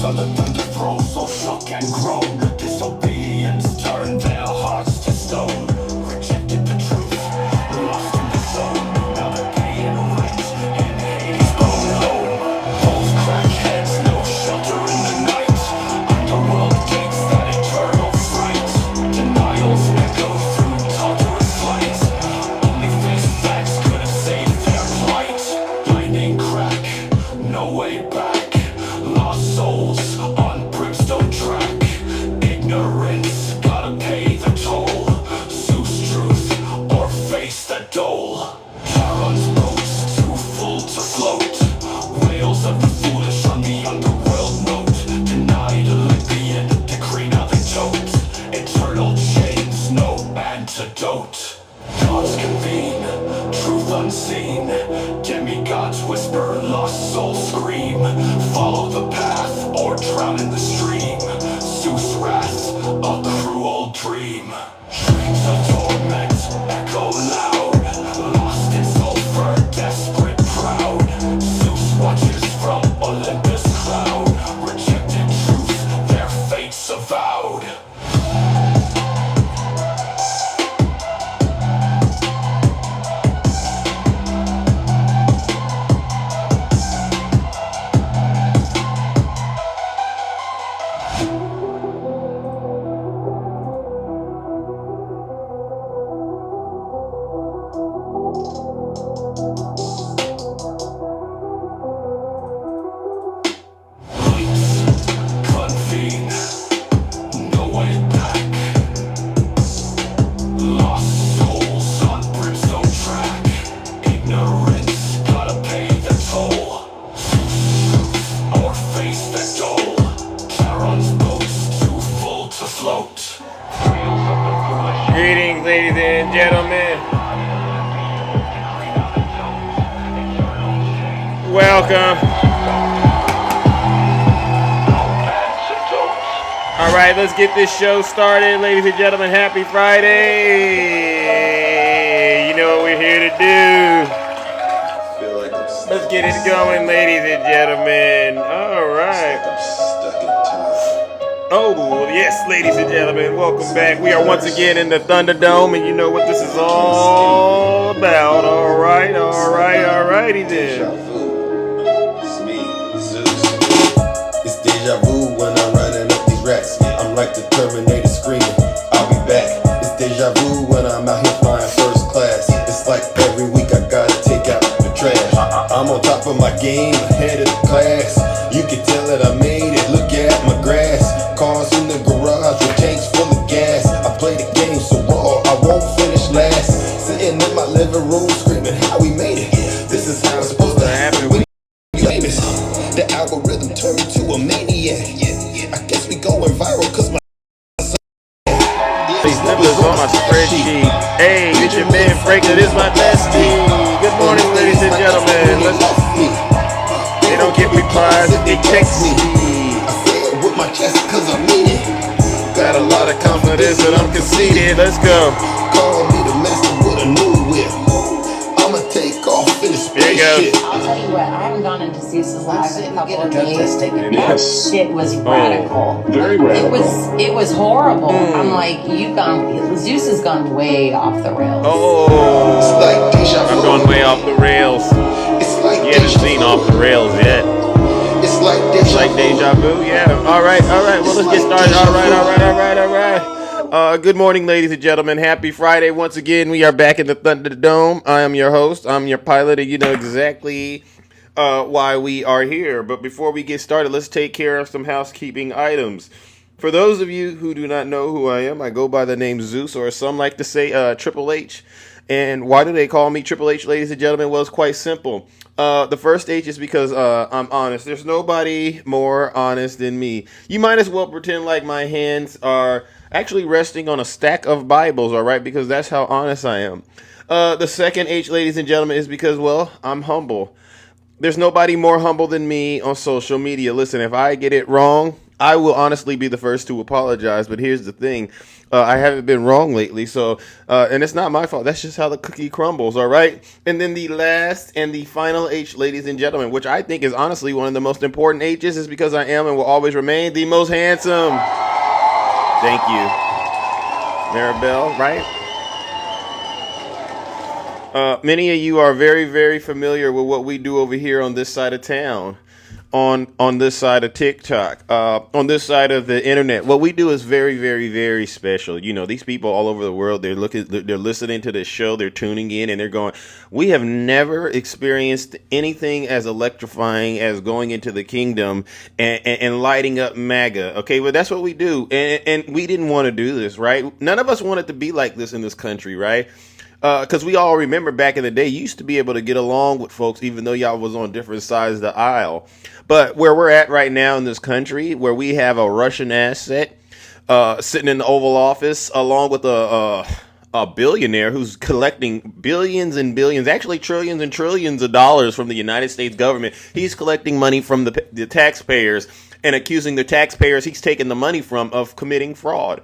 So the thunder throws, so shook and groan. Disobedience turned their hearts to stone. Rejected the truth, lost in the zone. Now they're paying rent in Hades' bone home. Both crackheads, no shelter in the night. Underworld gates, that eternal fright. Denials echo through torturous flight. Only fist facts could have saved their plight. Lightning crack, no way back. Lost souls on brimstone track. Ignorance, gotta pay the toll. Zeus truth, or face the dole. Charon's boats, too full to float. Wails of the foolish on the underworld note. Denied Olympian, decree now they tote. Eternal chains, no antidote. Gods convene, truth unseen. Demigods whisper, lost souls scream. Follow the path, or drown in the stream. Zeus' wrath, a cruel dream. Dreams of torment, echo loud. Lost in sulfur, desperate, proud. Zeus watches from Olympus' cloud. Rejected truth, their fates avowed. Convene, no way back. Lost souls on brimstone track. Ignorance, gotta pay the toll. Or face the dole. Charon's boats, too full to float. Greetings, ladies and gentlemen. Welcome. All right, let's get this show started, ladies and gentlemen. Happy Friday. You know what we're here to do. Let's get it going, ladies and gentlemen. All right. Oh, yes, ladies and gentlemen, welcome back. We are once again in the Thunderdome, and you know what this is all about. All righty then. It's me, Zeus. It's deja vu when I'm running up these racks. I'm like the Terminator screaming, I'll be back. It's deja vu when I'm out here flying first class. It's like every week I gotta take out the trash. I'm on top of my game, ahead of the class. You can tell that I made it, look at my grass. Cars in the garage with tanks full of gas. I play the game so raw, I won't finish last. Sitting in my living room screaming how we made it. This is how it's supposed to happen when you famous. The algorithm turned me to a maniac. I guess we going viral cause my These numbers on my spreadsheet. Hey, get your man Franklin, this is my bestie. Good morning, ladies and gentlemen. They don't give me pies, they text me. I say it with my chest cause I mean it. Got a lot of confidence and I'm conceited. Let's go. Call me the master with a new whip. I'ma take off in the There you go. spaceship. I'll tell you what, I haven't gone into Zeus's live in a couple of days. That shit was radical. Very radical. It was horrible. I'm like, Zeus has gone way off the rails. Oh, It's like deja vu. I'm going way off the rails. It's like You haven't deja seen vu. off the rails yet. It's like It's like deja vu, yeah. All right. Well, let's get started. All right. Good morning, ladies and gentlemen. Happy Friday once again. We are back in the Thunderdome. I am your host. I'm your pilot, and you know exactly why we are here. But before we get started, let's take care of some housekeeping items. For those of you who do not know who I am, I go by the name Zeus, or some like to say Triple H. And why do they call me Triple H, ladies and gentlemen? Well, it's quite simple. The first H is because I'm honest. There's nobody more honest than me. You might as well pretend like my hands are actually resting on a stack of Bibles, all right? Because that's how honest I am. The second H, ladies and gentlemen, is because, well, I'm humble. There's nobody more humble than me on social media. Listen, if I get it wrong, I will honestly be the first to apologize, but here's the thing. I haven't been wrong lately, so, and it's not my fault. That's just how the cookie crumbles, all right? And then the last and the final H, ladies and gentlemen, which I think is honestly one of the most important H's, is because I am and will always remain the most handsome. Thank you. Maribel, right? Many of you are very, very familiar with what we do over here on this side of town. On this side of TikTok, on this side of the internet, what we do is very, very, very special. You know, these people all over the world, they're listening to this show, they're tuning in, and they're going, we have never experienced anything as electrifying as going into the kingdom and lighting up MAGA. Okay, well, that's what we do. And we didn't want to do this, right? None of us wanted to be like this in this country, right? Because we all remember back in the day, you used to be able to get along with folks, even though y'all was on different sides of the aisle. But where we're at right now in this country, where we have a Russian asset sitting in the Oval Office, along with a billionaire who's collecting billions and billions, actually trillions and trillions of dollars from the United States government. He's collecting money from the taxpayers and accusing the taxpayers he's taking the money from of committing fraud.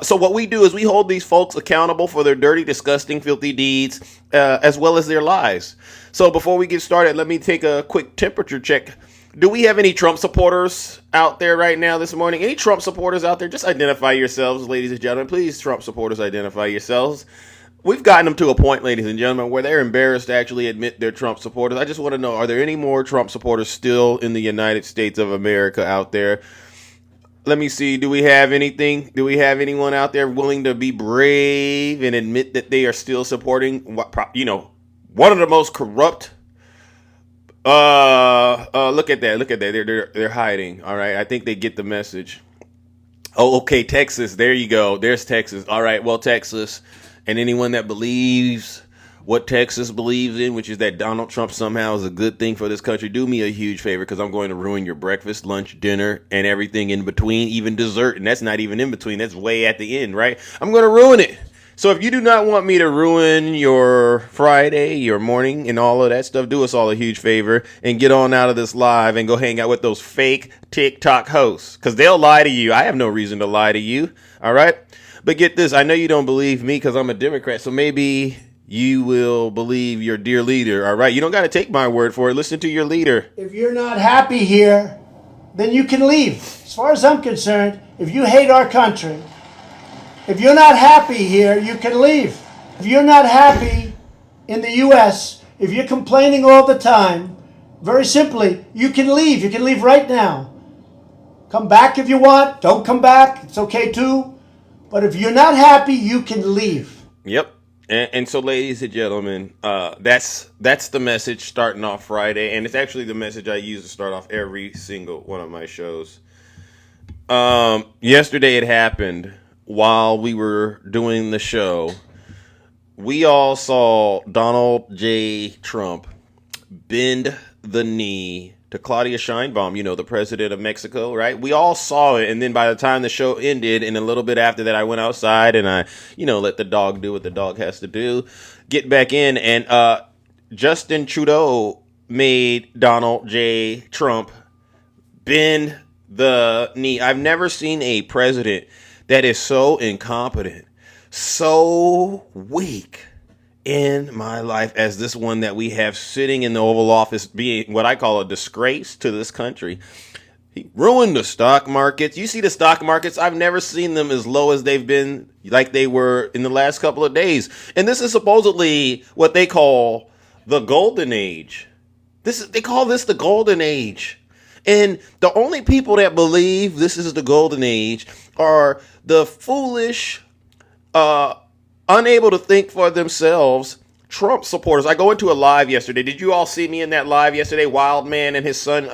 So what we do is we hold these folks accountable for their dirty, disgusting, filthy deeds, as well as their lies. So before we get started, let me take a quick temperature check. Do we have any Trump supporters out there right now this morning? Any Trump supporters out there? Just identify yourselves, ladies and gentlemen. Please, Trump supporters, identify yourselves. We've gotten them to a point, ladies and gentlemen, where they're embarrassed to actually admit they're Trump supporters. I just want to know, are there any more Trump supporters still in the United States of America out there? Let me see. Do we have anything? Do we have anyone out there willing to be brave and admit that they are still supporting, one of the most corrupt? Look at that. Look at that. They're hiding. All right. I think they get the message. Oh, okay. Texas. There you go. There's Texas. All right. Well, Texas and anyone that believes what Texas believes in, which is that Donald Trump somehow is a good thing for this country, do me a huge favor, because I'm going to ruin your breakfast, lunch, dinner, and everything in between, even dessert. And that's not even in between. That's way at the end, right? I'm going to ruin it. So if you do not want me to ruin your Friday, your morning, and all of that stuff, do us all a huge favor and get on out of this live and go hang out with those fake TikTok hosts, because they'll lie to you. I have no reason to lie to you. All right. But get this. I know you don't believe me because I'm a Democrat. So maybe you will believe your dear leader. All right. You don't got to take my word for it. Listen to your leader. If you're not happy here, then you can leave. As far as I'm concerned, if you hate our country, if you're not happy here, you can leave. If you're not happy in the U.S., if you're complaining all the time, very simply, you can leave. You can leave right now. Come back if you want. Don't come back. It's okay too. But if you're not happy, you can leave. Yep. And so, ladies and gentlemen, that's the message starting off Friday. And it's actually the message I use to start off every single one of my shows. Yesterday it happened. While we were doing the show, we all saw Donald J. Trump bend the knee to Claudia Sheinbaum, the president of Mexico, right? We all saw it. And then by the time the show ended, and a little bit after that, I went outside and I, let the dog do what the dog has to do, get back in. And Justin Trudeau made Donald J. Trump bend the knee. I've never seen a president that is so incompetent, so weak in my life as this one that we have sitting in the Oval Office, being what I call a disgrace to this country. He ruined the stock markets. You see the stock markets, I've never seen them as low as they've been, like they were in the last couple of days. And this is supposedly what they call the golden age. They call this the golden age. And the only people that believe this is the golden age are the foolish, unable to think for themselves Trump supporters. I go into a live yesterday. Did you all see me in that live yesterday? Wildman and his son.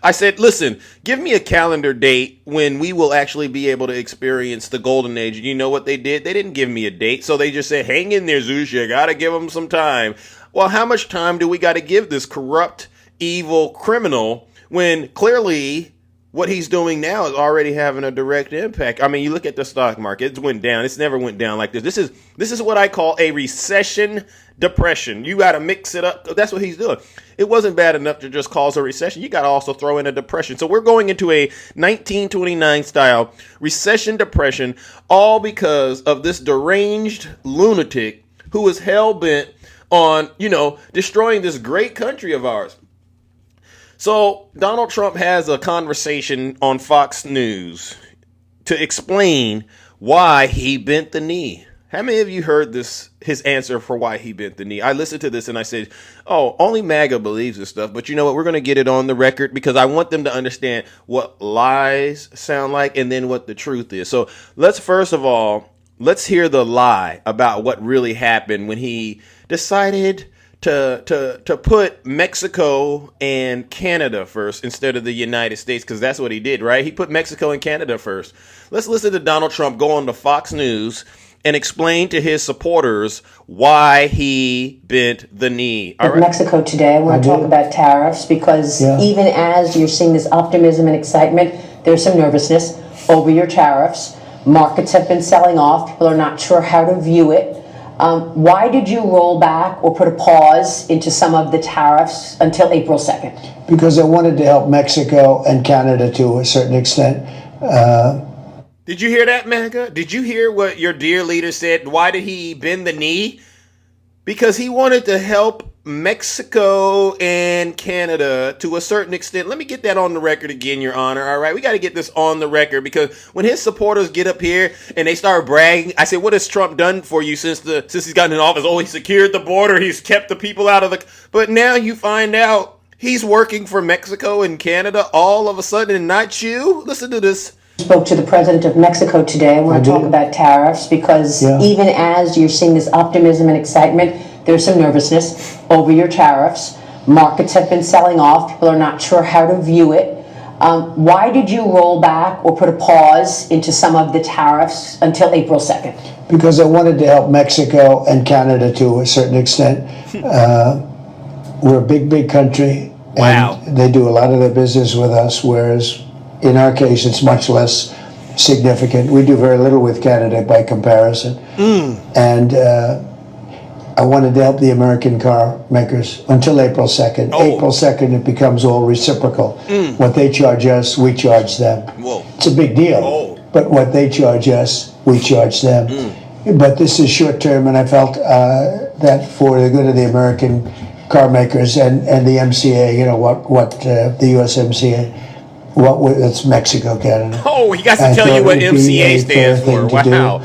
I said, listen, give me a calendar date when we will actually be able to experience the golden age. You know what they did? They didn't give me a date. So they just said, hang in there, Zeus. You got to give them some time. Well, how much time do we got to give this corrupt, evil criminal when clearly what he's doing now is already having a direct impact. I mean, you look at the stock market; it's went down. It's never went down like this. This is what I call a recession depression. You got to mix it up. That's what he's doing. It wasn't bad enough to just cause a recession. You got to also throw in a depression. So we're going into a 1929 style recession depression, all because of this deranged lunatic who is hell bent on, destroying this great country of ours. So Donald Trump has a conversation on Fox News to explain why he bent the knee. How many of you heard his answer for why he bent the knee? I listened to this and I said, oh, only MAGA believes this stuff. But you know what? We're going to get it on the record because I want them to understand what lies sound like and then what the truth is. So let's hear the lie about what really happened when he decided to put Mexico and Canada first instead of the United States, because that's what he did, right? He put Mexico and Canada first. Let's listen to Donald Trump go on to Fox News and explain to his supporters why he bent the knee. All right. Mexico today, I want to talk about tariffs because even as you're seeing this optimism and excitement, there's some nervousness over your tariffs. Markets have been selling off. People are not sure how to view it. Why did you roll back or put a pause into some of the tariffs until April 2nd? Because I wanted to help Mexico and Canada to a certain extent. Did you hear that, MAGA? Did you hear what your dear leader said? Why did he bend the knee? Because he wanted to help Mexico and Canada to a certain extent. Let me get that on the record again, Your Honor. All right, we got to get this on the record because when his supporters get up here and they start bragging, I said, what has Trump done for you since he's gotten in office? Oh, he secured the border. He's kept the people out of the... But now you find out he's working for Mexico and Canada all of a sudden and not you. Listen to this. Spoke to the president of Mexico today. I want to talk about tariffs because even as you're seeing this optimism and excitement, there's some nervousness over your tariffs. Markets have been selling off. People are not sure how to view it. Why did you roll back or put a pause into some of the tariffs until April 2nd? Because I wanted to help Mexico and Canada to a certain extent. We're a big country. Wow. And they do a lot of their business with us, whereas in our case, it's much less significant. We do very little with Canada by comparison. And I wanted to help the American car makers until April 2nd. Oh. April 2nd, it becomes all reciprocal. What they charge us, we charge them. Whoa. It's a big deal. Oh. But what they charge us, we charge them. But this is short term, and I felt that for the good of the American car makers and the MCA, the USMCA, it's Mexico, Canada. Oh, he got to tell you what MCA stands for. Wow.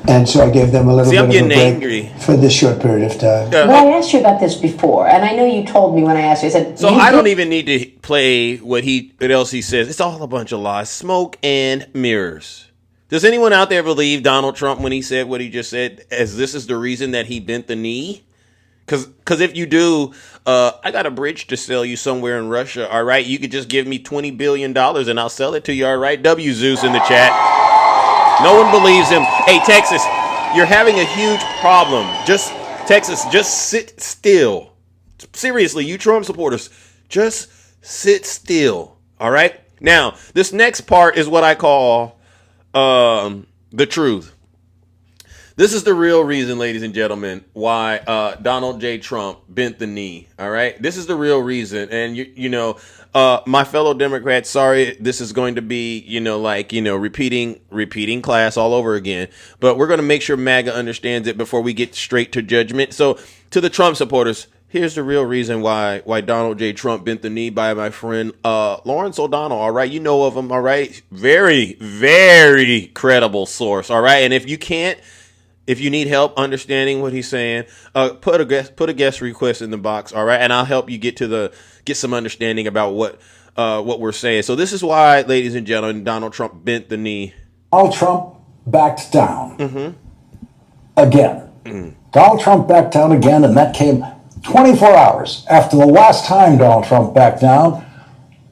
And so I gave them a little bit of a break angry for this short period of time. Well, I asked you about this before, and I know you told me when I asked you. I said, so I don't even need to play what else he says. It's all a bunch of lies, smoke and mirrors. Does anyone out there believe Donald Trump when he said what he just said, as this is the reason that he bent the knee? Because if you do, I got a bridge to sell you somewhere in Russia, all right? You could just give me $20 billion and I'll sell it to you, all right? W. Zeus in the chat. No one believes him. Hey, Texas, you're having a huge problem. Texas, just sit still. Seriously, you Trump supporters, just sit still, all right? Now, this next part is what I call the truth. This is the real reason, ladies and gentlemen, why Donald J. Trump bent the knee. All right. This is the real reason. And, my fellow Democrats, sorry, this is going to be, repeating class all over again. But we're going to make sure MAGA understands it before we get straight to judgment. So to the Trump supporters, here's the real reason why Donald J. Trump bent the knee by my friend Lawrence O'Donnell. All right. You know of him. All right. Very, very credible source. All right. And if you need help understanding what he's saying, put a guest request in the box, all right, and I'll help you get some understanding about what we're saying. So this is why, ladies and gentlemen, Donald Trump bent the knee. Donald Trump backed down again. Donald Trump backed down again, and that came 24 hours after the last time Donald Trump backed down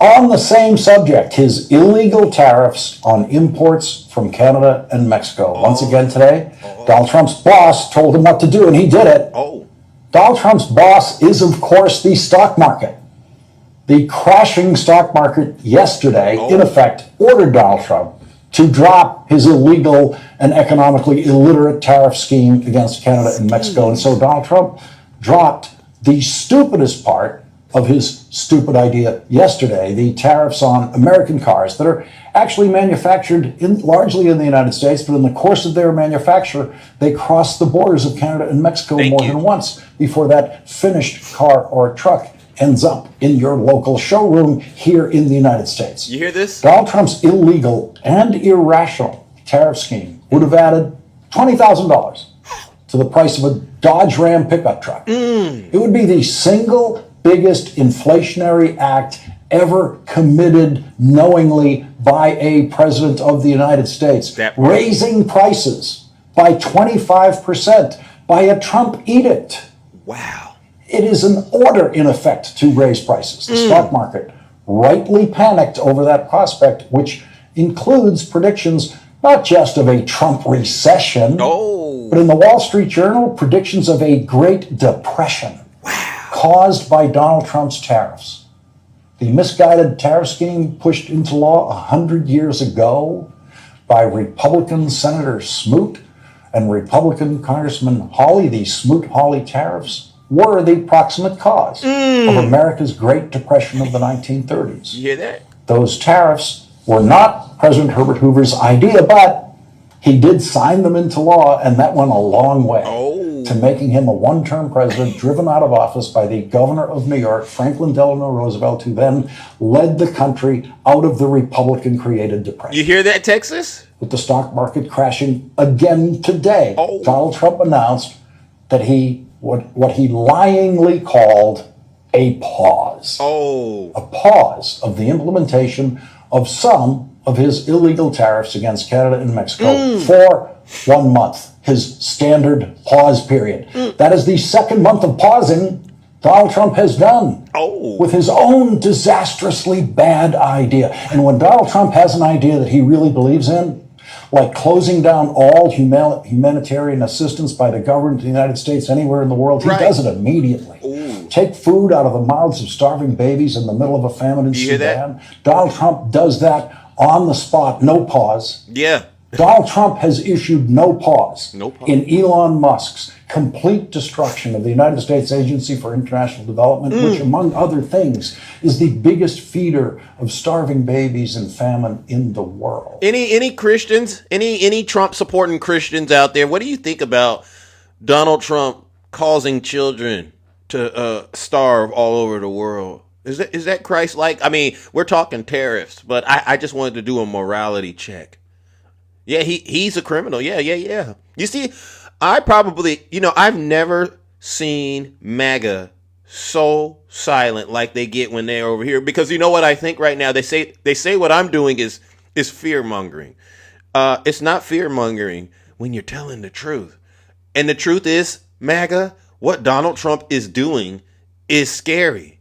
on the same subject, his illegal tariffs on imports from Canada and Mexico. Once again today, Donald Trump's boss told him what to do, and he did it. Donald Trump's boss is, of course, the stock market. The crashing stock market yesterday, in effect, ordered Donald Trump to drop his illegal and economically illiterate tariff scheme against Canada and Mexico. And so Donald Trump dropped the stupidest part of his stupid idea yesterday, the tariffs on American cars that are actually manufactured largely in the United States, but in the course of their manufacture, they cross the borders of Canada and Mexico more than once before that finished car or truck ends up in your local showroom here in the United States. You hear this? Donald Trump's illegal and irrational tariff scheme would have added $20,000 to the price of a Dodge Ram pickup truck. It would be the single biggest inflationary act ever committed knowingly by a president of the United States. Raising prices by 25% by a Trump edict. Wow. It is an order, in effect, to raise prices. The stock market rightly panicked over that prospect, which includes predictions not just of a Trump recession, but in the Wall Street Journal, predictions of a Great Depression caused by Donald Trump's tariffs. The misguided tariff scheme pushed into law 100 years ago by Republican Senator Smoot and Republican Congressman Hawley, the Smoot-Hawley tariffs, were the proximate cause of America's Great Depression of the 1930s. You hear that? Those tariffs were not President Herbert Hoover's idea, but he did sign them into law, and that went a long way to making him a one-term president driven out of office by the governor of New York, Franklin Delano Roosevelt, who then led the country out of the Republican-created depression. You hear that, Texas? With the stock market crashing again today, Donald Trump announced that what he lyingly called a pause. A pause of the implementation of some of his illegal tariffs against Canada and Mexico for 1 month, his standard pause period. That is the second month of pausing Donald Trump has done with his own disastrously bad idea. And when Donald Trump has an idea that he really believes in, like closing down all humanitarian assistance by the government of the United States anywhere in the world, he does it immediately. Take food out of the mouths of starving babies in the middle of a famine in Sudan. Donald Trump does that on the spot, no pause. Donald Trump has issued no pause in Elon Musk's complete destruction of the United States Agency for International Development, which, among other things, is the biggest feeder of starving babies and famine in the world. Any Christians, any Trump supporting Christians out there, what do you think about Donald Trump causing children to starve all over the world? Is that Christ-like? I mean, we're talking tariffs, but I just wanted to do a morality check. Yeah, he's a criminal. Yeah. You see, I've never seen MAGA so silent like they get when they're over here. Because you know what I think right now? They say what I'm doing is fear-mongering. It's not fear-mongering when you're telling the truth. And the truth is, MAGA, what Donald Trump is doing is scary.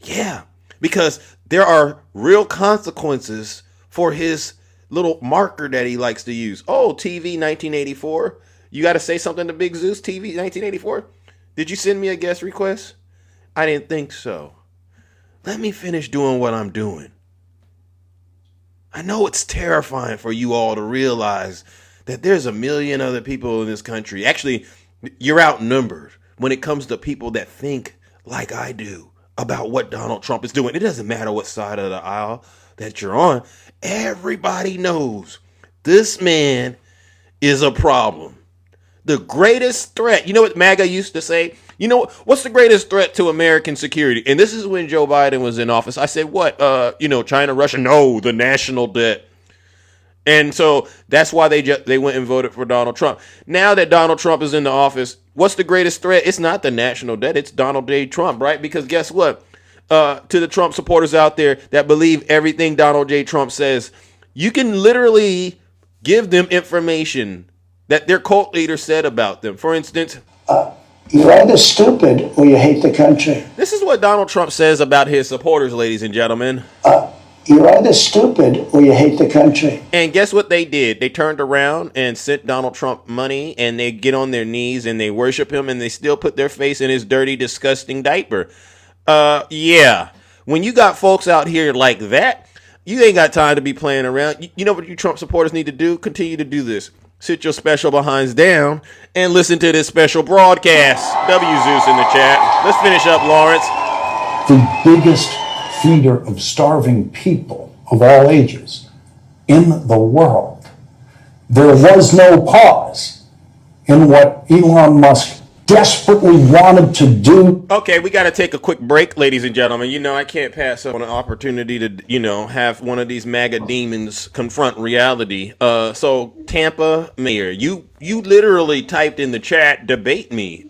Yeah, because there are real consequences for his little marker that he likes to use. Oh, TV 1984. You got to say something to Big Zeus, TV 1984. Did you send me a guest request? I didn't think so. Let me finish doing what I'm doing. I know it's terrifying for you all to realize that there's a million other people in this country. Actually, you're outnumbered when it comes to people that think like I do about what Donald Trump is doing. It doesn't matter what side of the aisle that you're on. Everybody knows this man is a problem. The greatest threat, you know what MAGA used to say? You know, what's the greatest threat to American security? And this is when Joe Biden was in office. I said, what? China, Russia? No, the national debt. And so that's why they went and voted for Donald Trump. Now that Donald Trump is in the office, what's the greatest threat? It's not the national debt. It's Donald J. Trump, right? Because guess what? To the Trump supporters out there that believe everything Donald J. Trump says, you can literally give them information that their cult leader said about them. For instance, you're either stupid or you hate the country. This is what Donald Trump says about his supporters, ladies and gentlemen. You're either stupid or you hate the country. And guess what they did? They turned around and sent Donald Trump money, and they get on their knees and they worship him, and they still put their face in his dirty, disgusting diaper. Yeah. When you got folks out here like that, you ain't got time to be playing around. You know what you Trump supporters need to do? Continue to do this. Sit your special behinds down and listen to this special broadcast. W Zeus in the chat. Let's finish up, Lawrence. The biggest feeder of starving people of all ages in the world. There was no pause in what Elon Musk desperately wanted to do. Okay, we got to take a quick break, ladies and gentlemen. You know, I can't pass up on an opportunity to, have one of these MAGA demons confront reality. So Tampa mayor, you literally typed in the chat, debate me.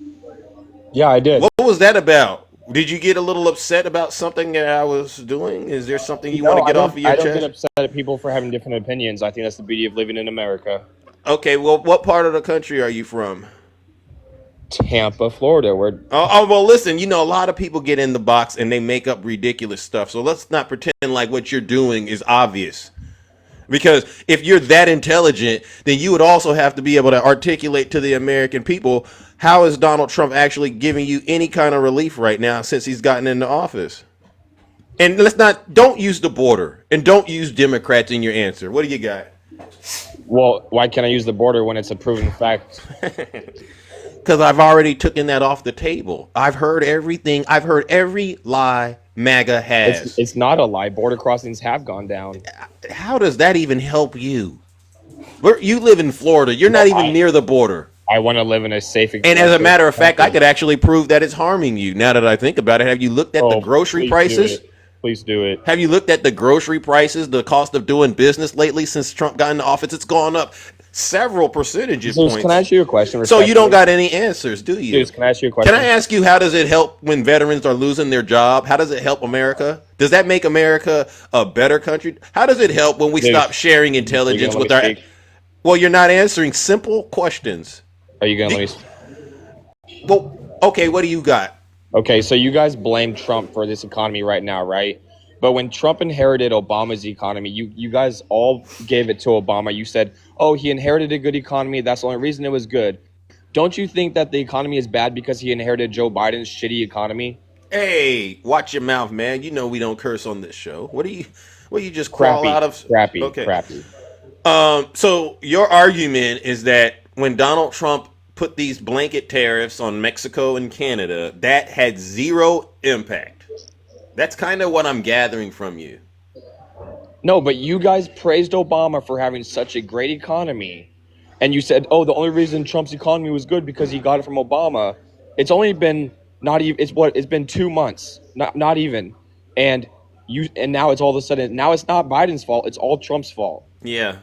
Yeah, I did. What was that about? Did you get a little upset about something that I was doing? Is there something you want to get off of your chest? I don't get upset at people for having different opinions. I think that's the beauty of living in America. Okay, well, what part of the country are you from? Tampa, Florida. Well, listen, a lot of people get in the box and they make up ridiculous stuff. So let's not pretend like what you're doing is obvious. Because if you're that intelligent, then you would also have to be able to articulate to the American people, how is Donald Trump actually giving you any kind of relief right now since he's gotten into office? And don't use the border and don't use Democrats in your answer. What do you got? Well, why can't I use the border when it's a proven fact? Because I've already taken that off the table. I've heard everything. I've heard every lie MAGA has. It's not a lie. Border crossings have gone down. How does that even help you? You live in Florida. You're not even near the border. I want to live in a safe. And as a matter of fact, I could actually prove that it's harming you. Now that I think about it, have you looked at the grocery prices? Please do it. Have you looked at the grocery prices, the cost of doing business lately since Trump got into office? It's gone up several percentage points. Can I ask you a question? So you don't got any answers, do you? Dude, can I ask you a question? Can I ask you, how does it help when veterans are losing their job? How does it help America? Does that make America a better country? How does it help when we stop sharing intelligence with our... Well, you're not answering simple questions. Are you going to let me... Well, okay, what do you got? Okay, so you guys blame Trump for this economy right now, right? But when Trump inherited Obama's economy, you guys all gave it to Obama. You said, oh, he inherited a good economy. That's the only reason it was good. Don't you think that the economy is bad because he inherited Joe Biden's shitty economy? Hey, watch your mouth, man. You know we don't curse on this show. What do you just crawl out of? Crappy. So your argument is that when Donald Trump put these blanket tariffs on Mexico and Canada, that had zero impact. That's kind of what I'm gathering from you. No, but you guys praised Obama for having such a great economy. And you said, oh, the only reason Trump's economy was good because he got it from Obama. It's only been it's been 2 months, not even. And now it's all of a sudden, now it's not Biden's fault. It's all Trump's fault. Yeah.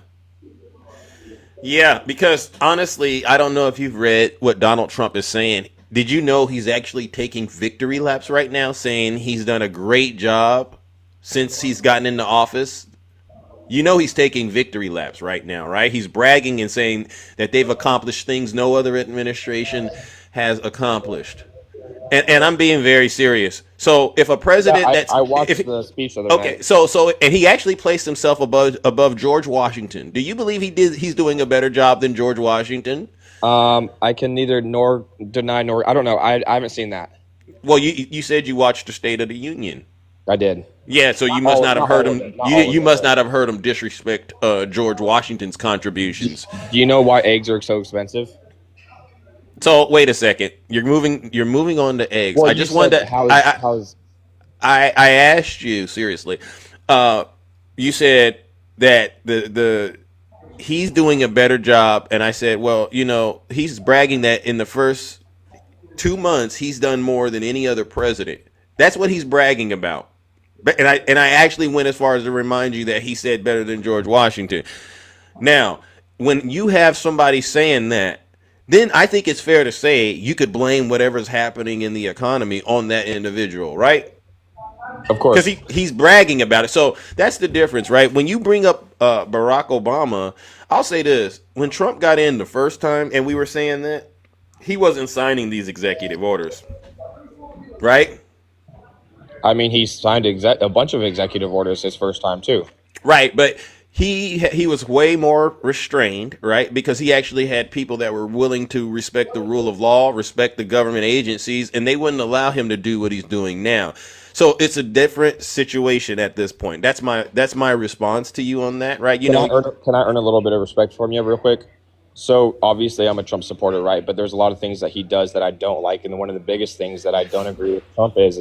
Yeah, because honestly, I don't know if you've read what Donald Trump is saying. Did you know he's actually taking victory laps right now, saying he's done a great job since he's gotten into office? You know he's taking victory laps right now, right? He's bragging and saying that they've accomplished things no other administration has accomplished. And I'm being very serious. So if a president I watched the speech the other night. Okay, so and he actually placed himself above George Washington. Do you believe he's doing a better job than George Washington? I can neither nor deny nor I don't know. I haven't seen that. Well, you said you watched the State of the Union. I did. Yeah, so you must not have heard him. You must not have heard him disrespect George Washington's contributions. Do you know why eggs are so expensive? So wait a second. You're moving on to eggs. Well, I just wanted to. I asked you seriously. You said that he's doing a better job, and I said, well, he's bragging that in the first 2 months he's done more than any other president. That's what he's bragging about. And I actually went as far as to remind you that he said better than George Washington. Now, when you have somebody saying that, then I think it's fair to say you could blame whatever's happening in the economy on that individual, right? Of course. Because he's bragging about it. So that's the difference, right? When you bring up Barack Obama, I'll say this. When Trump got in the first time and we were saying that, he wasn't signing these executive orders, right? I mean, he signed a bunch of executive orders his first time, too. Right, but he was way more restrained, right? Because he actually had people that were willing to respect the rule of law, respect the government agencies, and they wouldn't allow him to do what he's doing now. So it's a different situation at this point. That's my response to you on that, right? You know, Can I earn a little bit of respect from you real quick? So obviously I'm a Trump supporter, right? But there's a lot of things that he does that I don't like, and one of the biggest things that I don't agree with Trump is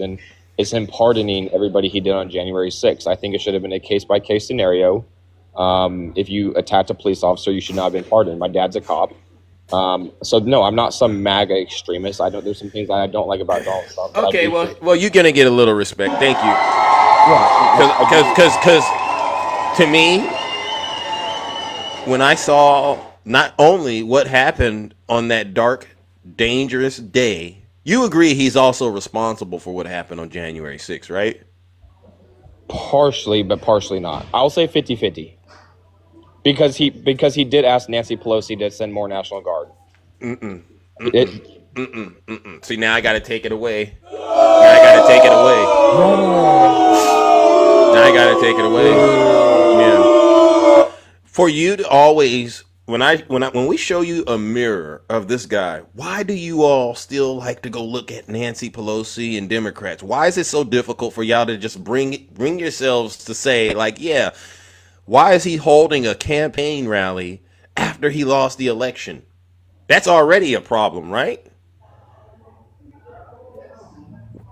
him pardoning everybody he did on January 6th. I think it should have been a case-by-case scenario. If you attacked a police officer, you should not have been pardoned. My dad's a cop. So no, I'm not some MAGA extremist. There's some things that I don't like about Donald Trump. okay, well, you're gonna get a little respect. Thank you. Yeah, Because to me, when I saw not only what happened on that dark, dangerous day, you agree he's also responsible for what happened on January 6th, right? partially, but partially not. I'll say 50-50. Because he did ask Nancy Pelosi to send more National Guard. See, now I got to take it away. Now I got to take it away. Now I got to take it away. Yeah. For you to always, when we show you a mirror of this guy, why do you all still like to go look at Nancy Pelosi and Democrats? Why is it so difficult for y'all to just bring yourselves to say, like, yeah, why is he holding a campaign rally after he lost the election? That's already a problem, right?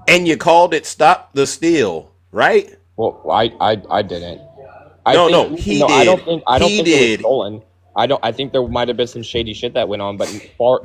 And you called it "Stop the Steal," right? Well, I didn't. He did. I don't think He it did. was stolen. I think there might have been some shady shit that went on, but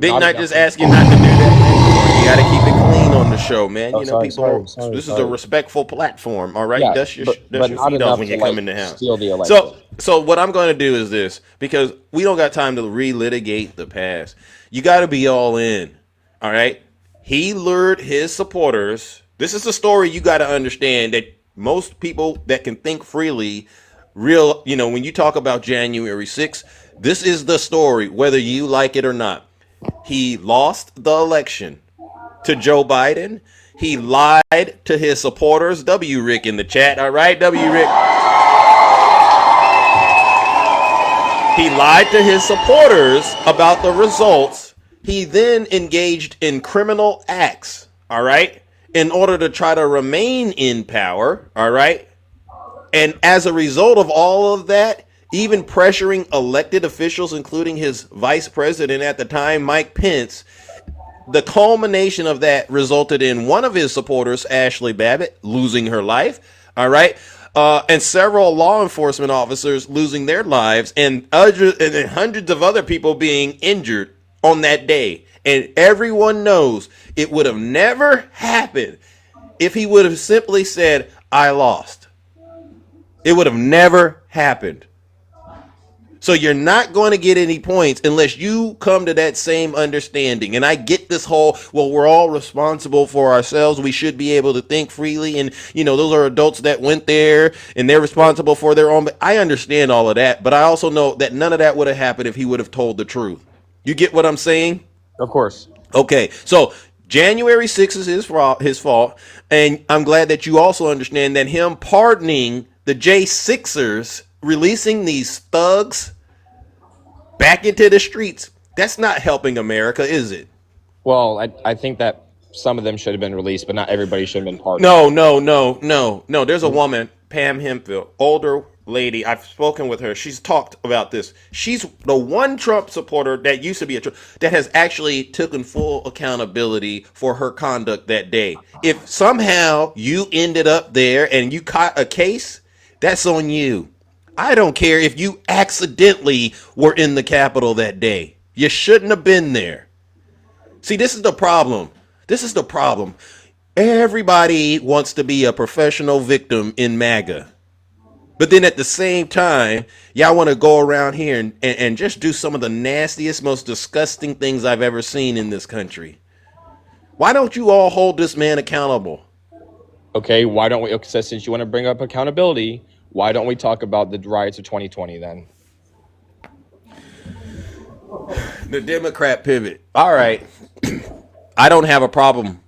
Didn't I just ask you not to do that? You got to keep it clean on the show, man. This is a respectful platform, all right? Yeah, Dust your but feet not off enough when to, you come in the house. steal the election. So what I'm going to do is this, because we don't got time to relitigate the past. You got to be all in, all right? He lured his supporters. This is a story you got to understand that most people that can think freely, when you talk about January 6th, this is the story, whether you like it or not. He lost the election to Joe Biden. He lied to his supporters. W. Rick in the chat. All right, W. Rick. He lied to his supporters about the results. He then engaged in criminal acts, all right, in order to try to remain in power, all right? And as a result of all of that, even pressuring elected officials, including his vice president at the time, Mike Pence, the culmination of that resulted in one of his supporters, Ashley Babbitt, losing her life, all right? And several law enforcement officers losing their lives, and hundreds of other people being injured on that day. And everyone knows it would have never happened if he would have simply said, "I lost." It would have never happened. So you're not going to get any points unless you come to that same understanding. And I get this whole, well, we're all responsible for ourselves. We should be able to think freely. And, those are adults that went there and they're responsible for their own. But I understand all of that. But I also know that none of that would have happened if he would have told the truth. You get what I'm saying? Of course. Okay. So January 6th is his fault. And I'm glad that you also understand that him pardoning the J6ers, releasing these thugs back into the streets, that's not helping America, is it? Well, I think that some of them should have been released, but not everybody should have been pardoned. No. There's a woman, Pam Hemphill, older lady. I've spoken with her. She's talked about this. She's the one Trump supporter that used to be that has actually taken full accountability for her conduct that day. If somehow you ended up there and you caught a case, that's on you. I don't care if you accidentally were in the Capitol that day. You shouldn't have been there. See, this is the problem. Everybody wants to be a professional victim in MAGA. But then at the same time, y'all want to go around here and just do some of the nastiest, most disgusting things I've ever seen in this country. Why don't you all hold this man accountable? Okay, why don't we, since you want to bring up accountability, why don't we talk about the riots of 2020 then? The Democrat pivot. All right. I don't have a problem.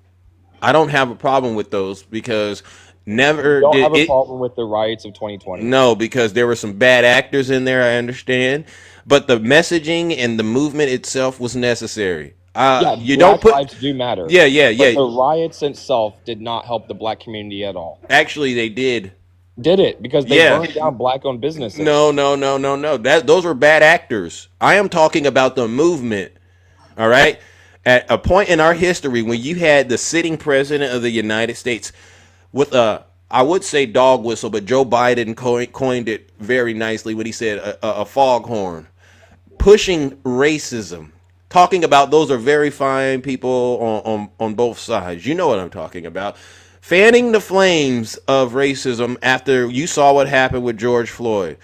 With those because never Don't did have a it. problem with the riots of 2020. No, because there were some bad actors in there, I understand. But the messaging and the movement itself was necessary. You Black don't put. lives do matter. Yeah, yeah, But yeah. the riots itself did not help the black community at all. Actually, they did. Did it? Because they Yeah. burned down black-owned businesses. No. Those were bad actors. I am talking about the movement. All right. At a point in our history when you had the sitting president of the United States with I would say dog whistle, but Joe Biden coined it very nicely when he said a foghorn, pushing racism, talking about those are very fine people on both sides. You know what I'm talking about. Fanning the flames of racism after you saw what happened with George Floyd.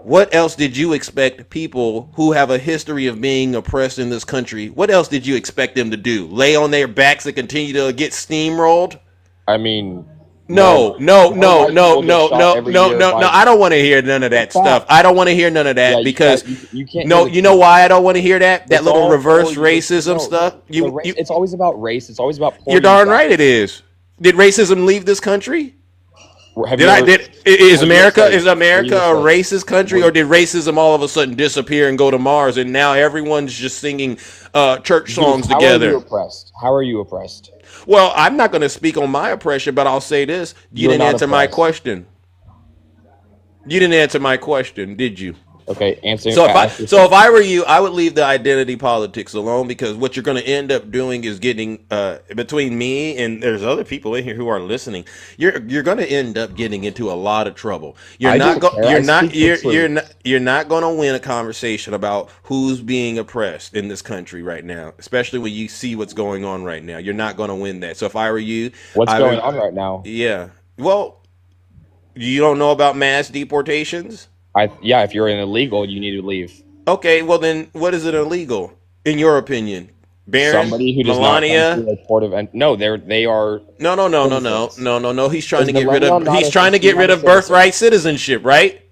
What else did you expect people who have a history of being oppressed in this country, what else did you expect them to do? Lay on their backs and continue to get steamrolled? I mean, No. I don't want to hear none of that stuff. I don't want to hear none of that because you can't. No, you know why I don't want to hear that? That It's little all- reverse no, racism no, stuff. it's always about race. It's always about. You're darn right it is. Did racism leave this country? Is America a racist country, or did racism all of a sudden disappear and go to Mars, and now everyone's just singing church songs together? How are you oppressed? Well, I'm not going to speak on my oppression, but I'll say this: you didn't answer my question. You didn't answer my question, did you? Okay, answer. So if I were you, I would leave the identity politics alone, because what you're going to end up doing is getting between me and there's other people in here who are listening. You're going to end up getting into a lot of trouble. You're not going to win a conversation about who's being oppressed in this country right now, especially when you see what's going on right now. You're not going to win that. So if I were you, what's going on right now? Yeah. Well, you don't know about mass deportations? If you're an illegal, you need to leave. Okay, well then, what is it illegal in your opinion? Barron, somebody who does Melania? not come to a port of no, they are no. He's trying to get rid of birthright citizenship, right?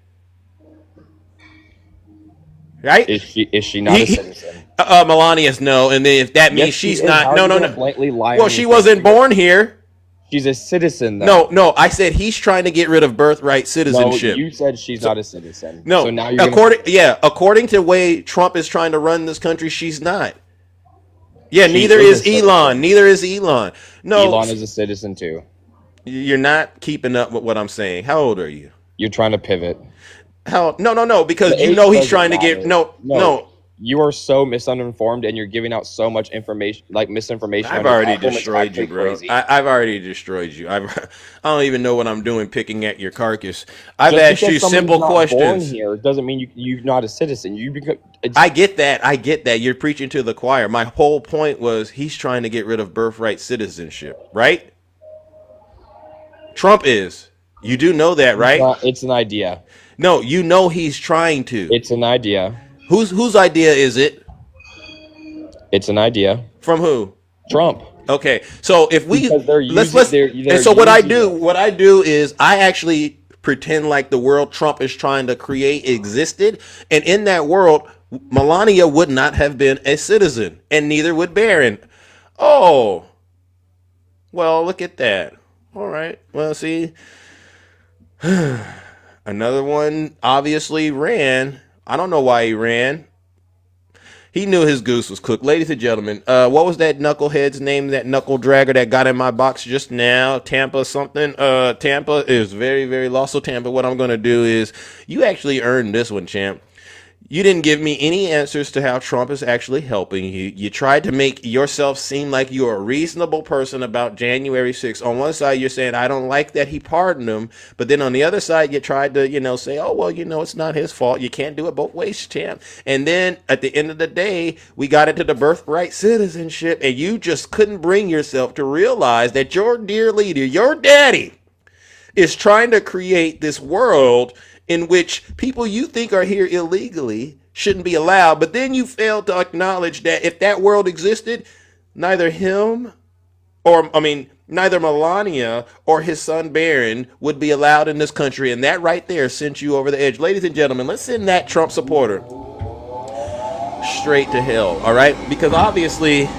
Right? Is she not a citizen? Melania's no, and then if that means she's not, no. Blatantly lie. Well, she wasn't born here. She's a citizen, though. No. I said he's trying to get rid of birthright citizenship. No, you said she's not a citizen. No, so now according to the way Trump is trying to run this country, she's not. Yeah, neither is Elon. No, Elon is a citizen too. You're not keeping up with what I'm saying. How old are you? You're trying to pivot. No, because you know he's trying to get no. You are so misinformed, and you're giving out so much information, like misinformation. I've already destroyed you, bro. I've already destroyed you. I don't even know what I'm doing picking at your carcass. I've asked you simple questions. Here doesn't mean you're not a citizen. I get that. You're preaching to the choir. My whole point was he's trying to get rid of birthright citizenship, right? Trump is. You do know that, right? It's an idea. No, you know he's trying to. It's an idea. Whose idea is it? It's an idea. From who? Trump. Okay, so if we let's and so what I do is I actually pretend like the world Trump is trying to create existed, and in that world, Melania would not have been a citizen, and neither would Barron. Oh, well, look at that. All right, well, see, another one obviously ran. I don't know why he ran. He knew his goose was cooked. Ladies and gentlemen, what was that knucklehead's name, that knuckle dragger that got in my box just now? Tampa something? Tampa is very, very lost. So Tampa, what I'm going to do is, you actually earned this one, champ. You didn't give me any answers to how Trump is actually helping you. You tried to make yourself seem like you're a reasonable person about January 6th. On one side, you're saying, I don't like that he pardoned him. But then on the other side, you tried to, say, oh, well, it's not his fault. You can't do it both ways, champ. And then at the end of the day, we got into the birthright citizenship, and you just couldn't bring yourself to realize that your dear leader, your daddy, is trying to create this world in which people you think are here illegally shouldn't be allowed. But then you fail to acknowledge that if that world existed, neither Melania or his son Barron would be allowed in this country. And that right there sent you over the edge. Ladies and gentlemen, let's send that Trump supporter straight to hell, all right? Because obviously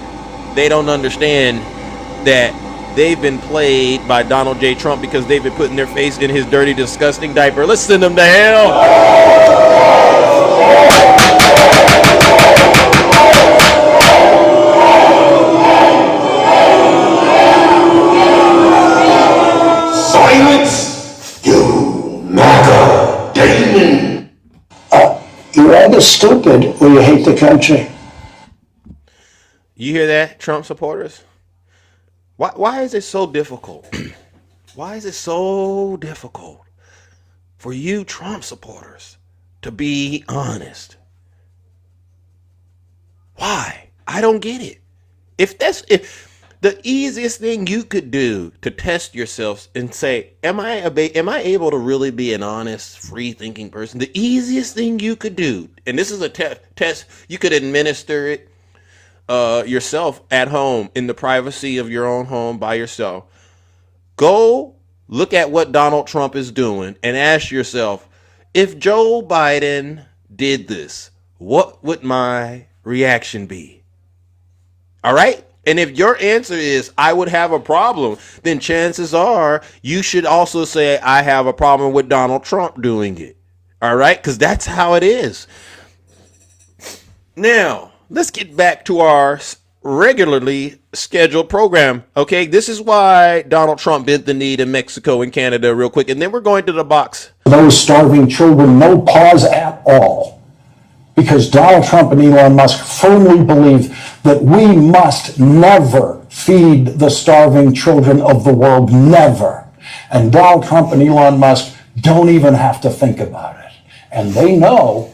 they don't understand that they've been played by Donald J. Trump because they've been putting their face in his dirty, disgusting diaper. Let's send them to hell. MAGA Damon. You're either stupid or you hate the country. You hear that, Trump supporters? Why is it so difficult? Why is it so difficult for you Trump supporters to be honest? Why? I don't get it. If the easiest thing you could do to test yourself and say, am I able to really be an honest, free-thinking person? The easiest thing you could do, and this is a test, you could administer it yourself at home in the privacy of your own home by yourself. Go look at what Donald Trump is doing and ask yourself, if Joe Biden did this, what would my reaction be? All right? And if your answer is, I would have a problem, then chances are you should also say, I have a problem with Donald Trump doing it. All right? Because that's how it is. Now, let's get back to our regularly scheduled program. Okay, this is why Donald Trump bent the knee to Mexico and Canada real quick. And then we're going to the box. Those starving children, no pause at all. Because Donald Trump and Elon Musk firmly believe that we must never feed the starving children of the world. Never. And Donald Trump and Elon Musk don't even have to think about it. And they know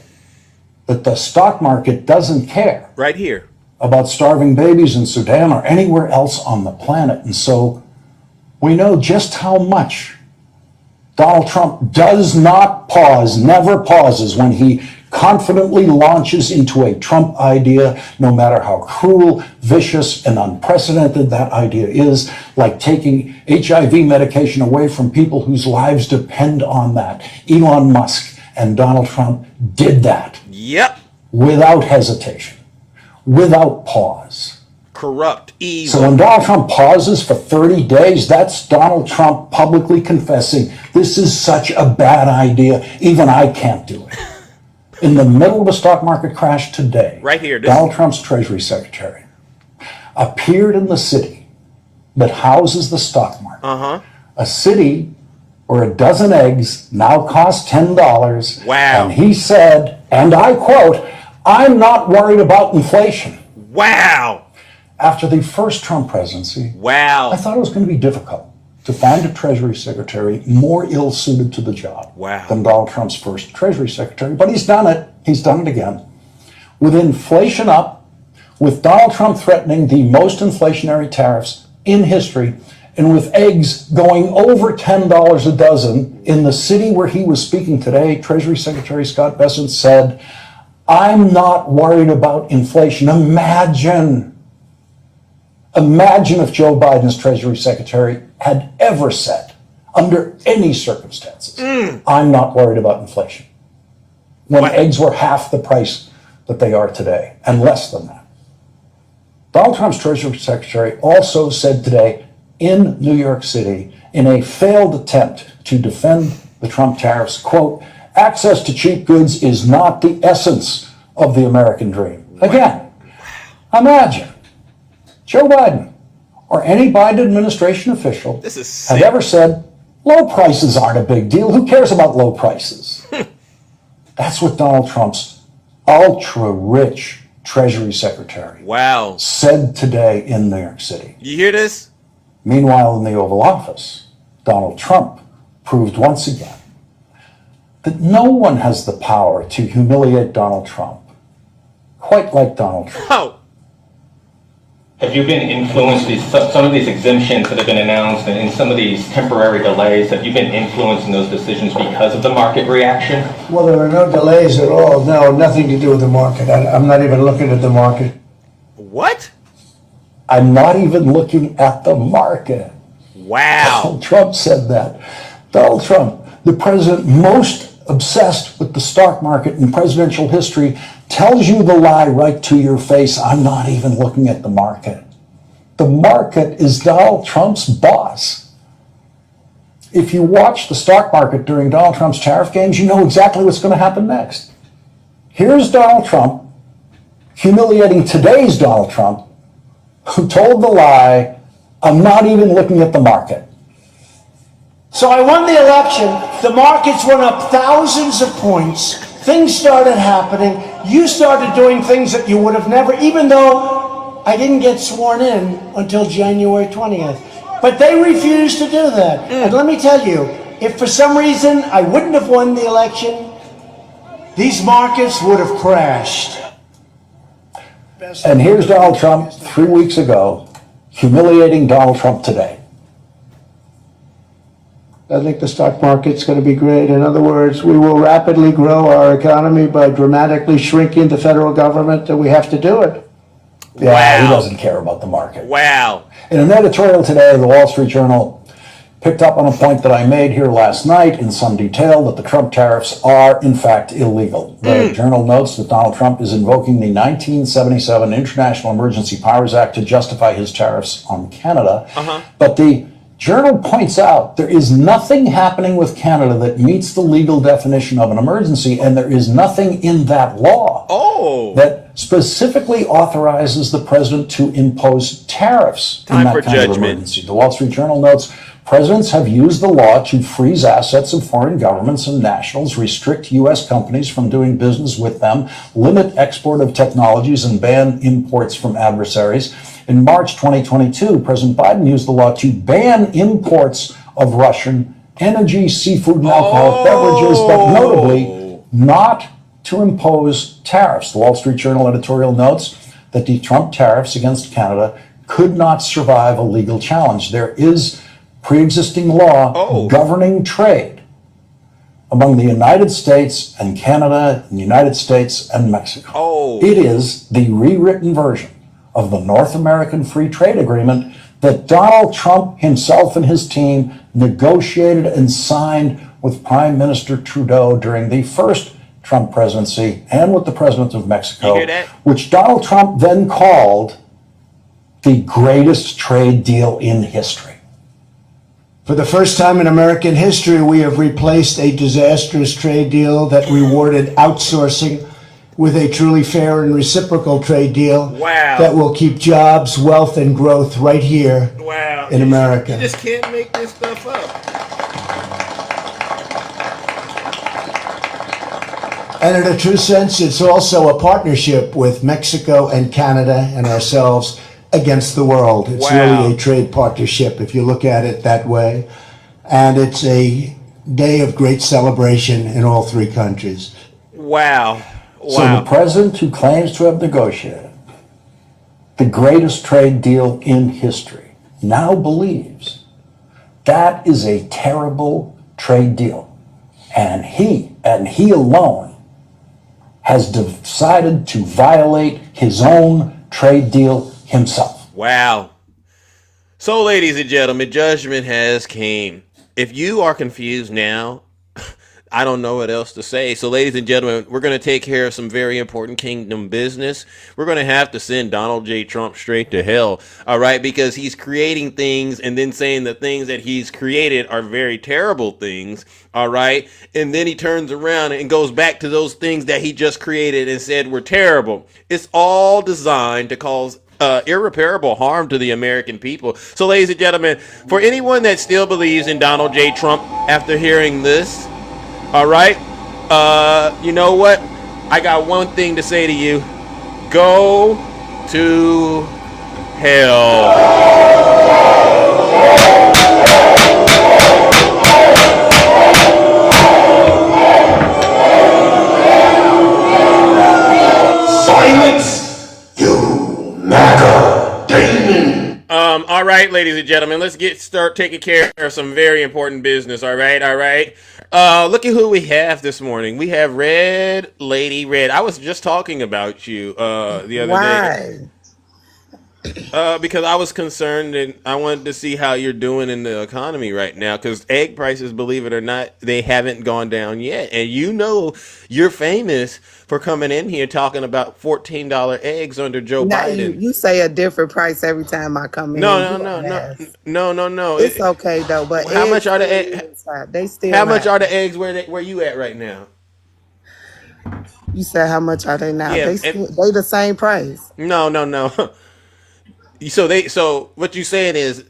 that the stock market doesn't care. Right here. About starving babies in Sudan or anywhere else on the planet. And so we know just how much Donald Trump does not pause, never pauses when he confidently launches into a Trump idea, no matter how cruel, vicious, and unprecedented that idea is, like taking HIV medication away from people whose lives depend on that. Elon Musk and Donald Trump did that. Yep. Without hesitation, without pause. Corrupt, evil. So when Donald Trump pauses for 30 days, that's Donald Trump publicly confessing, this is such a bad idea, even I can't do it. In the middle of a stock market crash today, right here, Donald Trump's Treasury Secretary appeared in the city that houses the stock market. A city where a dozen eggs now cost $10. Wow. And he said, and I quote, I'm not worried about inflation. Wow. After the first Trump presidency, wow, I thought it was going to be difficult to find a Treasury Secretary more ill-suited to the job than Donald Trump's first Treasury Secretary. But he's done it. He's done it again. With inflation up, with Donald Trump threatening the most inflationary tariffs in history, and with eggs going over $10 a dozen, in the city where he was speaking today, Treasury Secretary Scott Bessent said, I'm not worried about inflation. Imagine if Joe Biden's Treasury Secretary had ever said, under any circumstances, I'm not worried about inflation, when eggs were half the price that they are today, and less than that. Donald Trump's Treasury Secretary also said today in New York City, in a failed attempt to defend the Trump tariffs, quote, access to cheap goods is not the essence of the American dream. Again, imagine Joe Biden or any Biden administration official had ever said, low prices aren't a big deal. Who cares about low prices? That's what Donald Trump's ultra-rich Treasury Secretary said today in New York City. You hear this? Meanwhile, in the Oval Office, Donald Trump proved once again that no one has the power to humiliate Donald Trump quite like Donald Trump. Oh. Have you been influenced, some of these exemptions that have been announced and some of these temporary delays, have you been influencing those decisions because of the market reaction? Well, there are no delays at all. No, nothing to do with the market. I'm not even looking at the market. What? I'm not even looking at the market. Wow. Donald Trump said that. Donald Trump, the president most obsessed with the stock market in presidential history, tells you the lie right to your face. I'm not even looking at the market. The market is Donald Trump's boss. If you watch the stock market during Donald Trump's tariff games, you know exactly what's going to happen next. Here's Donald Trump humiliating today's Donald Trump, who told the lie, I'm not even looking at the market. So I won the election. The markets went up thousands of points. Things started happening. You started doing things that you would have never, even though I didn't get sworn in until January 20th. But they refused to do that. And let me tell you, if for some reason I wouldn't have won the election, these markets would have crashed. And here's Donald Trump 3 weeks ago, humiliating Donald Trump today. I think the stock market's going to be great. In other words, we will rapidly grow our economy by dramatically shrinking the federal government, and we have to do it. Yeah, he doesn't care about the market. Wow. In an editorial today, the Wall Street Journal picked up on a point that I made here last night in some detail, that the Trump tariffs are, in fact, illegal. The journal notes that Donald Trump is invoking the 1977 International Emergency Powers Act to justify his tariffs on Canada. But the journal points out there is nothing happening with Canada that meets the legal definition of an emergency, and there is nothing in that law that specifically authorizes the president to impose tariffs in that kind of emergency. The Wall Street Journal notes, presidents have used the law to freeze assets of foreign governments and nationals, restrict U.S. companies from doing business with them, limit export of technologies, and ban imports from adversaries. In March 2022, President Biden used the law to ban imports of Russian energy, seafood, and alcoholic beverages, but notably not to impose tariffs. The Wall Street Journal editorial notes that the Trump tariffs against Canada could not survive a legal challenge. There is pre-existing law governing trade among the United States and Canada, and the United States and Mexico. It is the rewritten version of the North American Free Trade Agreement that Donald Trump himself and his team negotiated and signed with Prime Minister Trudeau during the first Trump presidency and with the president of Mexico, which Donald Trump then called the greatest trade deal in history. For the first time in American history, we have replaced a disastrous trade deal that rewarded outsourcing with a truly fair and reciprocal trade deal that will keep jobs, wealth, and growth right here in America. You just can't make this stuff up. And in a true sense, it's also a partnership with Mexico and Canada and ourselves against the world. It's really a trade partnership, if you look at it that way. And it's a day of great celebration in all three countries. So the president who claims to have negotiated the greatest trade deal in history now believes that is a terrible trade deal. And he alone has decided to violate his own trade deal himself. Wow. So, ladies and gentlemen, judgment has came. If you are confused now, I don't know what else to say. So, ladies and gentlemen, we're going to take care of some very important kingdom business. We're going to have to send Donald J. Trump straight to hell, all right, because he's creating things and then saying the things that he's created are very terrible things, all right, and then he turns around and goes back to those things that he just created and said were terrible. It's all designed to cause irreparable harm to the American people. So, ladies and gentlemen, for anyone that still believes in Donald J. Trump after hearing this, all right, you know what? I got one thing to say to you. Go to hell. Silence, you MAGA demon. All right, ladies and gentlemen, let's start taking care of some very important business. All right. Look at who we have this morning. We have Red Lady Red. I was just talking about you the other day. Because I was concerned and I wanted to see how you're doing in the economy right now. Because egg prices, believe it or not, they haven't gone down yet. And you know you're famous for coming in here talking about $14 eggs under Joe Biden. You say a different price every time I come in. No. It's okay though. But how much are the eggs? They still. How much are the eggs where you at right now? You said how much are they now? Yeah, they the same price. No. So what you saying is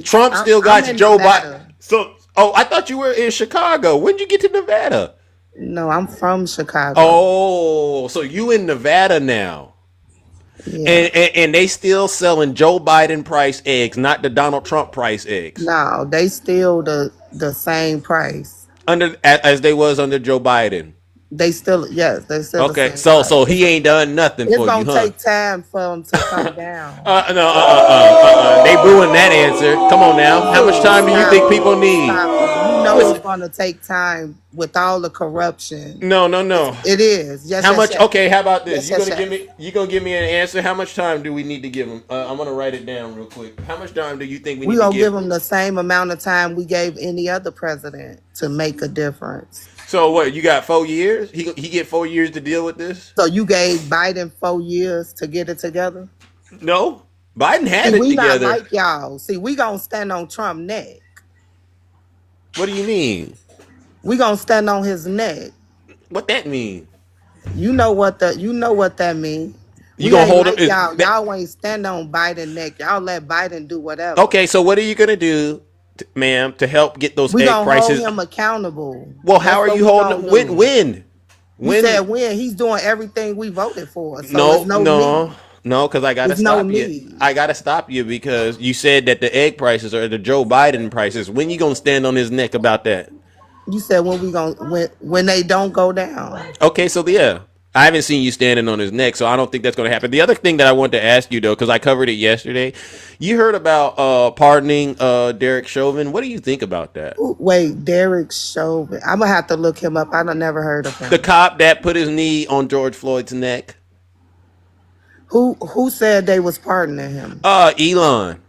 Trump still got Joe Biden. So Oh, I thought you were in Chicago. When did you get to Nevada? No, I'm from Chicago. Oh, so you in Nevada now. Yeah. And they still selling Joe Biden price eggs, not the Donald Trump price eggs. No, they still the same price. Under as they was under Joe Biden. They still they still Okay, the same so price. he ain't done nothing It's for you, gonna huh? take time for them to come down. They ruined that answer. Come on now. How much time do you think people need? You know it's gonna take time with all the corruption. No. It is. Yes. How yes, much? yes. Okay, how about this? Yes, You gonna give me an answer? How much time do we need to give them? I'm gonna write it down real quick. How much time do you think we We need to gonna give give them the same amount of time we gave any other president to make a difference. So what? You got 4 years? He get 4 years to deal with this? So you gave Biden 4 years to get it together? No, Biden had See, it we together. not like y'all. See, we gonna stand on Trump's neck. What do you mean? We gonna stand on his neck. What that mean? You know what that mean. You gonna hold him? Y'all ain't stand on Biden's neck. Y'all let Biden do whatever. Okay, so what are you gonna do, ma'am, to help get those egg gonna prices? hold him accountable. Well, how are you holding him? When? You said when? He's doing everything we voted for. So no, because I gotta stop you. I gotta stop you because you said that the egg prices are the Joe Biden prices. When you gonna stand on his neck about that? You said when they don't go down. Okay, so yeah. I haven't seen you standing on his neck, so I don't think that's going to happen. The other thing that I wanted to ask you, though, because I covered it yesterday, you heard about pardoning Derek Chauvin. What do you think about that? Wait, Derek Chauvin. I'm going to have to look him up. I never heard of him. The cop that put his knee on George Floyd's neck. Who said they was pardoning him? Elon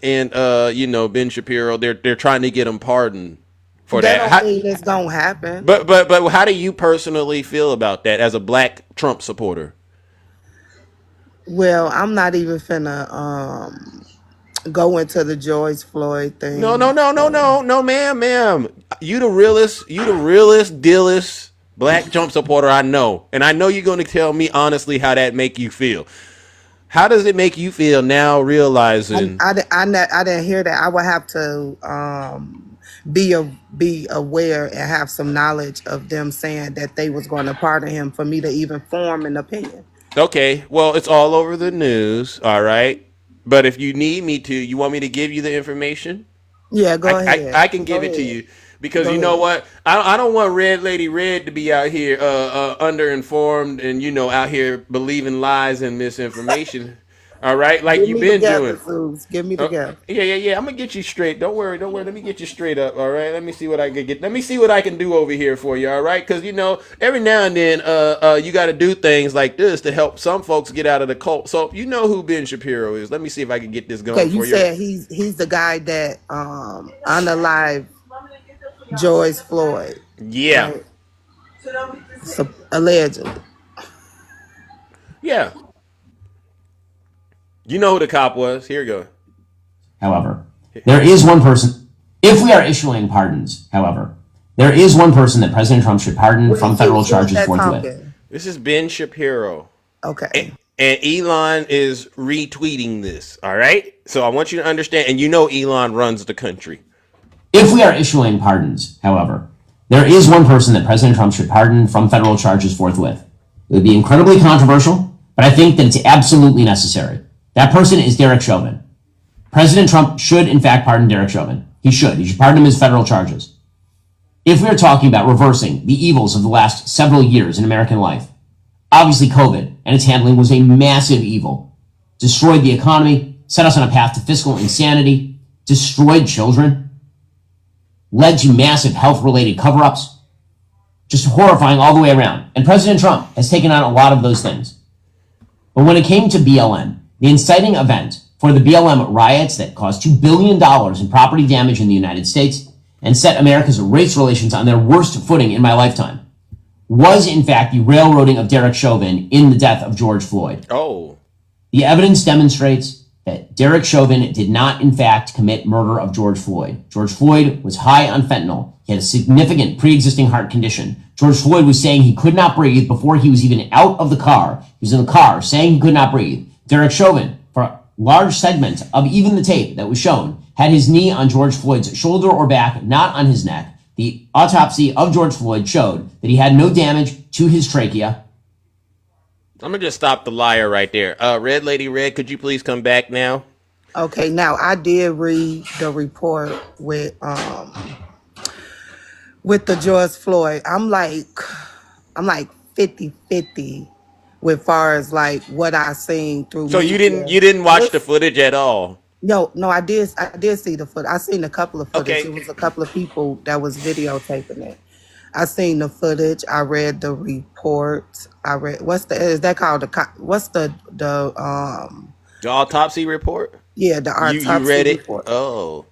and Ben Shapiro. They're trying to get him pardoned. For that don't mean it's gonna happen. But how do you personally feel about that as a black Trump supporter? Well, I'm not even finna go into the George Floyd thing. No, ma'am. You the realest, dealest black Trump supporter I know, and I know you're gonna tell me honestly how that make you feel. How does it make you feel now realizing? I didn't hear that. I would have to be aware and have some knowledge of them saying that they was going to pardon him for me to even form an opinion. Okay, well, it's all over the news, all right? But if you need me to, you want me to give you the information? Yeah, go ahead. I can give it to you because you know what? I don't want Red Lady Red to be out here underinformed and, out here believing lies and misinformation. All right, like you've been doing. Zeus. Give me the gap. Yeah. I'm gonna get you straight. Don't worry. Let me get you straight up. All right. Let me see what I can get. Let me see what I can do over here for you. All right. Because every now and then, you got to do things like this to help some folks get out of the cult. So you know who Ben Shapiro is. Let me see if I can get this going. Okay, you said he's the guy that unalived George Floyd. Yeah. Right? So, allegedly. Yeah. You know who the cop was. Here you go. However, there is one person, if we are issuing pardons, however, there is one person that President Trump should pardon from federal charges forthwith. This is Ben Shapiro. Okay. And Elon is retweeting this, all right? So I want you to understand, and Elon runs the country. If we are issuing pardons, however, there is one person that President Trump should pardon from federal charges forthwith. It would be incredibly controversial, but I think that it's absolutely necessary. That person is Derek Chauvin. President Trump should, in fact, pardon Derek Chauvin. He should. He should pardon him his federal charges. If we are talking about reversing the evils of the last several years in American life, obviously COVID and its handling was a massive evil. Destroyed the economy, set us on a path to fiscal insanity, destroyed children, led to massive health-related cover-ups, just horrifying all the way around. And President Trump has taken on a lot of those things. But when it came to BLM, the inciting event for the BLM riots that caused $2 billion in property damage in the United States and set America's race relations on their worst footing in my lifetime, was in fact the railroading of Derek Chauvin in the death of George Floyd. Oh. The evidence demonstrates that Derek Chauvin did not in fact commit murder of George Floyd. George Floyd was high on fentanyl. He had a significant pre-existing heart condition. George Floyd was saying he could not breathe before he was even out of the car. He was in the car saying he could not breathe. Derek Chauvin, for a large segment of even the tape that was shown, had his knee on George Floyd's shoulder or back, not on his neck. The autopsy of George Floyd showed that he had no damage to his trachea. I'm going to just stop the liar right there. Red Lady Red, could you please come back now? Okay, now I did read the report with the George Floyd. I'm like 50-50 with far as like what I seen through. So you didn't watch the footage at all? No, I did see the footage. I seen a couple of footage. Okay. It was a couple of people that was videotaping it. I seen the footage. I read the report. I read the autopsy report? Yeah, the autopsy you read it? report. Oh,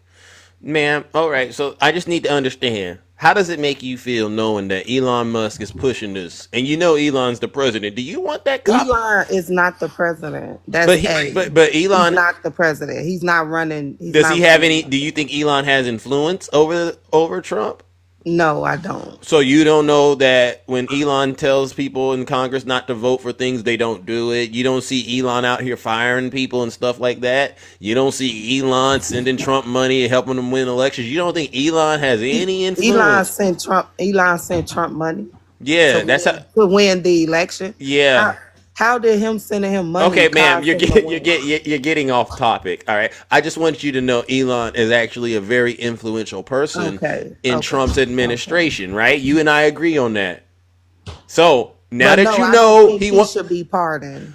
ma'am. All right. So I just need to understand. How does it make you feel knowing that Elon Musk is pushing this, and you know Elon's the president? Do you want that cop? Elon is not the president. That's but Elon he's not the president. He's not running. Does he have any? Do you think Elon has influence over Trump? No, I don't. So you don't know that when Elon tells people in Congress not to vote for things, they don't do it. You don't see Elon out here firing people and stuff like that. You don't see Elon sending Trump money and helping him win elections. You don't think Elon has any influence? Elon sent Trump money. Yeah, to win the election. Yeah. How did him sending him money? Okay, ma'am, you're getting off topic. All right, I just want you to know Elon is actually a very influential person in Trump's administration. Right? You and I agree on that. So now that you know he should be pardoned.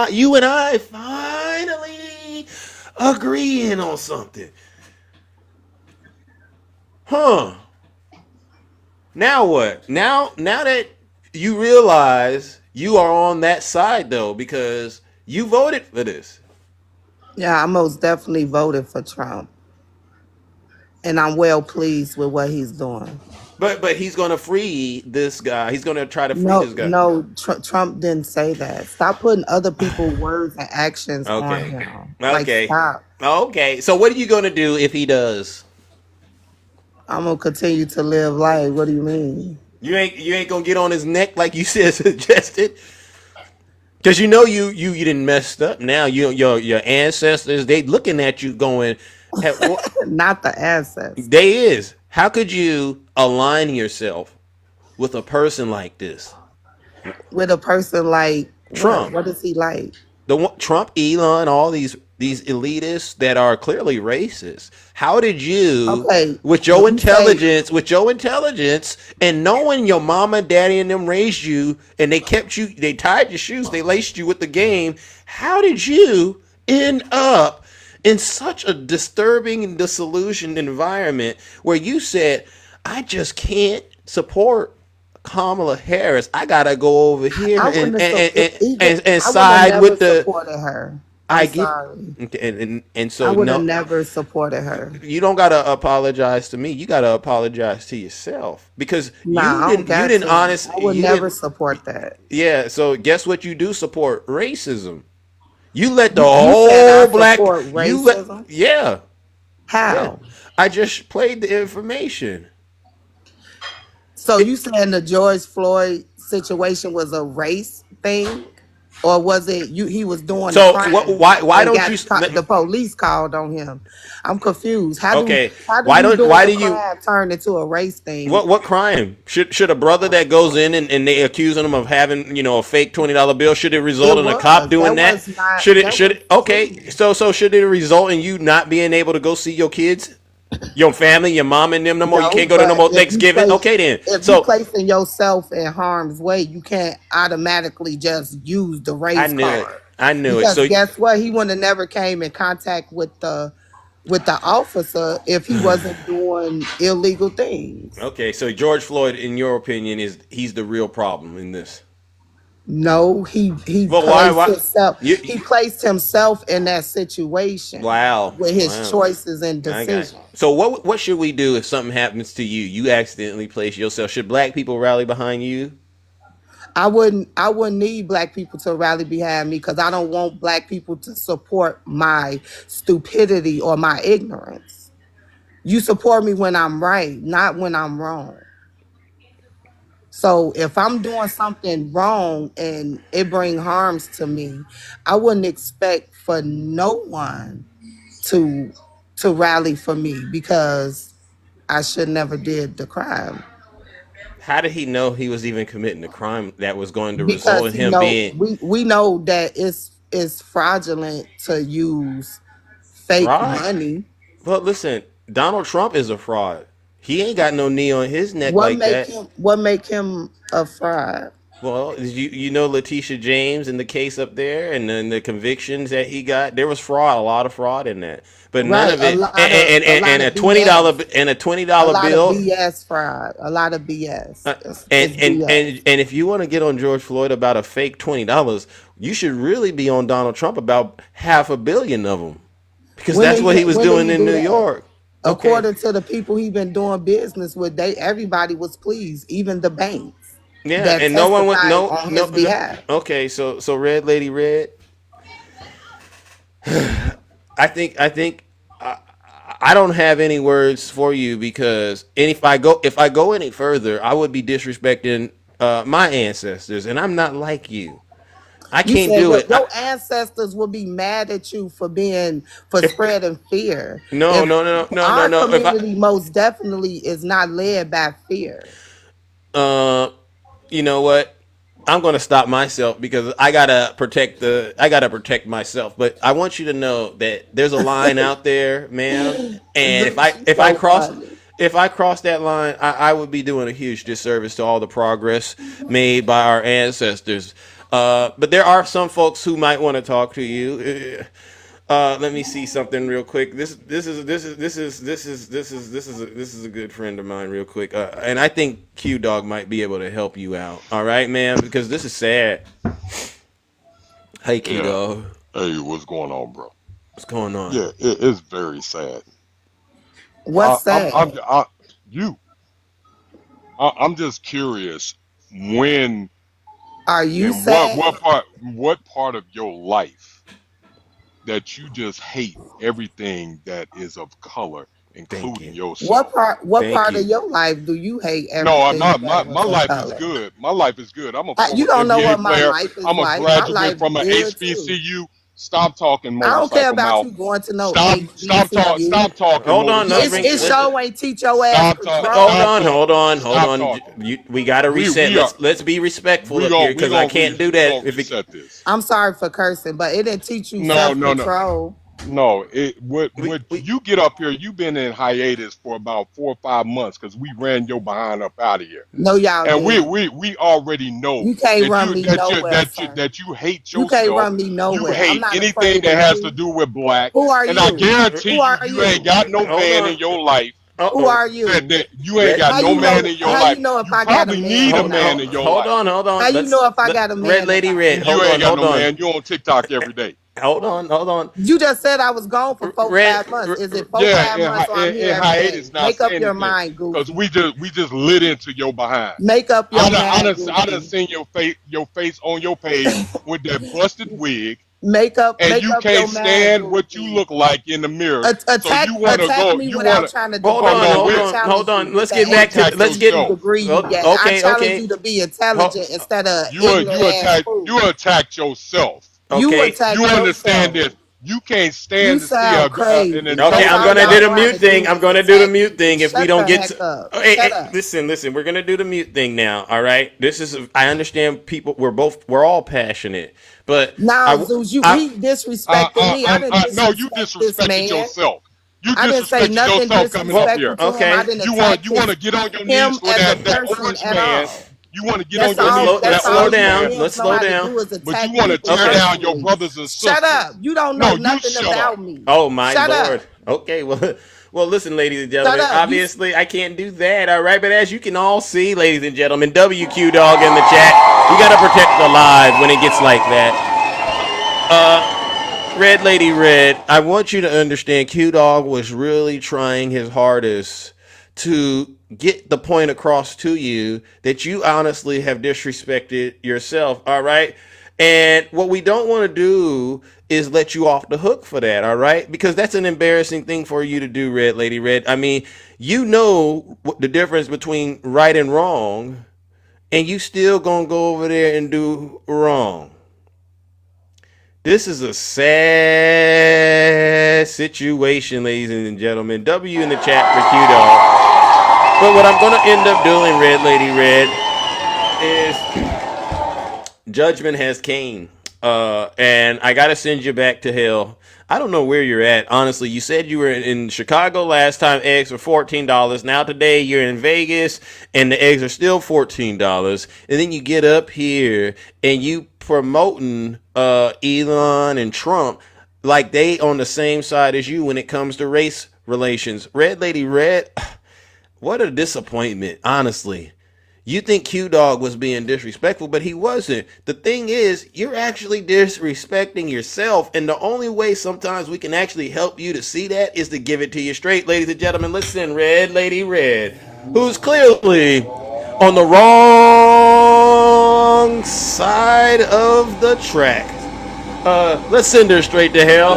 You and I finally agreeing on something. Huh. Now what? Now that you realize you are on that side though, because you voted for this. Yeah, I most definitely voted for Trump. And I'm well pleased with what he's doing. But he's going to free this guy. He's going to try to free this guy. No, Trump didn't say that. Stop putting other people's words and actions on him. Okay. Stop. Okay. So what are you going to do if he does? I'm gonna continue to live life. What do you mean? You ain't gonna get on his neck like you suggested, because you know you didn't messed up. Now your ancestors, they looking at you going, not the ancestors. They is. How could you align yourself with a person like this? With a person like Trump. What is he like? Trump, Elon, all these elitists that are clearly racist. How did you, with your intelligence, and knowing your mama, daddy, and them raised you, and they kept you, they tied your shoes, they laced you with the game. How did you end up in such a disturbing and disillusioned environment where you said, I just can't support Kamala Harris. I gotta go over here and side with the. Her. And so I would have never supported her. You don't gotta apologize to me. You gotta apologize to yourself because you didn't honestly. I would never support that. Yeah. So guess what? You do support racism. You let the whole black racism. Yeah. How? Yeah. I just played the information. So you saying the George Floyd situation was a race thing, or was it he was doing? So why don't you? The police called on him. I'm confused. How do you turn into a race thing? What crime should a brother that goes in and they accusing him of having a fake $20 bill, should it result in a cop doing that? Should it result in you not being able to go see your kids? Your family, your mom and them no more. You can't go to no more Thanksgiving. Okay, then. If you're placing yourself in harm's way, you can't automatically just use the race card. I knew it. So guess what? He wouldn't have never came in contact with the officer if he wasn't doing illegal things. Okay, so George Floyd, in your opinion, he's the real problem in this? No, he placed himself in that situation. Wow. With his choices and decisions. So what should we do if something happens to you? You accidentally place yourself. Should black people rally behind you? I wouldn't need black people to rally behind me because I don't want black people to support my stupidity or my ignorance. You support me when I'm right, not when I'm wrong. So if I'm doing something wrong and it bring harms to me, I wouldn't expect for no one to rally for me because I should never did the crime. How did he know he was even committing a crime that was going to result Because in him being we know that it's fraudulent to use fake fraud? money. But listen, Donald Trump is a fraud. He ain't got no knee on his neck like that. What make him a fraud? Well, you know Letitia James and the case up there, and then the convictions that he got. There was fraud, a lot of fraud in that, but none Right, of it. And a BS. $20 A lot of bill. BS fraud. A lot of BS. Uh, It's BS. and if you want to get on George Floyd about a fake $20, you should really be on Donald Trump about 500 million of them, because that's what he was When did doing he in do New that? York. Okay. According to the people he been doing business with, everybody was pleased, even the banks Yeah, that and no one would testified no on no his no. behalf. Okay, so Red Lady Red, I think I don't have any words for you, because if I go any further, I would be disrespecting my ancestors, and I'm not like you. I You can't said do it. your ancestors will be mad at you for If spreading fear. no If no no no no our no if community most definitely is not led by fear. uh you know what, I'm gonna stop myself, because I gotta protect myself. But I want you to know that there's a line out there, ma'am. And if I So cross funny. if I cross that line, I would be doing a huge disservice to all the progress made by our ancestors. But there are some folks who might want to talk to you. Let me see something real quick. This is a good friend of mine, real quick. And I think Q Dog might be able to help you out. All right, man, because this is sad. Hey, Q Dog, Hey, what's going on, bro? what's going on? Yeah, it's very sad. What's that? You. I'm just curious when Are you and sad? what part of your life that you just hate everything that is of color, Thank including you. yourself. What Thank part you. of your life do you hate No, everything that my is of life is color? good. My life is good. I'm a You former don't know NBA what my player. life is I'm a like. My graduate life from an good too. HBCU. Stop talking I don't care motorcycle about mouth. you going to no Stop HBCU. talking Hold on, It's motorcycle it boy. show ain't teach your ass Hold control. on, hold on, hold Stop on. talking. We got to reset. We are Let's be respectful we up gonna here, we because I gonna can't re, do we that. gonna reset this. I'm sorry for cursing, but it didn't teach you No, self no, no. control. No, what We you get up here, you've been in hiatus for about 4 or 5 months because we ran your behind up out of here. No, y'all And didn't. we already know You can't that run me nowhere, sir. you hate You can't yourself. run me You nowhere. I'm hate not anything afraid that of has to you. do with black. Who are And I you? guarantee Who you, are you ain't you? got no hold man on. in your life. Who Uh-oh. are you? That you ain't Red, got no man in your How life. you know if You I got a probably man need a or man not? in your hold life. on, hold How on. you know if I got a Red man or Lady not? Red, You hold ain't on, got hold no on. man. You on TikTok every day. Hold on. You just said I was gone for four, Red, 5 months. Is it four, Yeah, 5 months or I'm here in every day? hiatus not Make up saying your anything mind, because Goofy. we just lit into your behind. Make up your mind, I done Goofy. seen your face on your page with that busted wig, and Make you up can't your mind, stand what you Goofy. look like in the mirror. So you wanna Attack go, me you without wanna trying to hold oh debate on, no, me. hold I on, hold challenge you on. with Let's the get you back to attack let's HBCU get yourself. degree you got. I challenge okay. you to be Ho- intelligent instead of You ignorant ass fool. attacked yourself. You okay. attack You understand yourself. this? You can't You stand to see sound an crazy. Okay, That's I'm all intelligent gonna y'all do the know man. how mute to thing. do I'm is gonna do the attack mute me. thing. If we Shut don't the get to, heck up. hey, Shut up. listen. We're gonna do the mute thing now. All right. I understand people. We're all passionate, but Now, Zeus, I, he disrespected me. I didn't No, you disrespect this disrespected man. yourself. You I didn't say disrespected nothing yourself coming up here. disrespectful to him. I okay. didn't attack You want to get on your knees him for as a that person orange at man. all. You want to get That's on your all. knees for That's that Let's slow all orange you down. man, Let's pimps know slow how to down. do is but you attack want to people tear Okay. down your personally. brothers and Shut sisters. up. You don't know No, you nothing shut up. about me. Oh my Shut lord. up. Okay, well, listen, ladies and Shut gentlemen. up. You Obviously, I can't do that. All right, but as you can all see, ladies and gentlemen, WQ Dog in the chat. You gotta protect the live when it gets like that. Red Lady Red, I want you to understand Q Dog was really trying his hardest to get the point across to you that you honestly have disrespected yourself, all right? And what we don't want to do is let you off the hook for that, all right? Because that's an embarrassing thing for you to do, Red Lady Red. I mean, you know the difference between right and wrong, and you still gonna go over there and do wrong. This is a sad situation, ladies and gentlemen. W in the chat for Q Dog. But what I'm gonna end up doing, Red Lady Red, is judgment has came. And I gotta send you back to hell. I don't know where you're at. Honestly, you said you were in Chicago last time. Eggs were $14. Now today you're in Vegas, and the eggs are still $14. And then you get up here and you promoting Elon and Trump like they on the same side as you when it comes to race relations. Red Lady Red, what a disappointment, honestly. You think Q Dog was being disrespectful, but he wasn't. The thing is, you're actually disrespecting yourself, and the only way sometimes we can actually help you to see that is to give it to you straight. Ladies and gentlemen, listen, Red Lady Red, who's clearly on the wrong side of the track. Let's send her straight to hell.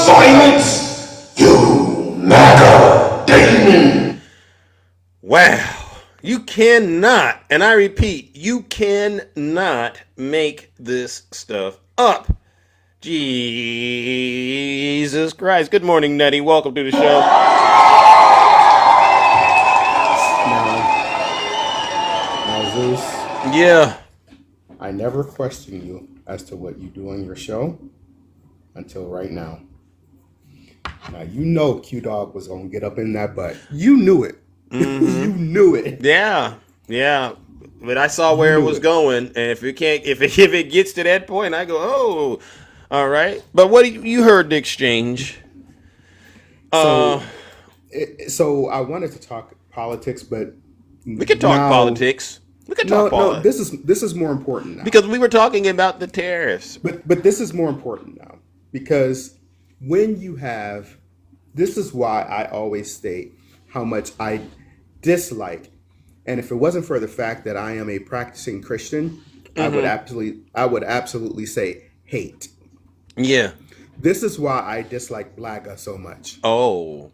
Silence, you MAGA demon! Wow. You cannot, and I repeat, you cannot make this stuff up. Jesus Christ. Good morning, Nutty. Welcome to the show. Now, Zeus. Yeah. I never questioned you as to what you do on your show until right now. Now, you know Q Dog was going to get up in that butt. You knew it. Mm-hmm. You knew it. Yeah. But I saw where it was going, and if it gets to that point, I go, oh, all right. But what you heard the exchange? So I wanted to talk politics, but we can talk politics. We can talk politics. No, this is more important now because we were talking about the tariffs. But this is more important now because when you have, this is why I always state how much I dislike. And if it wasn't for the fact that I am a practicing Christian, mm-hmm. I would absolutely say hate. Yeah. This is why I dislike Blaga so much. Oh.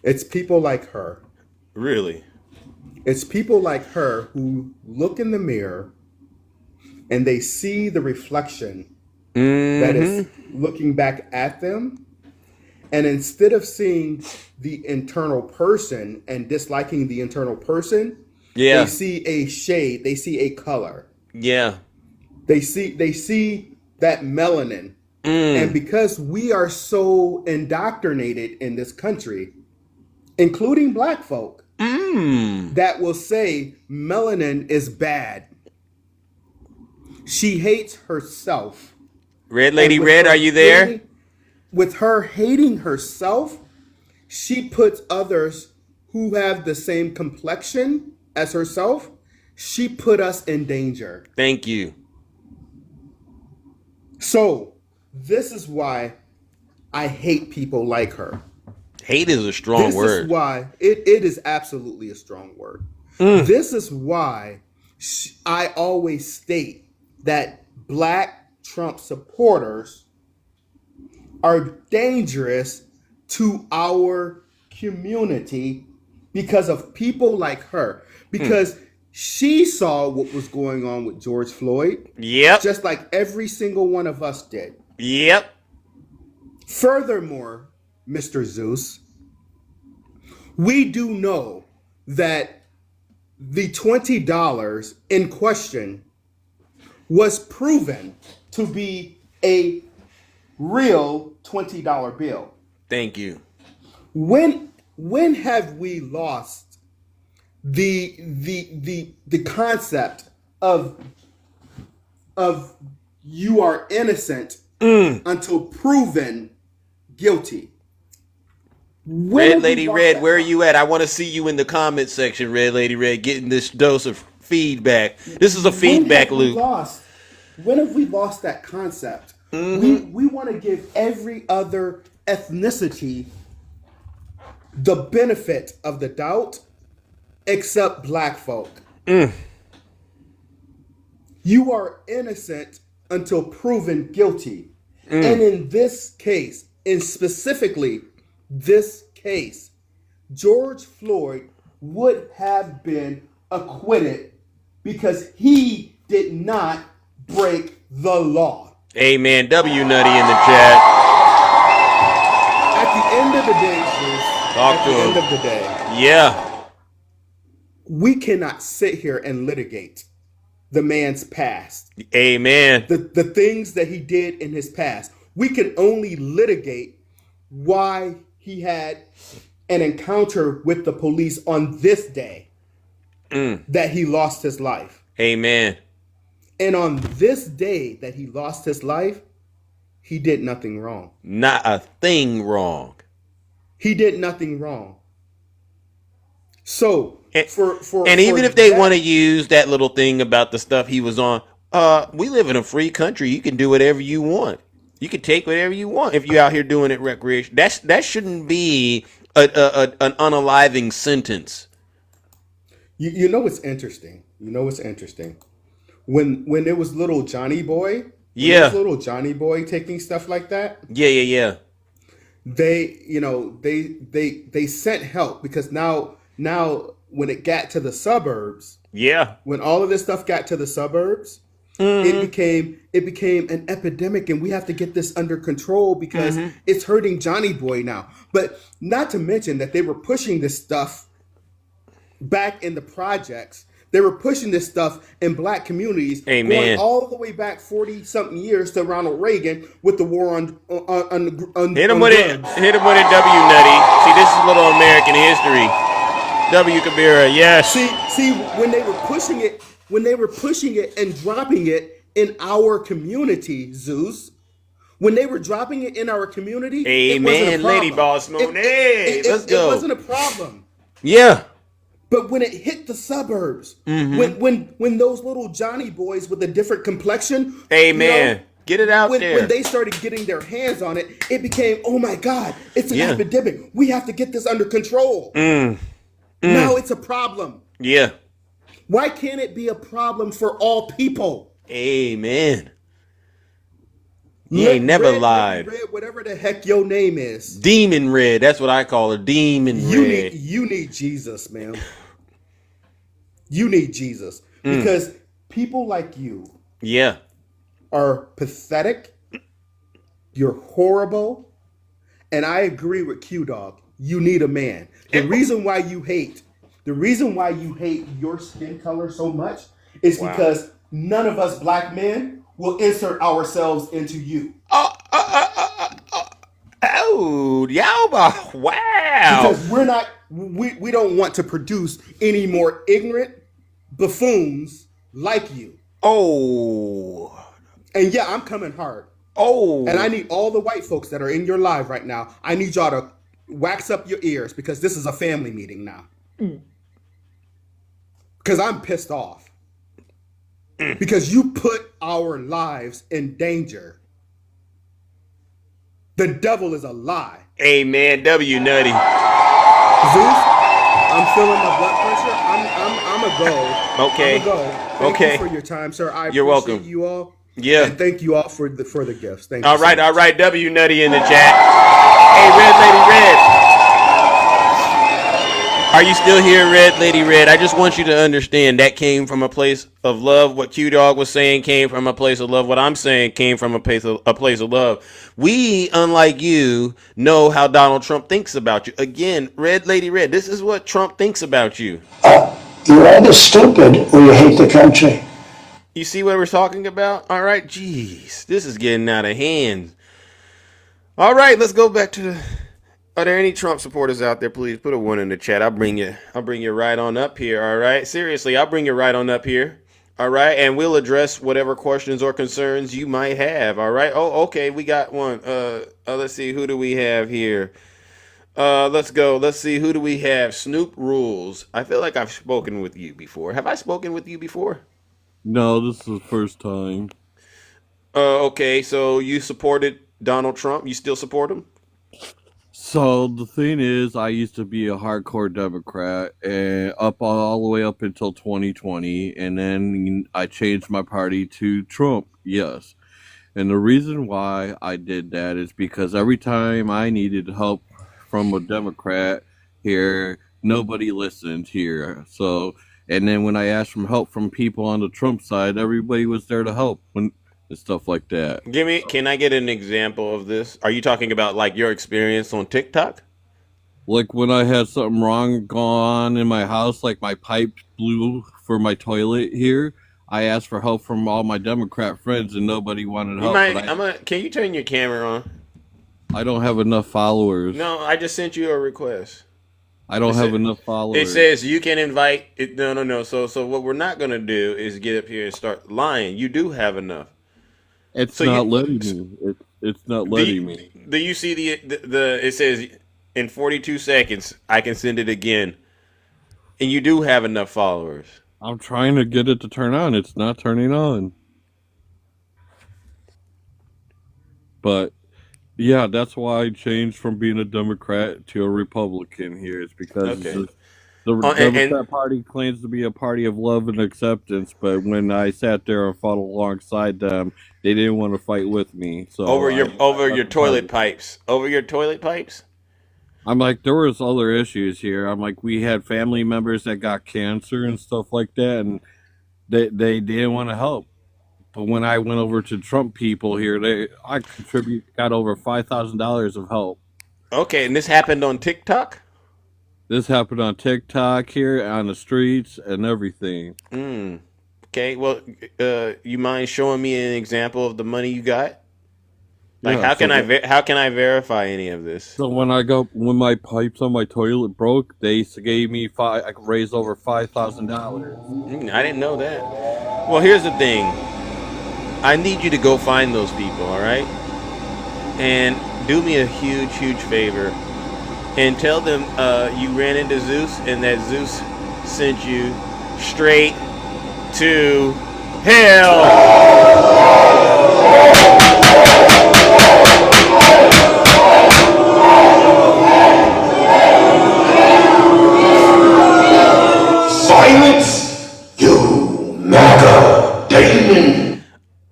It's people like her. Really? It's people like her who look in the mirror and they see the reflection mm-hmm. that is looking back at them. And instead of seeing the internal person and disliking the internal person, they see a shade, they see a color. Yeah. They see that melanin. And because we are so indoctrinated in this country, including black folk, that will say melanin is bad. She hates herself. Red Lady Red, are you there? With her hating herself, she puts others who have the same complexion as herself, she put us in danger. Thank you. So, this is why I hate people like her. Hate is a strong word. This is why it is absolutely a strong word. This is why I always state that black Trump supporters are dangerous to our community because of people like her. Because she saw what was going on with George Floyd. Yep. Just like every single one of us did. Yep. Furthermore, Mr. Zeus, we do know that the $20 in question was proven to be a real $20 bill. Thank you. When have we lost the concept of you are innocent until proven guilty? Red Lady Red, where are you at? I want to see you in the comment section, Red Lady Red, getting this dose of feedback. This is a feedback loop. When have we lost that concept? We want to give every other ethnicity the benefit of the doubt except black folk. You are innocent until proven guilty. And in this case, in specifically this case, George Floyd would have been acquitted because he did not break the law. Amen. W Nutty in the chat. At the end of the day, end of the day, yeah, we cannot sit here and litigate the man's past. Amen. The things that he did in his past. We can only litigate why he had an encounter with the police on this day that he lost his life. Amen. And on this day that he lost his life, he did nothing wrong. Not a thing wrong. He did nothing wrong. So, and even if they want to use that little thing about the stuff he was on, we live in a free country. You can do whatever you want. You can take whatever you want if you're out here doing it recreation. That shouldn't be an unaliving sentence. You know what's interesting? When there was little Johnny Boy, little Johnny Boy taking stuff like that. Yeah. They sent help because now when it got to the suburbs, when all of this stuff got to the suburbs, it became an epidemic, and we have to get this under control because it's hurting Johnny Boy now. But not to mention that they were pushing this stuff back in the projects. They were pushing this stuff in black communities, going all the way back 40-something years to Ronald Reagan with the war on hit him with it. Hit him with it, W Nutty. See, this is little American history. W Kabira, yes. See, when they were pushing it and dropping it in our community, Zeus. When they were dropping it in our community, amen, Lady Boss Moon. Hey, let's go. It wasn't a problem. Yeah. But when it hit the suburbs, when those little Johnny boys with a different complexion, amen, get it out there. When they started getting their hands on it, it became, oh my God, it's an epidemic. We have to get this under control. Now it's a problem. Yeah. Why can't it be a problem for all people? Amen. You ain't never lied. Red, whatever the heck your name is. Demon Red. That's what I call her. Demon Red. You need Jesus, man. You need Jesus. Because people like you are pathetic. You're horrible. And I agree with Q-Dog. You need a man. The reason why you hate your skin color so much is because none of us black men will insert ourselves into you. Oh, Yalba. Wow. Because we don't want to produce any more ignorant buffoons like you. Oh. And yeah, I'm coming hard. Oh. And I need all the white folks that are in your live right now, I need y'all to wax up your ears because this is a family meeting now. Because I'm pissed off. Because you put our lives in danger. The devil is a lie. Amen. W Nutty. Zeus, I'm feeling my blood pressure. I'm a go. Okay. I'm a go. Thank you for your time, sir. You're welcome. You all. Yeah. And thank you all for the gifts. Thank you. All right. W Nutty in the chat. Hey, Red Lady Red. Are you still here, Red Lady Red? I just want you to understand that came from a place of love. What Q-Dog was saying came from a place of love. What I'm saying came from a place of love. We, unlike you, know how Donald Trump thinks about you. Again, Red Lady Red, this is what Trump thinks about you. You're either stupid or you hate the country. You see what we're talking about? All right, jeez, this is getting out of hand. All right, let's go back to the... Are there any Trump supporters out there? Please put a 1 in the chat. I'll bring you right on up here. All right. Seriously, I'll bring you right on up here. All right. And we'll address whatever questions or concerns you might have. All right. Oh, okay. We got one. Let's see. Who do we have here? Let's go. Let's see. Who do we have? Snoop Rules. I feel like I've spoken with you before. Have I spoken with you before? No, this is the first time. Okay. So you supported Donald Trump. You still support him? So the thing is, I used to be a hardcore Democrat, and up all the way up until 2020, and then I changed my party to Trump. Yes, and the reason why I did that is because every time I needed help from a Democrat here, nobody listened here. So, and then when I asked for help from people on the Trump side, everybody was there to help and stuff like that. Can I get an example of this? Are you talking about like your experience on TikTok? Like when I had something wrong going on in my house, like my pipe blew for my toilet here, I asked for help from all my Democrat friends and nobody wanted help. Can you turn your camera on? I don't have enough followers. No, I just sent you a request. I don't have enough followers. It says you can invite it. No. So what we're not gonna do is get up here and start lying. You do have enough. It's not letting me. It's not letting me. Do you see the? It says in 42 seconds I can send it again, and you do have enough followers. I'm trying to get it to turn on. It's not turning on. But yeah, that's why I changed from being a Democrat to a Republican here. It's because the Democrat Party claims to be a party of love and acceptance, but when I sat there and fought alongside them, they didn't want to fight with me. So over your toilet pipes. I'm like, there was other issues here. I'm like, we had family members that got cancer and stuff like that, and they didn't want to help. But when I went over to Trump people here, I got over $5,000 of help. Okay, and this happened on TikTok? This happened on TikTok here, on the streets, and everything. Okay, well, you mind showing me an example of the money you got? Like, Yeah, how can I verify any of this? So when my pipes on my toilet broke, they gave me I could raise over $5,000. I didn't know that. Well, here's the thing. I need you to go find those people, all right? And do me a huge, huge favor and tell them you ran into Zeus and that Zeus sent you straight to hell. Silence, you MAGA demon.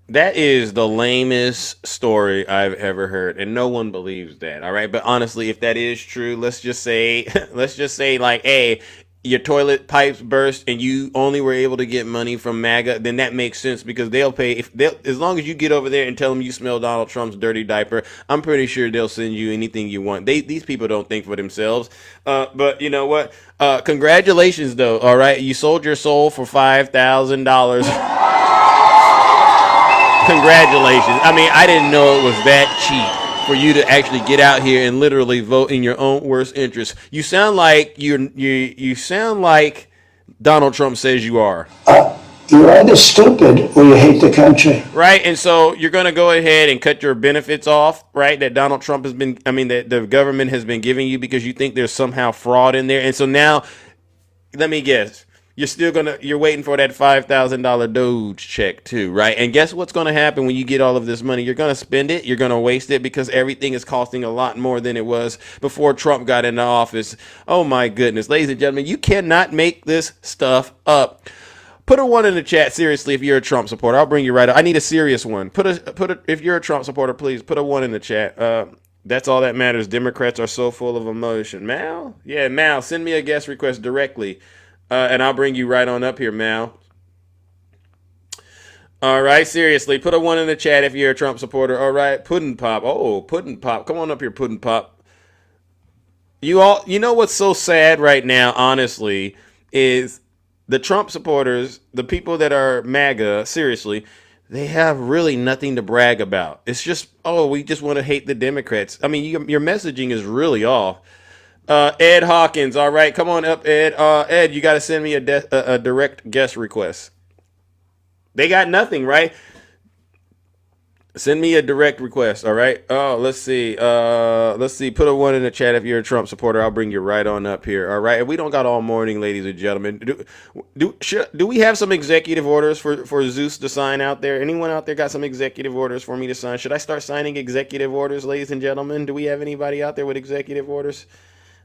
That is the lamest story I've ever heard, and no one believes that. All right, but honestly, if that is true, let's just say like, hey, your toilet pipes burst and you only were able to get money from MAGA, then that makes sense because they'll pay as long as you get over there and tell them you smell Donald Trump's dirty diaper. I'm pretty sure they'll send you anything you want. These people don't think for themselves. But you know what? Congratulations, though. All right, you sold your soul for $5,000. Congratulations. I mean, I didn't know it was that cheap for you to actually get out here and literally vote in your own worst interest. You sound like you sound like Donald Trump says you are. You're either stupid or you hate the country. Right? And so you're going to go ahead and cut your benefits off, right? That Donald Trump that the government has been giving you because you think there's somehow fraud in there. And so now, let me guess. You're waiting for that $5,000 Doge check too, right? And guess what's going to happen when you get all of this money? You're going to spend it. You're going to waste it because everything is costing a lot more than it was before Trump got into office. Oh my goodness. Ladies and gentlemen, you cannot make this stuff up. Put a 1 in the chat, seriously, if you're a Trump supporter. I'll bring you right up. I need a serious one. If you're a Trump supporter, please put a 1 in the chat. That's all that matters. Democrats are so full of emotion. Mal? Yeah, Mal, send me a guest request directly. And I'll bring you right on up here, Mal. All right, seriously, put a 1 in the chat if you're a Trump supporter. All right, Puddin' Pop. Oh, Puddin' Pop. Come on up here, Puddin' Pop. You know what's so sad right now, honestly, is the Trump supporters, the people that are MAGA, seriously, they have really nothing to brag about. It's just, we just want to hate the Democrats. I mean, your messaging is really off. Ed Hawkins, all right, come on up, Ed. Ed, you got to send me a direct guest request. They got nothing, right? Send me a direct request, all right? Oh, let's see. Let's see. Put a 1 in the chat if you're a Trump supporter. I'll bring you right on up here, all right? And we don't got all morning, ladies and gentlemen. Do we have some executive orders for Zeus to sign out there? Anyone out there got some executive orders for me to sign? Should I start signing executive orders, ladies and gentlemen? Do we have anybody out there with executive orders?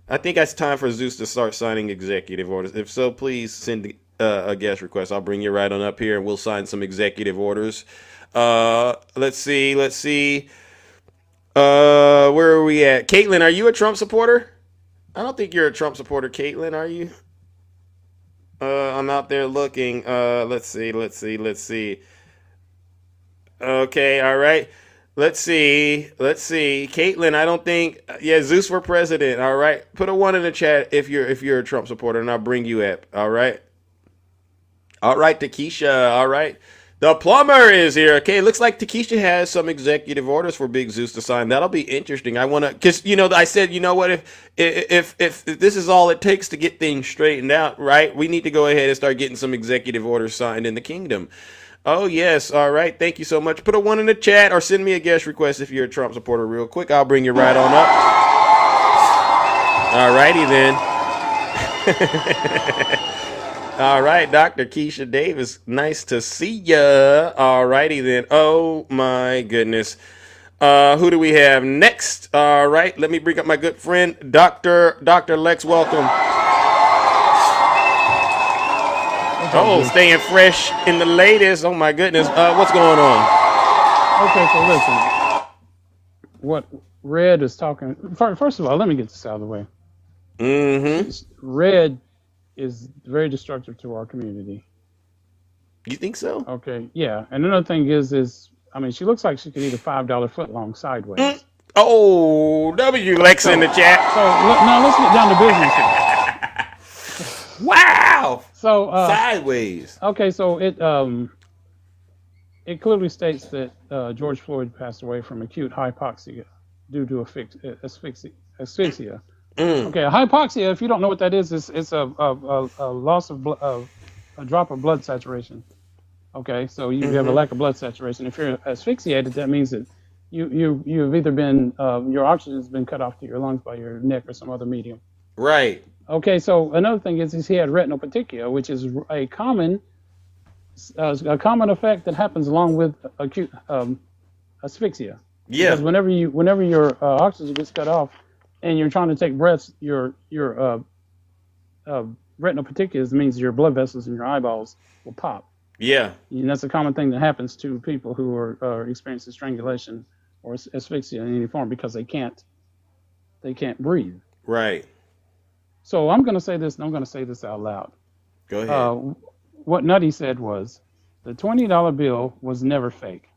I think it's time for Zeus to start signing executive orders. If so, please send a guest request. I'll bring you right on up here, and we'll sign some executive orders. Let's see. Where are we at? Caitlin, are you a Trump supporter? I don't think you're a Trump supporter, Caitlin. Are you? I'm out there looking. Let's see. Okay, all right. Let's see. Caitlin, I don't think. Yeah, Zeus for president. All right. Put a 1 in the chat if you're a Trump supporter, and I'll bring you up. All right. All right, Takesha. All right. The plumber is here. Okay, looks like Takesha has some executive orders for Big Zeus to sign. That'll be interesting. I want to, because I said, you know what, if this is all it takes to get things straightened out, right? We need to go ahead and start getting some executive orders signed in the kingdom. Oh yes, all right. Thank you so much. Put a 1 in the chat or send me a guest request if you're a Trump supporter. Real quick, I'll bring you right on up. All righty then. All right, Dr. Keisha Davis. Nice to see ya. All righty then. Oh my goodness. Who do we have next? All right, let me bring up my good friend, Dr. Lex. Welcome. Oh, staying fresh in the latest. Oh my goodness. What's going on? Okay, so listen. What Red is talking. First of all, let me get this out of the way. Red is very destructive to our community. You think so? Okay, yeah. And another thing is I mean, she looks like she could eat a $5 footlong sideways. Oh, W Lex in the chat. So now let's get down to business here. Wow. So sideways. Okay, so it clearly states that George Floyd passed away from acute hypoxia due to asphyxia. Okay, a hypoxia, if you don't know what that is, it's a loss of a drop of blood saturation. Okay, so you have a lack of blood saturation. If you're asphyxiated, that means that you've either been your oxygen has been cut off to your lungs by your neck or some other medium. Right. Okay, so another thing is he had retinal petechia, which is a common effect that happens along with acute asphyxia. Yeah. Because whenever your oxygen gets cut off, and you're trying to take breaths, your retinal petechia means your blood vessels in your eyeballs will pop. Yeah. And that's a common thing that happens to people who are experiencing strangulation or asphyxia in any form because they can't breathe. Right. So I'm going to say this, and I'm going to say this out loud. Go ahead. What Nutty said was the $20 bill was never fake.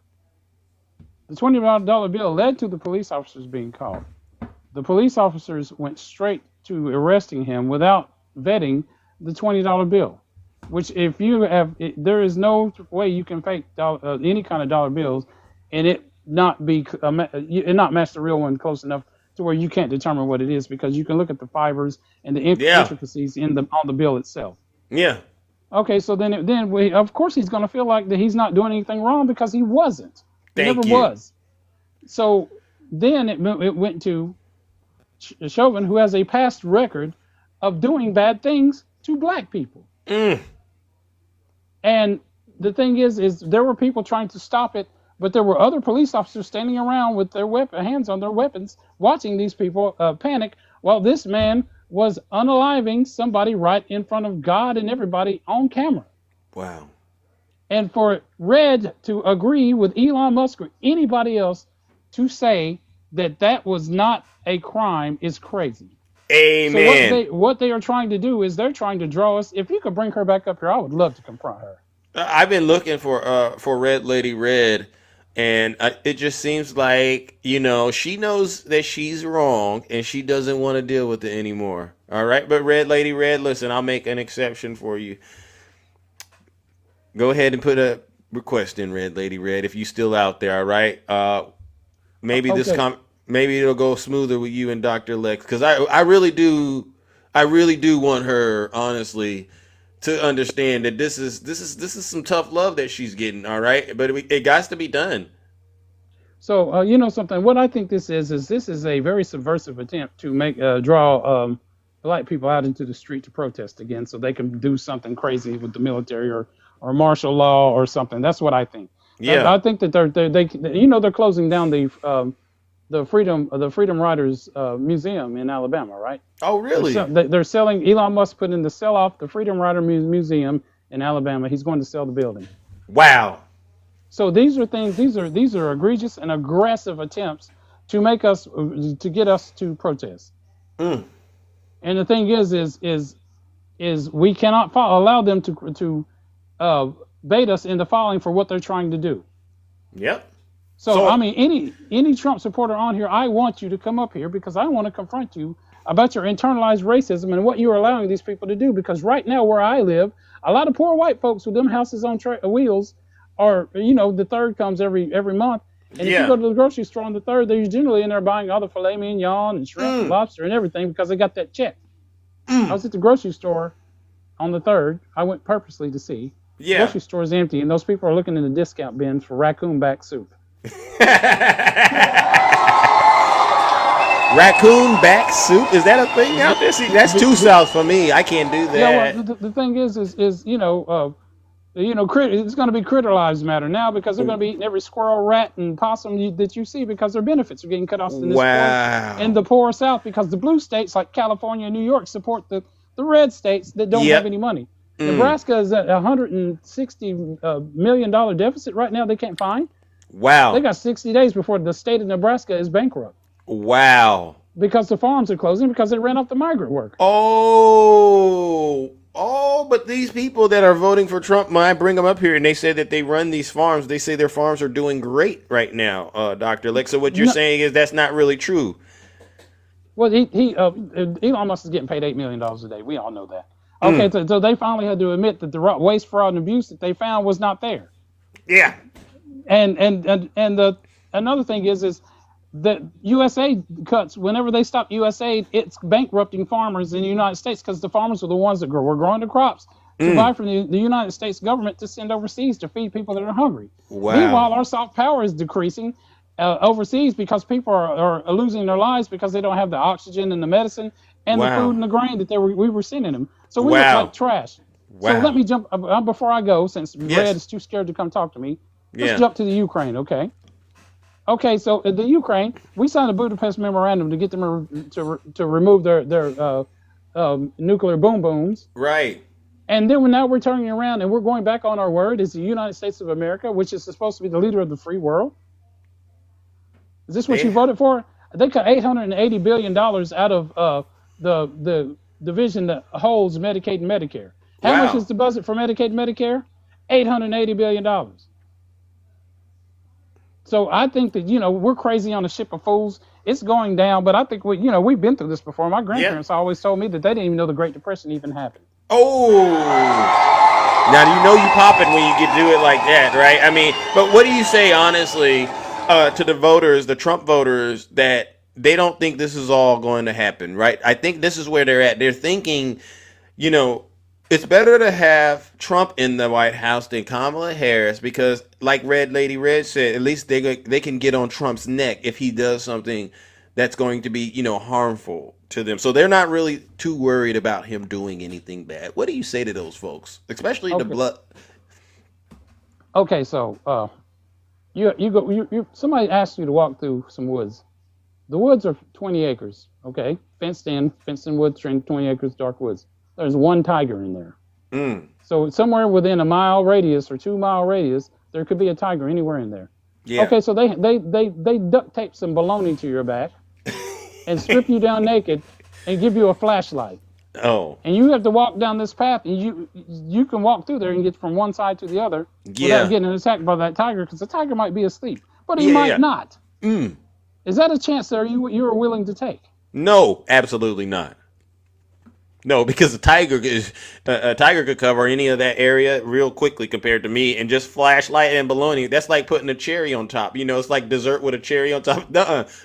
The $20 bill led to the police officers being called. The police officers went straight to arresting him without vetting the $20 bill, which if you have, there is no way you can fake any kind of dollar bills and it not match the real one close enough to where you can't determine what it is because you can look at the fibers and the intricacies on the bill itself. Yeah. Okay, so then of course he's going to feel like that he's not doing anything wrong because he wasn't. He never was. So then it went to Chauvin, who has a past record of doing bad things to black people. And the thing is there were people trying to stop it, but there were other police officers standing around with their hands on their weapons, watching these people panic while this man was unaliving somebody right in front of God and everybody on camera. Wow. And for Red to agree with Elon Musk or anybody else to say that was not a crime is crazy. Amen. So what they are trying to do is they're trying to draw us. If you could bring her back up here, I would love to confront her. I've been looking for Red Lady Red, and it just seems like, she knows that she's wrong and she doesn't want to deal with it anymore. All right, but Red Lady Red, listen, I'll make an exception for you. Go ahead and put a request in, Red Lady Red, if you still out there. All right. Maybe maybe it'll go smoother with you and Dr. Lex, because I really do want her, honestly, to understand that this is some tough love that she's getting. All right, but it got to be done. So you know something. What I think this is this is a very subversive attempt to make draw black people out into the street to protest again, so they can do something crazy with the military or martial law or something. That's what I think. Yeah. I think that they're closing down the Freedom Riders Museum in Alabama, right? Oh, really? They're selling. Elon Musk put in the sell off the Freedom Rider Museum in Alabama. He's going to sell the building. Wow. So these are things. These are egregious and aggressive attempts to make us to get us to protest. Mm. And the thing is we cannot allow them to bait us into falling for what they're trying to do. Yep. So I mean, any Trump supporter on here, I want you to come up here because I want to confront you about your internalized racism and what you are allowing these people to do. Because right now, where I live, a lot of poor white folks with them houses on wheels are, the third comes every month. And if you go to the grocery store on the third, they're generally in there buying all the filet mignon and shrimp and lobster and everything because they got that check. I was at the grocery store on the third. I went purposely to see. The grocery store is empty, and those people are looking in the discount bins for raccoon back soup. Raccoon back soup? Is that a thing out there? See, that's too south for me. I can't do that. Yeah, well, the thing is it's going to be critter lives matter now because they're going to be eating every squirrel, rat, and possum that you see because their benefits are getting cut off in this in the poor South because the blue states like California and New York support the red states that don't have any money. Nebraska is at $160 million deficit right now. They can't find. Wow. They got 60 days before the state of Nebraska is bankrupt. Wow. Because the farms are closing because they ran off the migrant workers. But these people that are voting for Trump, when I bring them up here and they say that they run these farms, they say their farms are doing great right now, Dr. Lex. So what you're saying is that's not really true. Well, Elon Musk is getting paid $8 million a day. We all know that. Okay, so they finally had to admit that the waste, fraud, and abuse that they found was not there. Yeah. And another thing is that USAID cuts, whenever they stop USAID, it's bankrupting farmers in the United States because the farmers are the ones that were growing the crops to buy from the United States government to send overseas to feed people that are hungry. Wow. Meanwhile, our soft power is decreasing overseas because people are losing their lives because they don't have the oxygen and the medicine and the food and the grain that we were sending them. So we look like trash. So let me jump before I go, since Red is too scared to come talk to me. Let's jump to the Ukraine, okay? Okay, so the Ukraine, we signed a Budapest memorandum to get them to remove their nuclear boom booms. Right. And then now we're turning around and we're going back on our word as the United States of America, which is supposed to be the leader of the free world. Is this what you voted for? They cut $880 billion out of the division that holds Medicaid and Medicare. How much is the budget for Medicaid and Medicare? $880 billion. So I think that, we're crazy on a ship of fools. It's going down, but I think we've been through this before. My grandparents always told me that they didn't even know the Great Depression even happened. Oh, now you popping when you get do it like that, right? I mean, but what do you say honestly to the voters, the Trump voters, that they don't think this is all going to happen, right? I think this is where they're at. They're thinking, it's better to have Trump in the White House than Kamala Harris because, like Lady Red said, at least they can get on Trump's neck if he does something that's going to be, harmful to them. So they're not really too worried about him doing anything bad. What do you say to those folks, especially the blood? Okay, so somebody asked you to walk through some woods. The woods are 20 acres, okay, fenced in woods, 20 acres, dark woods. There's one tiger in there. So somewhere within a mile radius or 2 mile radius, there could be a tiger anywhere in there. Yeah. Okay, so they duct tape some baloney to your back and strip you down naked and give you a flashlight. Oh. And you have to walk down this path, and you can walk through there and get from one side to the other without getting attacked by that tiger because the tiger might be asleep, but he might not. Is that a chance that you are willing to take? No, absolutely not. No, because a tiger could cover any of that area real quickly compared to me, and just flashlight and baloney. That's like putting a cherry on top. It's like dessert with a cherry on top.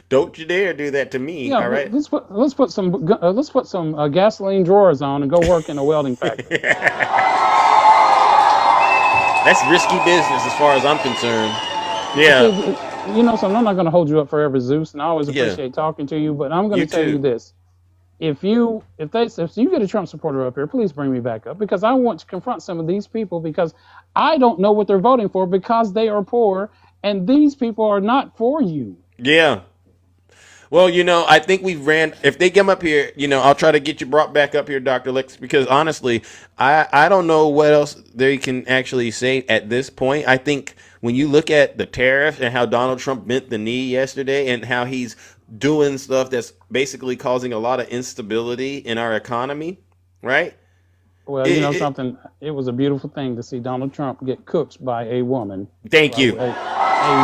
Don't you dare do that to me. Yeah, all right. Let's put some gasoline drawers on and go work in a welding factory. That's risky business as far as I'm concerned. Yeah. you know something, I'm not going to hold you up forever, Zeus, and I always Yeah. appreciate talking to you, but I'm going You to tell you too. this. If you get a Trump supporter up here, please bring me back up, because I want to confront some of these people, because I don't know what they're voting for, because they are poor, and these people are not for you. Yeah. Well, I think we ran. If they come up here, I'll try to get you brought back up here, Dr. Lex, because honestly, I don't know what else they can actually say at this point. I think when you look at the tariffs and how Donald Trump bent the knee yesterday and how he's doing stuff that's basically causing a lot of instability in our economy, right? Well, you know something, it was a beautiful thing to see Donald Trump get cooked by a woman. Thank you. A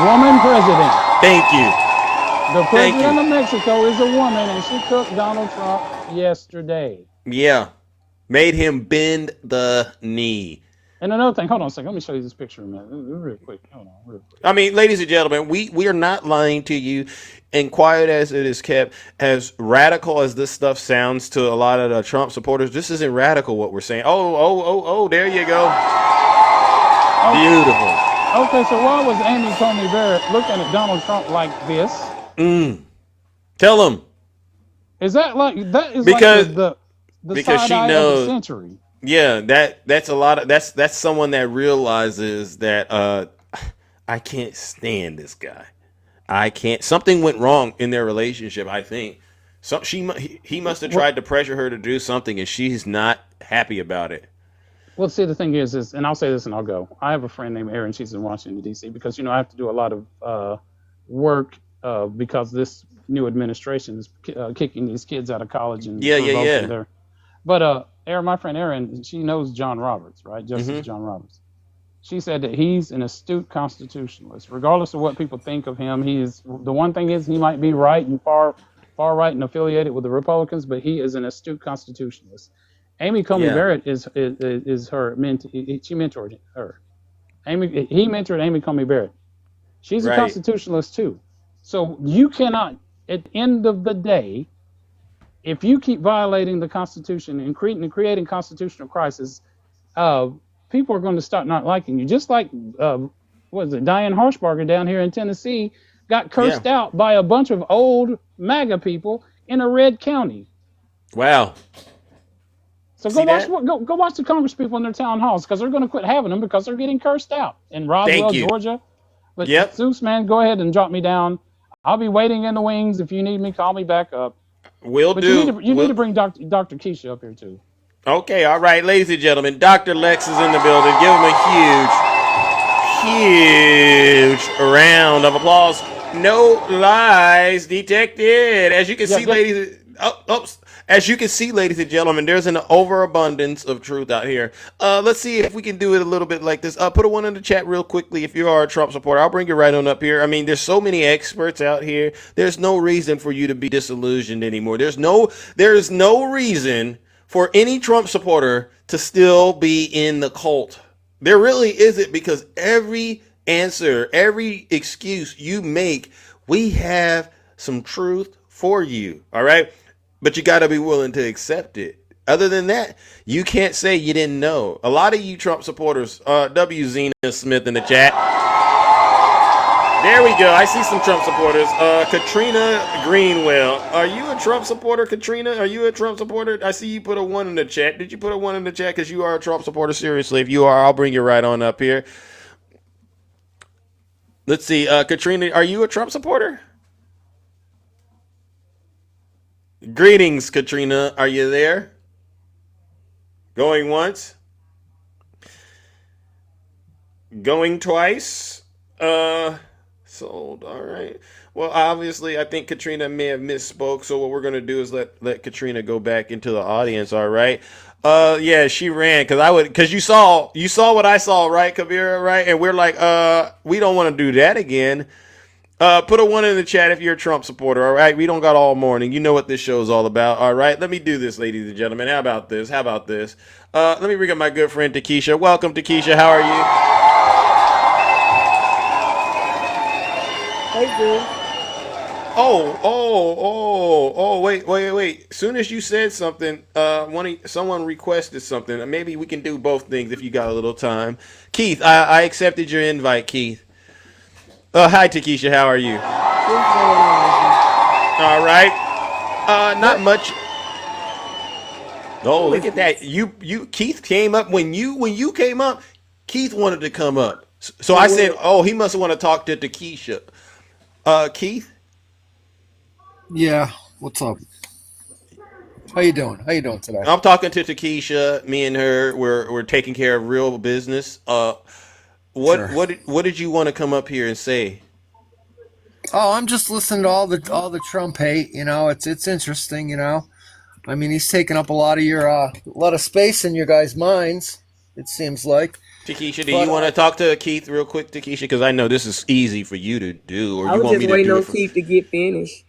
woman president. Thank you. The president of Mexico is a woman, and she cooked Donald Trump yesterday. Yeah. Made him bend the knee. And another thing, hold on a second. Let me show you this picture a minute, real quick. Hold on, real quick. I mean, ladies and gentlemen, we are not lying to you. And quiet as it is kept, as radical as this stuff sounds to a lot of the Trump supporters, this isn't radical what we're saying. Oh, there you go. Beautiful. Okay, so why was Amy Coney Barrett looking at Donald Trump like this? Tell him. Is that like that is because like the because side she eye knows of the century? Yeah, that's a lot of that's someone that realizes that I can't stand this guy. I can't. Something went wrong in their relationship. I think he must have tried to pressure her to do something, and she's not happy about it. Well, see, the thing is, and I'll say this and I'll go. I have a friend named Erin. She's in Washington, D.C. because, I have to do a lot of work because this new administration is kicking these kids out of college and revoking their. But Erin, my friend Erin, she knows John Roberts, right? Justice John Roberts. She said that he's an astute constitutionalist. Regardless of what people think of him, the one thing is he might be right and far right and affiliated with the Republicans, but he is an astute constitutionalist. Amy Coney Barrett is her mentee. She mentored her. He mentored Amy Coney Barrett. She's a constitutionalist too. So you cannot, at the end of the day, if you keep violating the Constitution and creating constitutional crisis, people are going to start not liking you. Just like Diane Harshbarger down here in Tennessee got cursed out by a bunch of old MAGA people in a red county. Wow. So go watch the Congress people in their town halls, because they're going to quit having them because they're getting cursed out in Roswell, Georgia. But Zeus, man, go ahead and drop me down. I'll be waiting in the wings. If you need me, call me back up. Will do. You need to bring Dr. Keisha up here too. Okay, all right, ladies and gentlemen, Dr. Lex is in the building. Give him a huge round of applause. No lies detected. As you can see, ladies. As you can see, ladies and gentlemen, there's an overabundance of truth out here. Let's see if we can do it a little bit like this. Put a one in the chat real quickly if you are a Trump supporter. I'll bring you right on up here. I mean, there's so many experts out here. There's no reason for you to be disillusioned anymore. There's no reason for any Trump supporter to still be in the cult. There really isn't, because every answer, every excuse you make, we have some truth for you. All right. But you got to be willing to accept it. Other than that, you can't say you didn't know. A lot of you Trump supporters, W. Zena Smith in the chat. There we go. I see some Trump supporters. Katrina Greenwell. Are you a Trump supporter, Katrina? Are you a Trump supporter? I see you put a one in the chat. Did you put a one in the chat because you are a Trump supporter? Seriously, if you are, I'll bring you right on up here. Let's see. Katrina, are you a Trump supporter? Greetings, Katrina. Are you there? Going once? Going twice? Sold. All right. Well, obviously, I think Katrina may have misspoke. So what we're going to do is let Katrina go back into the audience. All right. Yeah, she ran because you saw what I saw, right, Kabira, right? And we're like, we don't want to do that again. Put a one in the chat if you're a Trump supporter, all right? We don't got all morning. You know what this show is all about, all right? Let me do this, ladies and gentlemen. How about this? Let me bring up my good friend, Takesha. Welcome, Takesha. How are you? Hey, dude. Wait. As soon as you said something, someone requested something. Maybe we can do both things if you got a little time. Keith, I accepted your invite, Keith. Hi, Takesha. How are you? All right. Not much. Oh, look at that. Keith came up when you came up. Keith wanted to come up. So I said, "Oh, he must want to talk to Takesha." Keith. Yeah, what's up? How you doing? How you doing today? I'm talking to Takesha. Me and her, we're taking care of real business. Sure. What did you want to come up here and say? Oh, I'm just listening to all the Trump hate. You know, it's interesting. You know, I mean, he's taking up a lot of space in your guys' minds. It seems like. Takesha, do you want to talk to Keith real quick, Takesha? Because I know this is easy for you to do, or I you was want me just to waiting do on it. Keith to get finished.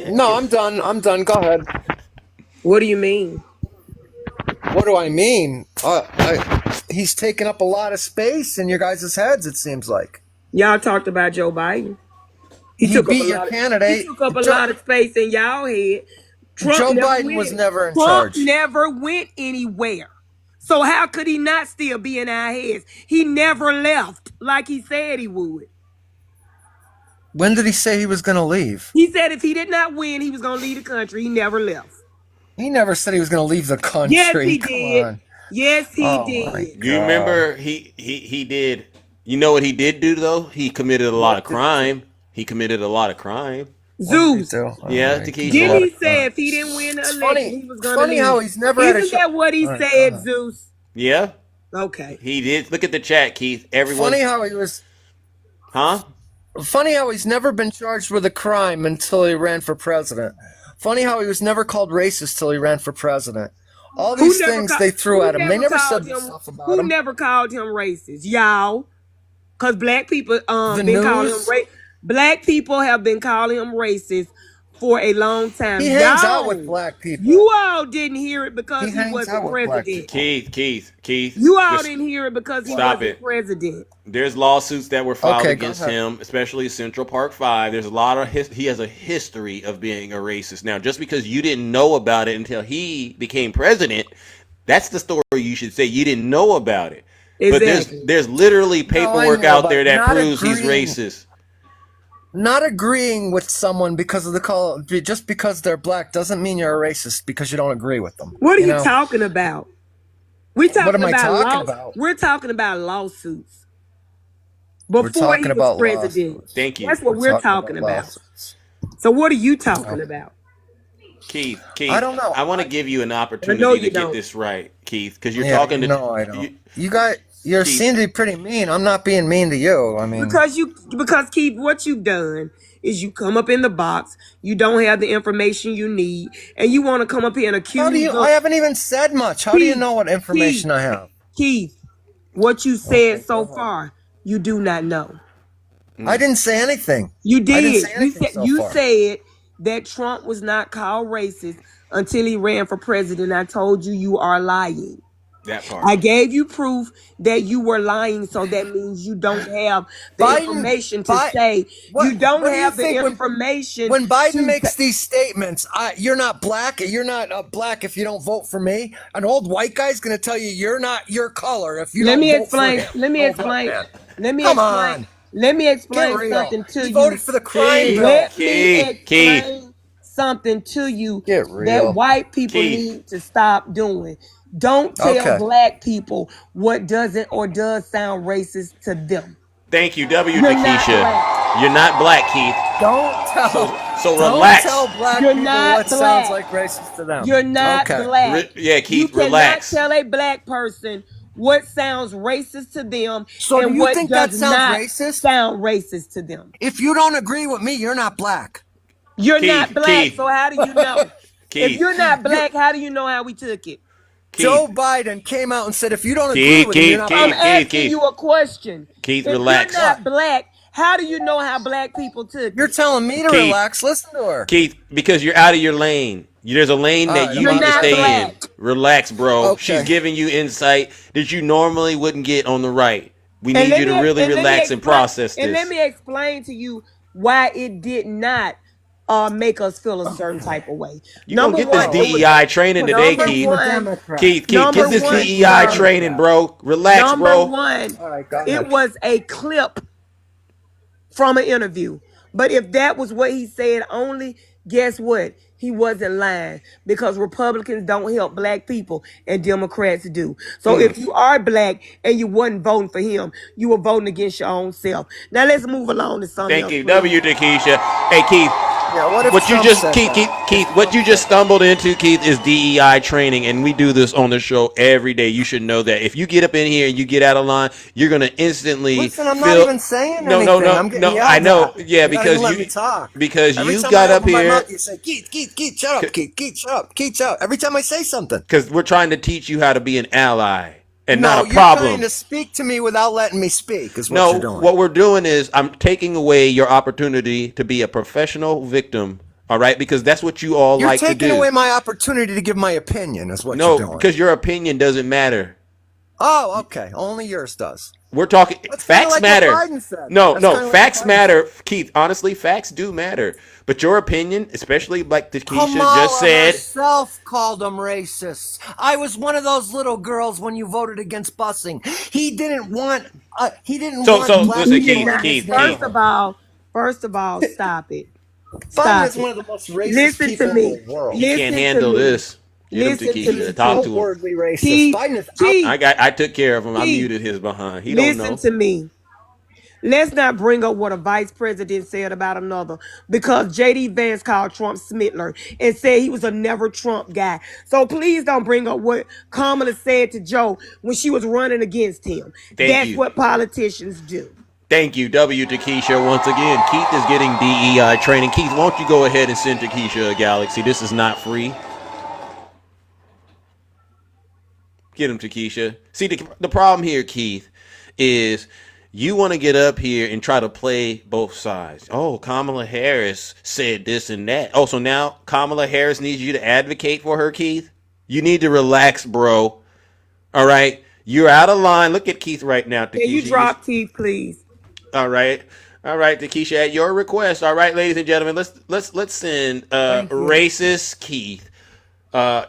No, I'm done. I'm done. Go ahead. What do you mean? What do I mean? He's taking up a lot of space in your guys' heads. It seems like. Y'all talked about Joe Biden. He beat your candidate. He took up a lot of space in y'all head. Joe Biden was never in charge. Trump never went anywhere. So how could he not still be in our heads? He never left like he said he would. When did he say he was going to leave? He said if he did not win, he was going to leave the country. He never left. He never said he was going to leave the country. Yes, he Come did. on. Yes, he did. Do you remember he did? You know what he did do though? He committed a lot of crime. He committed a lot of crime. Zeus. Yeah, Takesha. Didn't he say if he didn't win the election, he was going to leave? Funny how he's never had a Isn't that what he said, Zeus? Yeah. Okay. He did. Look at the chat, Keith. Everyone. Funny how he was. Huh? Funny how he's never been charged with a crime until he ran for president. Funny how he was never called racist till he ran for president. All these things they threw at him. They never said stuff about him. Who never called him racist? Y'all. Because black people calling him racist. Black people have been calling him racist for a long time. He hangs out with black people. You all didn't hear it because he wasn't president. Keith. You all didn't hear it because he wasn't president. There's lawsuits that were filed against him, especially Central Park 5. There's a lot of he has a history of being a racist. Now, just because you didn't know about it until he became president, that's the story you should say. You didn't know about it. Exactly. But there's literally paperwork out there that proves he's racist. Not agreeing with someone because of the color, just because they're black, doesn't mean you're a racist because you don't agree with them. What are you talking about? What am I talking about? We're talking about lawsuits. Before he was president. Thank you. That's what we're talking about. So what are you talking about? Keith, I don't know. I want to give you an opportunity to get this right, Keith, because you're talking to. No, I don't. You seem to be pretty mean. I'm not being mean to you. I mean, because Keith, what you've done is you come up in the box, you don't have the information you need, and you want to come up here and accuse. I haven't even said much. How do you know what information I have? Keith, what you said so far, you do not know. I didn't say anything. You did. You said that Trump was not called racist until he ran for president. I told you you are lying. That part. I gave you proof that you were lying, so that means you don't have the information to say. You don't have the information. When Biden makes these statements, you're not black. You're not black if you don't vote for me. An old white guy's going to tell you you're not your color if you don't vote for him. Let me explain. Let me explain something to you. He voted for the crime bill. Let me explain something to you that white people need to stop doing. Don't tell black people what doesn't or does sound racist to them. Thank you, Takesha. You're not black, Keith. Don't tell. So relax. Don't tell black people what sounds like racist to them. You're not black. Keith, you relax. You cannot tell a black person what sounds racist to them. So and do you what think does that sounds not racist? Sound racist to them. If you don't agree with me, you're not black. You're not black. So how do you know? Keith. If you're not black, how do you know how we took it? Joe Biden came out and said, if you don't agree with me, you're not I'm asking you a question. Keith, if relax. You're not black. How do you know how black people took it? You're telling me to relax. Listen to her. Keith, because you're out of your lane. There's a lane that you need to stay in. Relax, bro. Okay. She's giving you insight that you normally wouldn't get on the right. We need you to really relax and process this. And let me explain to you why it did not make us feel a certain type of way. You gonna get this DEI training today, Keith. Keith, get this DEI training, bro. Relax, bro. Number one, it was a clip from an interview. But if that was what he said only, guess what? He wasn't lying, because Republicans don't help black people and Democrats do. So if you are black and you wasn't voting for him, you were voting against your own self. Now let's move along to something Thank else. you, Please. W to Keisha. Hey Keith, Yeah, what if what you Trump just said Keith, that? Keith, what you just stumbled into, Keith, is DEI training, and we do this on the show every day. You should know that. If you get up in here and you get out of line, you're gonna instantly Listen, I'm not feel. even saying No, anything. no, no, I'm getting no. I yelled know. at. Yeah, You gotta because let me talk. because Every you time got I up open my here. mouth, you say, Keith, shut up, Keith, shut up, Keith, shut up. Every time I say something. Because we're trying to teach you how to be an ally and No, not a you're trying problem. to speak to me without letting me speak, is what No, you're doing. what we're doing is I'm taking away your opportunity to be a professional victim. All right, because that's what you all You're like to taking do. away my opportunity to give my opinion, is what No, you're doing. because your opinion doesn't matter. Oh, okay. Only yours does. We're talking That's facts like matter. what Biden said. No, That's no, like facts Biden matter, Keith. Honestly, facts do matter. But your opinion, especially like the Keisha Kamala just said. herself called them racists. I was one of those little girls when you voted against busing. He didn't want. He didn't So want black listen, people Keith, in his Keith. First of all, stop it. Biden Stop is it. one of the most racist Listen people to me. in the world. He can't handle this. Get him to Keisha. Talk to him. Outwardly racist. Biden is I took care of him. I muted his behind. He don't know. Listen to me. Let's not bring up what a vice president said about another, because J.D. Vance called Trump Smittler and said he was a never Trump guy. So please don't bring up what Kamala said to Joe when she was running against him. That's you. what politicians do. Thank you, W to Keisha once again. Keith is getting DEI training. Keith, won't you go ahead and send to Keisha a galaxy? This is not free. Get him to Keisha. See, the problem here, Keith, is you want to get up here and try to play both sides. Oh, Kamala Harris said this and that. Oh, so now Kamala Harris needs you to advocate for her, Keith? You need to relax, bro. All right? You're out of line. Look at Keith right now, Takesha. Can you drop Keith, please? All right. All right, Takesha, at your request. All right, ladies and gentlemen, let's send racist Keith.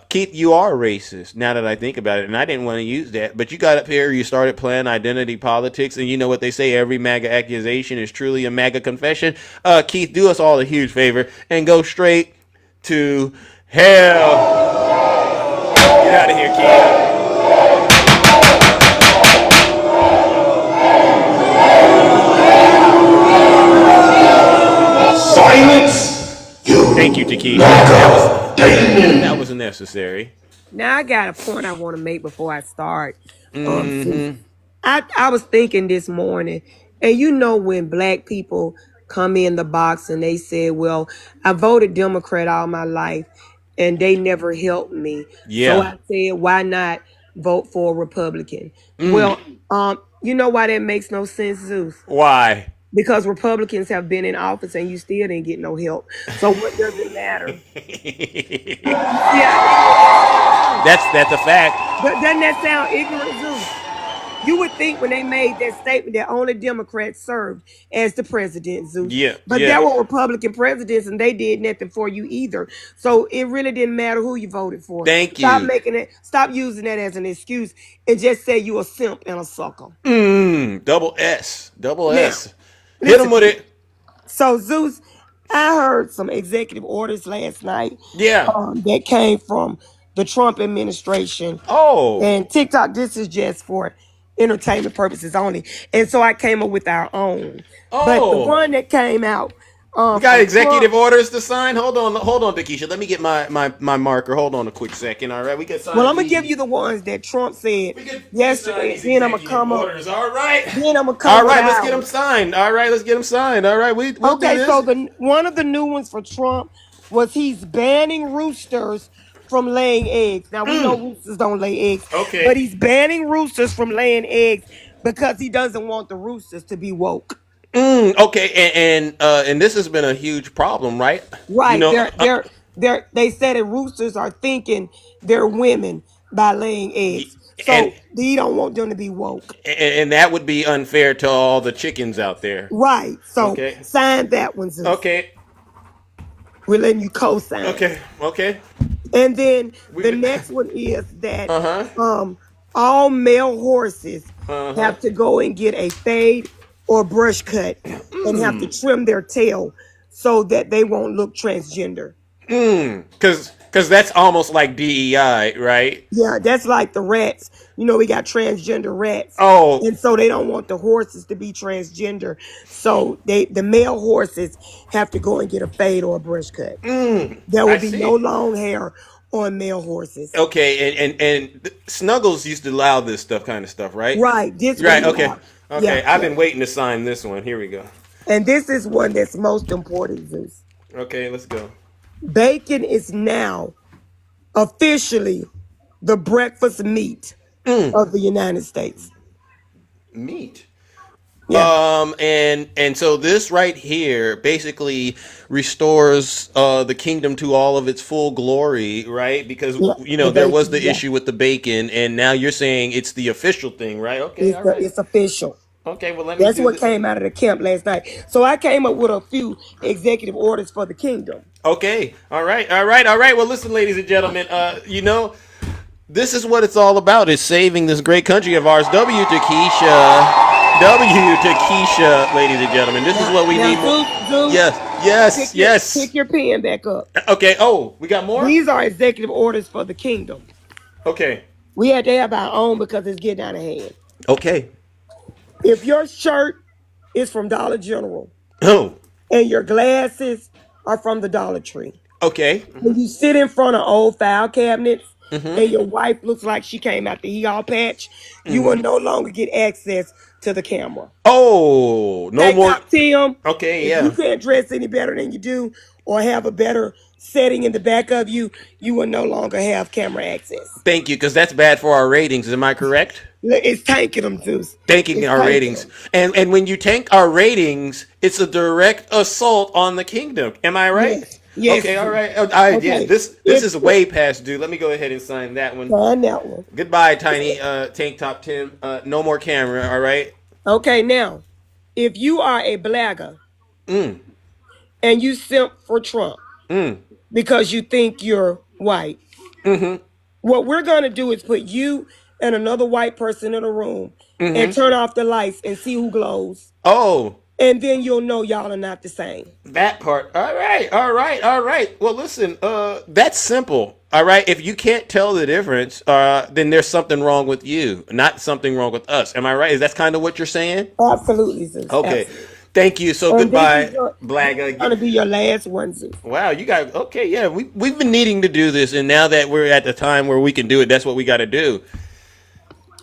Keith, you are racist now that I think about it, and I didn't want to use that, but you got up here, you started playing identity politics, and you know what they say, every MAGA accusation is truly a MAGA confession. Keith, do us all a huge favor and go straight to hell. Get out of here, Keith. Silence! Thank you, Takesha. That was necessary. Now I got a point I want to make before I start. Mm-hmm. I was thinking this morning, and you know when black people come in the box and they say, well, I voted Democrat all my life and they never helped me. Yeah. So I said, why not vote for a Republican? Well, you know why that makes no sense, Zeus? Why? Because Republicans have been in office and you still didn't get no help. So what does it matter? That's a fact. But doesn't that sound ignorant, Zeus? You would think when they made that statement that only Democrats served as the president, Zeus. Yeah. But there were Republican presidents and they did nothing for you either. So it really didn't matter who you voted for. Thank Stop you. making it. Stop using that as an excuse and just say you a simp and a sucker. Double S. Double Now, S. Hit him with it. So Zeus, I heard some executive orders last night. Yeah. That came from the Trump administration. Oh. And TikTok, this is just for entertainment purposes only. And so I came up with our own. Oh. But the one that came out. We got executive orders to sign. Hold on, Takesha. Let me get my marker. Hold on a quick second. All right, we can sign. Well, I'm gonna give you the ones that Trump said yesterday. Then I'm gonna come up. All right. Then I'm gonna come. All right, let's get them signed. All right, let's get them signed. All right, we'll do this. So one of the new ones for Trump was he's banning roosters from laying eggs. Now we know roosters don't lay eggs. Okay. But he's banning roosters from laying eggs because he doesn't want the roosters to be woke. Okay, and this has been a huge problem, right? Right. You know, They said that roosters are thinking they're women by laying eggs. So he don't want them to be woke. And that would be unfair to all the chickens out there. Right. So sign that one, Zeus. Okay. We're letting you co-sign. Okay. And then the next one is that all male horses have to go and get a fade or brush cut and have to trim their tail so that they won't look transgender. Because that's almost like DEI, right? Yeah, that's like the rats. You know, we got transgender rats. Oh. And so they don't want the horses to be transgender. So the male horses have to go and get a fade or a brush cut. There will be no long hair on male horses. Okay, and Snuggles used to allow this kind of stuff, right? Right. This right. one. Okay. Okay. Yeah, I've been waiting to sign this one. Here we go. And this is one that's most important, Zeus. Okay, let's go. Bacon is now officially the breakfast meat of the United States. Meat. Yeah. And so this right here basically restores the kingdom to all of its full glory, right? Because there was the issue with the bacon, and now you're saying it's the official thing, right? Okay, all right. It's official. Okay, well let me. That's what came out of the camp last night. So I came up with a few executive orders for the kingdom. Okay, all right. Well, listen, ladies and gentlemen, this is what it's all about: is saving this great country of ours. W to Keisha, ladies and gentlemen. This is what we need. Zeus, Yes. Pick your pen back up. Okay. Oh, we got more? These are executive orders for the kingdom. Okay. We had to have our own because it's getting out of hand. Okay. If your shirt is from Dollar General, and your glasses are from the Dollar Tree, okay. When you sit in front of old file cabinets and your wife looks like she came out the Hee-Haw patch, you will no longer get access to the camera. Oh, no more. Tim. Okay, if you can't dress any better than you do or have a better setting in the back of you, you will no longer have camera access. Thank you, because that's bad for our ratings. Am I correct? It's tanking them, Zeus. Tanking our ratings. And when you tank our ratings, it's a direct assault on the kingdom. Am I right? Yes. Okay, all right. Yeah, this is way past due. Let me go ahead and sign that one. Sign that one. Goodbye, Tiny Tank Top Tim. No more camera, all right? Okay, now, if you are a blagger and you simp for Trump because you think you're white, what we're going to do is put you and another white person in a room and turn off the lights and see who glows. Oh. And then you'll know y'all are not the same. That part. All right. Well, listen, that's simple. All right. If you can't tell the difference, then there's something wrong with you, not something wrong with us. Am I right? Is that kind of what you're saying? Absolutely, Zeus. Okay. Absolutely. Thank you. So goodbye, Blagger. It's going to be your last one, Zeus. Wow, you got okay. Yeah, we've been needing to do this, and now that we're at the time where we can do it, that's what we got to do.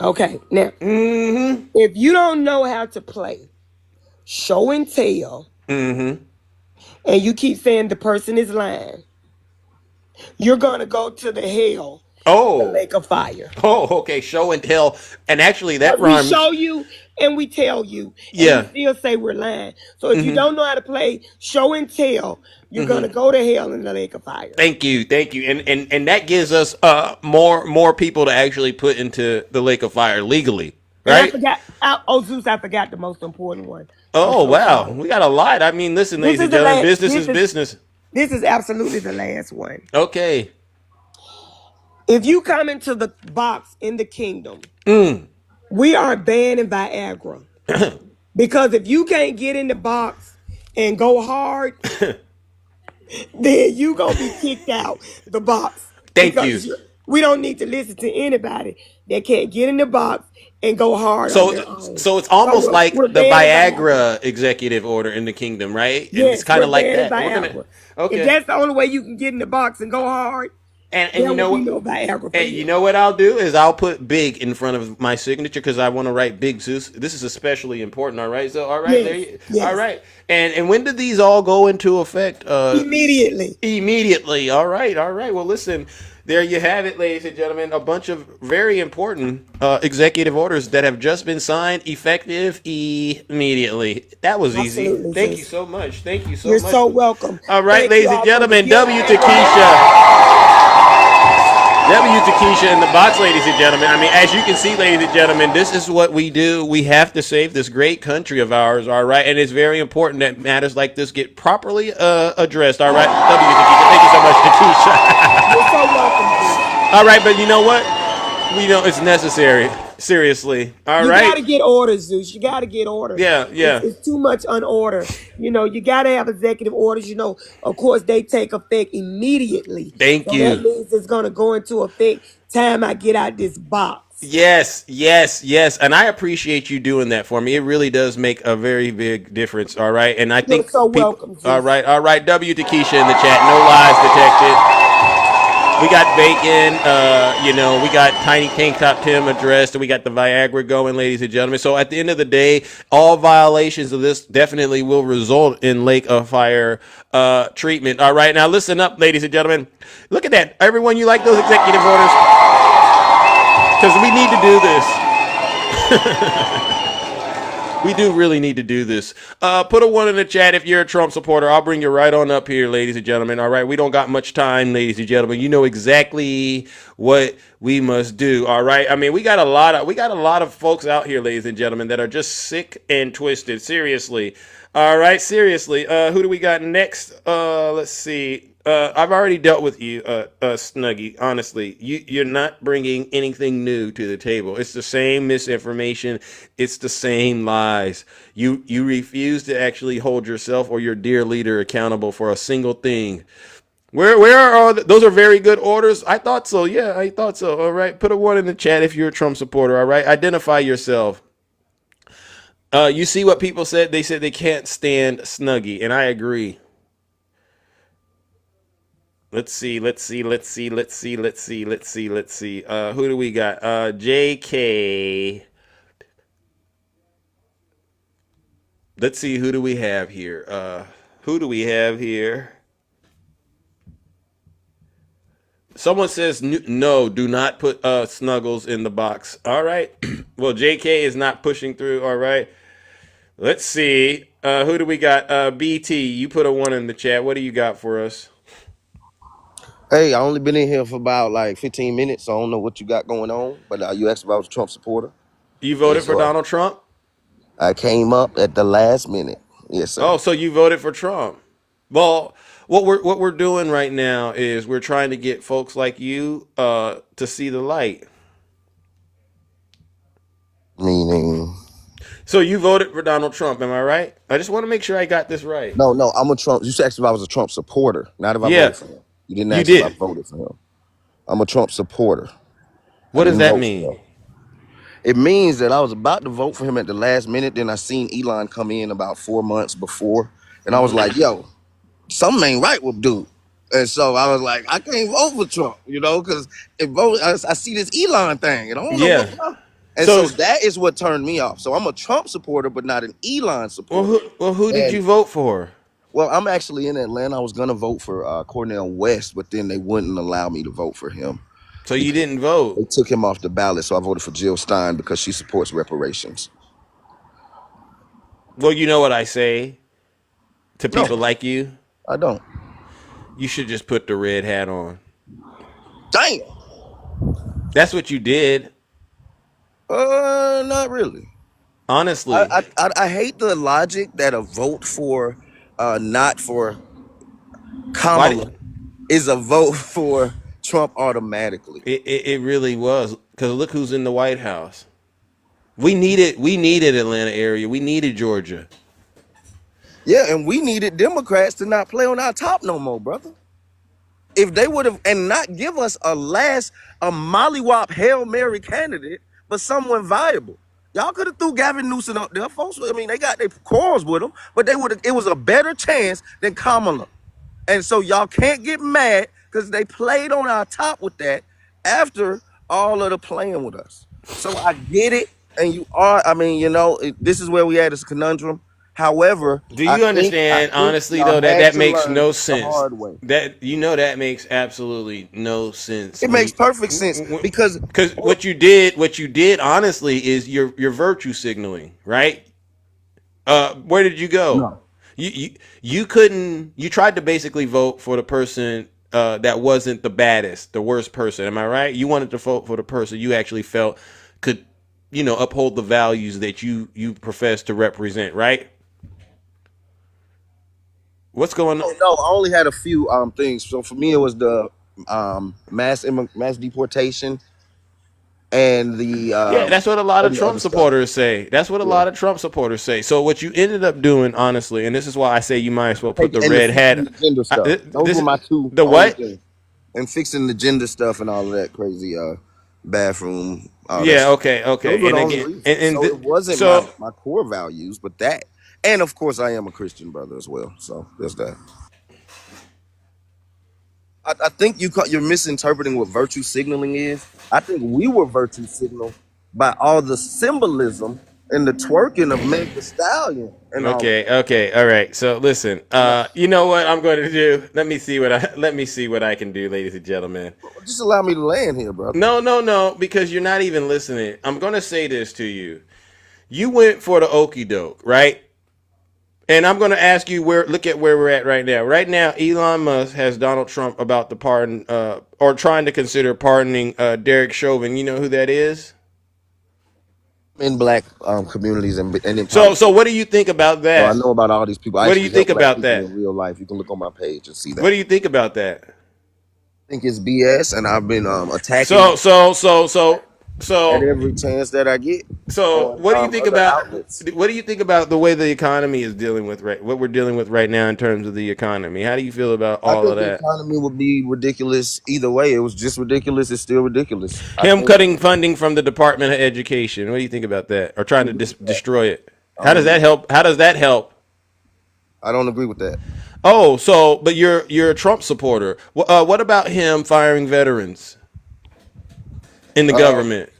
Okay. Now, if you don't know how to play show and tell, and you keep saying the person is lying, you're gonna go to the hell. The lake of fire. Oh, okay. Show and tell, and actually that rhymes. We show you and we tell you. And we still say we're lying. So if you don't know how to play show and tell, you're gonna go to hell in the lake of fire. Thank you, and that gives us more people to actually put into the lake of fire legally. Right? Zeus, I forgot the most important one. Oh, wow. We got a lot. I mean, listen, ladies and gentlemen, business is business. This is absolutely the last one. Okay. If you come into the box in the kingdom, we are banning Viagra. Because if you can't get in the box and go hard, then you going to be kicked out the box. Thank you. We don't need to listen to anybody that can't get in the box and go hard on their own. So it's almost like the Viagra executive order in the kingdom, right? Yes, it's kind of like that. Okay. If that's the only way you can get in the box and go hard, and you know what? No Viagra for you know what I'll do is I'll put big in front of my signature because I want to write Big Zeus. This is especially important. All right, so all right, all right. And when did these all go into effect? Immediately. Immediately. All right. Well, listen. There you have it, ladies and gentlemen. A bunch of very important executive orders that have just been signed, effective immediately. That was easy. Thank you so much. Thank you so much. You're so welcome. All right, ladies and gentlemen. W to Keisha. W to Keisha in the box, ladies and gentlemen. I mean, as you can see, ladies and gentlemen, this is what we do. We have to save this great country of ours, all right? And it's very important that matters like this get properly addressed, all right? W to Keisha. Thank you so much, Keisha. You're so welcome. All right, but you know what? We know it's necessary. Seriously. All You right. got to get orders, Zeus. You got to get orders. Yeah, yeah. It's too much unorder. You got to have executive orders. Of course, they take effect immediately. Thank So that you. means it's going to go into effect time I get out this box. Yes, yes, yes. And I appreciate you doing that for me. It really does make a very big difference. All right. And I You're think so people. welcome, Zeus. All right. All right. W to Keisha in the chat. No lies detected. We got bacon, we got Tiny Tank Top Tim addressed, and we got the Viagra going, ladies and gentlemen. So at the end of the day, all violations of this definitely will result in Lake of Fire treatment. All right, now listen up, ladies and gentlemen. Look at that. Everyone, you like those executive orders? Because we need to do this. We do really need to do this. Put a 1 in the chat if you're a Trump supporter. I'll bring you right on up here, ladies and gentlemen. All right, we don't got much time, ladies and gentlemen. You know exactly what we must do. All right. I mean, we got a lot of folks out here, ladies and gentlemen, that are just sick and twisted. Seriously. All right, seriously. Who do we got next? Let's see. I've already dealt with you, Snuggie. Honestly, you're not bringing anything new to the table. It's the same misinformation. It's the same lies. You refuse to actually hold yourself or your dear leader accountable for a single thing. Where are all those are very good orders? I thought so. Yeah, I thought so. All right, put a 1 in the chat if you're a Trump supporter. All right, identify yourself. You see what people said? They said they can't stand Snuggie, and I agree. Let's see. Who do we got? JK. Let's see. Who do we have here? Someone says no. Do not put Snuggles in the box. All right. Well, JK is not pushing through. All right. Let's see. Who do we got? BT. You put a 1 in the chat. What do you got for us? Hey, I only been in here for about like 15 minutes, so I don't know what you got going on. But you asked if I was a Trump supporter. You voted for Donald Trump? I came up at the last minute. Yes, sir. Oh, so you voted for Trump? Well, what we're doing right now is we're trying to get folks like you to see the light. Meaning? So you voted for Donald Trump, am I right? I just want to make sure I got this right. No, I'm a Trump. You asked if I was a Trump supporter, not if I voted for him. You didn't ask if I voted for him. I'm a Trump supporter. What does that mean? It means that I was about to vote for him at the last minute. Then I seen Elon come in about 4 months before, and I was like, "Yo, something ain't right with dude." And so I was like, "I can't vote for Trump," because I see this Elon thing, and I don't know what's up. And so that is what turned me off. So I'm a Trump supporter, but not an Elon supporter. Well, who did you vote for? Well, I'm actually in Atlanta. I was gonna vote for Cornel West, but then they wouldn't allow me to vote for him. So you didn't vote? They took him off the ballot, so I voted for Jill Stein because she supports reparations. Well, you know what I say to people like you? I don't. You should just put the red hat on. Damn. That's what you did. Not really. Honestly. I hate the logic that a vote for not for Kamala is a vote for Trump automatically. It really was, because look who's in the White House. We needed Atlanta area. We needed Georgia. Yeah, and we needed Democrats to not play on our top no more, brother. If they would have and not give us a mollywop Hail Mary candidate, but someone viable. Y'all could have threw Gavin Newsom up there, folks. I mean, they got their quarrels with him, but it was a better chance than Kamala. And so y'all can't get mad because they played on our top with that after all of the playing with us. So I get it. And this is where we at, it's a conundrum. However, do you understand, honestly, though, that makes no sense? That makes absolutely no sense. It makes perfect sense because what you did, honestly, is you're virtue signaling, right? Where did you go? No. You couldn't. You tried to basically vote for the person that wasn't the baddest, the worst person. Am I right? You wanted to vote for the person you actually felt could, uphold the values that you profess to represent, right? What's going on? No, I only had a few things. So for me, it was the mass deportation and Yeah, that's what a lot of and the Trump other stuff. supporters say. That's what a lot of Trump supporters say. So what you ended up doing, honestly, and this is why I say you might as well put the And the red fixing hat. the gender stuff. Those This were my two the only what? things. And fixing the gender stuff and all of that crazy bathroom, all that Yeah. stuff. Okay. Those Okay. were And the only again, reasons. So it wasn't so my core values, but that. And of course, I am a Christian brother as well. So there's that. I think you're misinterpreting what virtue signaling is. I think we were virtue signaled by all the symbolism and the twerking of Meg Thee Stallion and all of okay. that. Okay. All right. So listen. You know what I'm going to do? Let me see what I can do, ladies and gentlemen. Just allow me to land here, brother. No, because you're not even listening. I'm going to say this to you. You went for the okie doke, right? And I'm going to ask you look at where we're at right now. Right now, Elon Musk has Donald Trump about to pardon, or trying to consider pardoning Derek Chauvin. You know who that is? In black communities and in So what do you think about So I that? know about all these people. I What do you actually help think black about people that? in real life. You can look on my page and see that. What do you think about that? I think it's BS, and I've been attacking So at every chance that I get. So On what do you think other about outlets. what do you think about the way the economy is dealing with what we're dealing with right now in terms of the economy? How do you feel about I all of think the that? economy would be ridiculous either way. It was just ridiculous. It's still ridiculous. Him cutting funding from the Department of Education. What do you think about that? Or trying to destroy it? How does that help? How does that help? I don't agree with that. Oh, but you're a Trump supporter. What about him firing veterans in the government?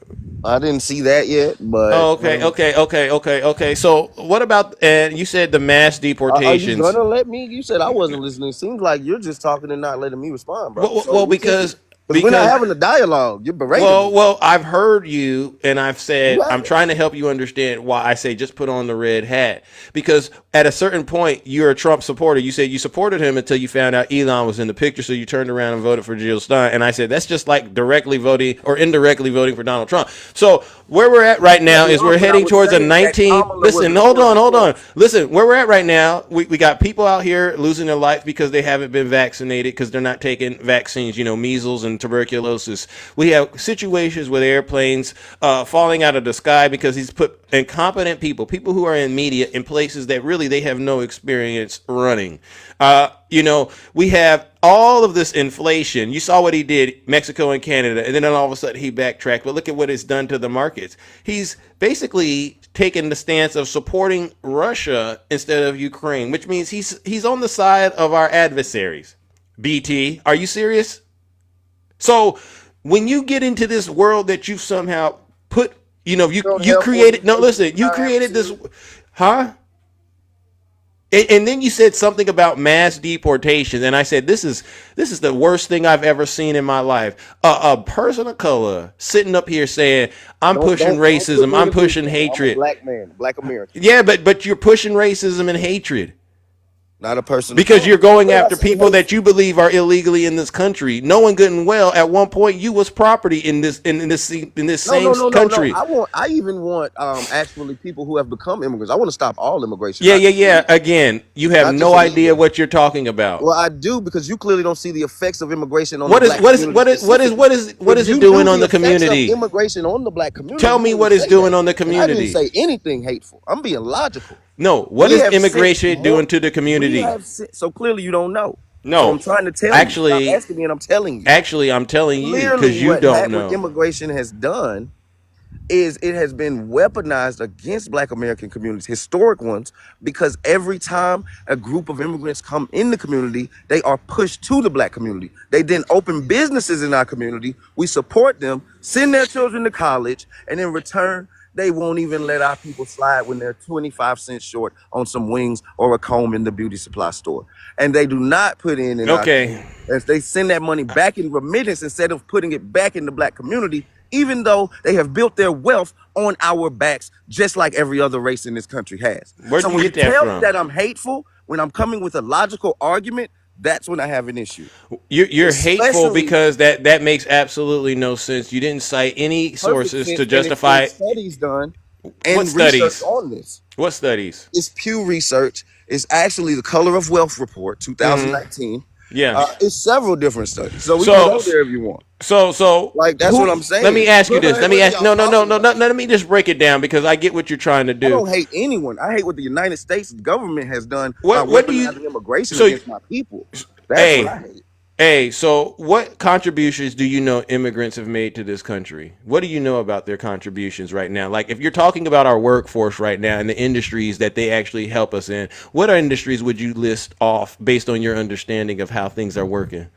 I didn't see that yet, but Oh, okay. So what about? And you said the mass are you deportations. gonna let me? You said I wasn't listening. Seems like you're just talking and not letting me respond, brother. So Well, what's because because we're not having a dialogue. You're berating me. Well, I've heard you, and I've said You I'm haven't. trying to help you understand why I say just put on the red hat. Because at a certain point, you're a Trump supporter. You said you supported him until you found out Elon was in the picture, so you turned around and voted for Jill Stein. And I said that's just like directly voting or indirectly voting for Donald Trump. So where we're at right now is we're heading towards a 19. Listen, hold on. Listen, where we're at right now, we got people out here losing their life because they haven't been vaccinated because they're not taking vaccines. You know, measles and tuberculosis. We have situations with airplanes falling out of the sky because he's put incompetent people who are in media in places that really they have no experience running. We have all of this inflation. You saw what he did, Mexico and Canada, and then all of a sudden he backtracked. But look at what it's done to the markets. He's basically taken the stance of supporting Russia instead of Ukraine, which means he's on the side of our adversaries. BT, are you serious? So when you get into this world that you somehow put, you created. No, listen, you created this, huh? And then you said something about mass deportations, and I said this is the worst thing I've ever seen in my life. A person of color sitting up here saying I'm pushing racism, I'm pushing hatred. I'm a black man, black American. Yeah, but you're pushing racism and hatred. Not a person. Because you're going after people that you believe are illegally in this country, knowing good and well at one point you was property in this same country. I even want actually people who have become immigrants. I want to stop all immigration. Yeah. Again, you have no idea what you're talking about. Well, I do because you clearly don't see the effects of immigration on what the is black what is community. what is it doing on the community? Immigration on the black community. Tell me what it's doing on the community. I didn't say anything hateful. I'm being logical. No, what is immigration doing to the community? So clearly you don't know. No, so I'm trying to tell you. Stop asking me, and I'm telling you. Actually, I'm telling you because you don't know. What immigration has done is it has been weaponized against black American communities, historic ones, because every time a group of immigrants come in the community, they are pushed to the black community. They then open businesses in our community. We support them, send their children to college, and in return, they won't even let our people slide when they're 25 cents short on some wings or a comb in the beauty supply store. And they do not put in as they send that money back in remittance instead of putting it back in the black community, even though they have built their wealth on our backs, just like every other race in this country has. Where so do you when get you that tell from? me that I'm hateful, when I'm coming with a logical argument, that's when I have an issue. You're hateful because that makes absolutely no sense. You didn't cite any sources to justify it. Studies done and what studies research on this. What studies? It's Pew Research. It's actually the Color of Wealth report 2019. Yeah. It's several different studies, so we can go there if you want. So Like that's what I'm saying. Let me ask you this. What Let me are ask. y'all No. talking about? Let me just break it down because I get what you're trying to I do. don't hate anyone. I hate what the United States government has done by What do you? weaponizing immigration So, against my people. That's what I hate. Hey, so what contributions do you know immigrants have made to this country? What do you know about their contributions right now? Like, if you're talking about our workforce right now and the industries that they actually help us in, what industries would you list off based on your understanding of how things are working?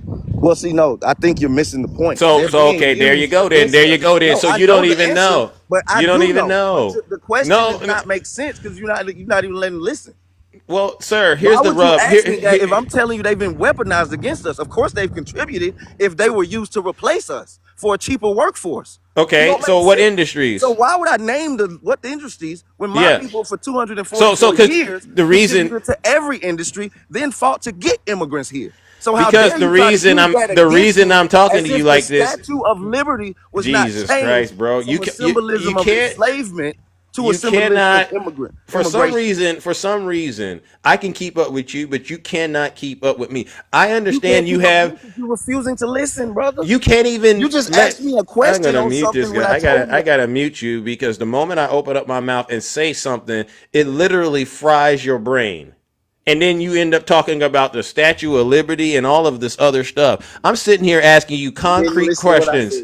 Well, see, no, I think you're missing the point. So okay, there you go then. There you go then. No, So I you don't know the even answer, know. but I You don't do even know. But the question No. does not make sense because you're not even letting listen. Well, sir, here's Why the would you rub. ask me that if I'm telling you they've been weaponized against us? Of course they've contributed if they were used to replace us for a cheaper workforce. Okay, so what industries? So why would I name what industries when my people for 244 So years the reason contributed to every industry, then fought to get immigrants here? So how because dare the you try to use that against me reason I'm talking as to you if the like this. Statue of Liberty was not Jesus changed Christ, bro! from a symbolism of enslavement to a You symbolism cannot. of immigration. For some reason, I can keep up with you, but you cannot keep up with me. I understand you have. You're refusing to listen, brother. You can't even. You just asked me a question I'm gonna on mute this something when guy. I told you. I gotta mute you because the moment I open up my mouth and say something, it literally fries your brain. And then you end up talking about the Statue of Liberty and all of this other stuff. I'm sitting here asking you concrete questions.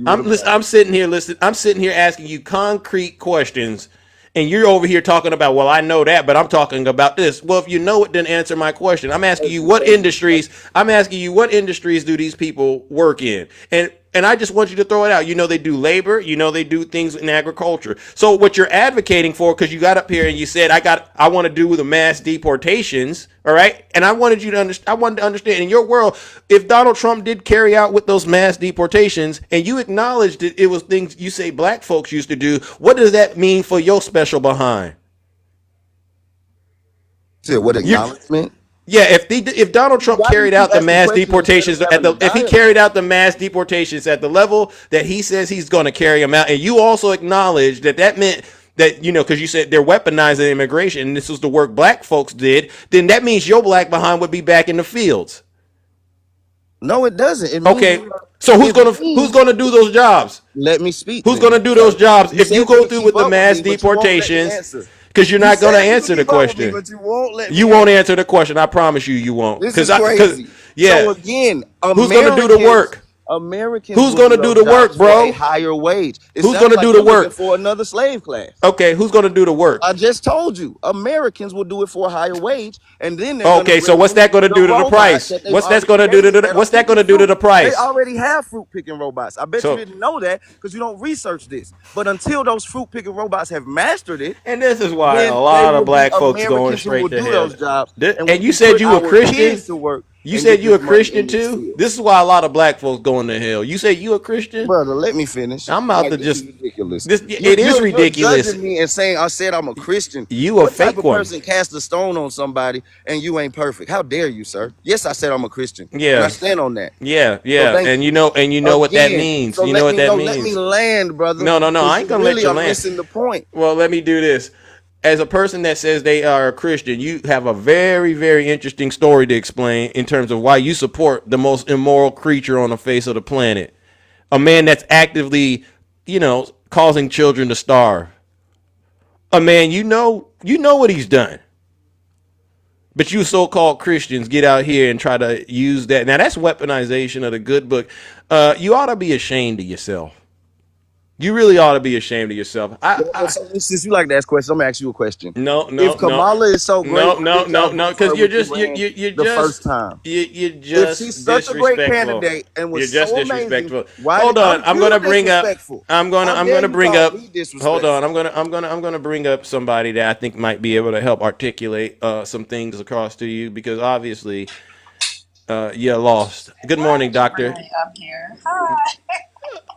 I'm sitting here asking you concrete questions, and you're over here talking about, well, I know that, but I'm talking about this. Well, if you know it, then answer my question. I'm asking you what industries. I'm asking you what industries do these people work in, and I just want you to throw it out. You know they do labor. You know they do things in agriculture. So what you're advocating for, because you got up here and you said I want to do with the mass deportations. All right, and I wanted you to understand. I wanted to understand in your world, if Donald Trump did carry out with those mass deportations, and you acknowledged that it was things you say black folks used to do, what does that mean for your special behind? What acknowledgement? Yeah, if Donald Trump carried out the mass deportations if he carried out the mass deportations at the level that he says he's going to carry them out, and you also acknowledge that meant that, because you said they're weaponizing immigration and this was the work black folks did, then that means your black behind would be back in the fields. No, it doesn't. Okay, so who's gonna do those jobs? Let me speak. Who's gonna do those jobs if you go through with the mass deportations? Because you're not going to answer the question. You won't answer the question. I promise you won't. This is crazy. Yeah. So again, who's going to do the work? Americans. Who's going to do the work, bro? A higher wage. Who's going to do the work for another slave class? Okay, who's going to do the work? I just told you, Americans will do it for a higher wage, and then okay. So what's that going to do to the price? What's that going to do to the price? They already have fruit picking robots. I bet you didn't know that because you don't research this. But until those fruit picking robots have mastered it, and this is why a lot of black folks going straight to hell. Those jobs, and you said you were Christian. To work. You said you a Christian too? This is why a lot of black folks going to hell. You said you a Christian? Brother, let me finish. I'm about to just ridiculous. It is ridiculous. You're judging me and saying I said I'm a Christian. You a fake one. What type of person cast a stone on somebody and you ain't perfect? How dare you, sir? Yes, I said I'm a Christian. Yeah. And I stand on that. Yeah. And you know what that means. So you know what that means. Let me land, brother. No. I ain't gonna let you land. Missing the point. Well, let me do this. As a person that says they are a Christian, you have a very, very interesting story to explain in terms of why you support the most immoral creature on the face of the planet. A man that's actively, causing children to starve. A man, you know what he's done. But you so-called Christians get out here and try to use that. Now, that's weaponization of the good book. You ought to be ashamed of yourself. You really ought to be ashamed of yourself. Since you like to ask questions, I'm gonna ask you a question. No. If Kamala is so great, no, because you're just first time. You're just if she's such a great candidate and was you're just so disrespectful. Amazing, why hold on, I'm gonna bring up. I'm gonna bring up. Hold on, I'm gonna bring up somebody that I think might be able to help articulate some things across to you because obviously, you're lost. Good morning, doctor. I'm here. Hi.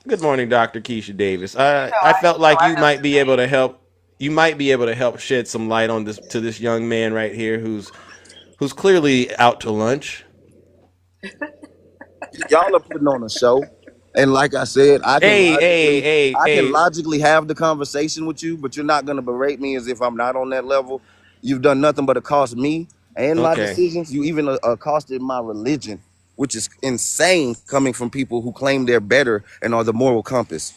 Good morning, Dr. Keisha Davis. I felt like you might be able to help. You might be able to help shed some light on this young man right here who's clearly out to lunch. Y'all are putting on a show, and like I said, I can logically have the conversation with you, but you're not gonna berate me as if I'm not on that level. You've done nothing but accost me and my decisions. You even accosted my religion, which is insane coming from people who claim they're better and are the moral compass.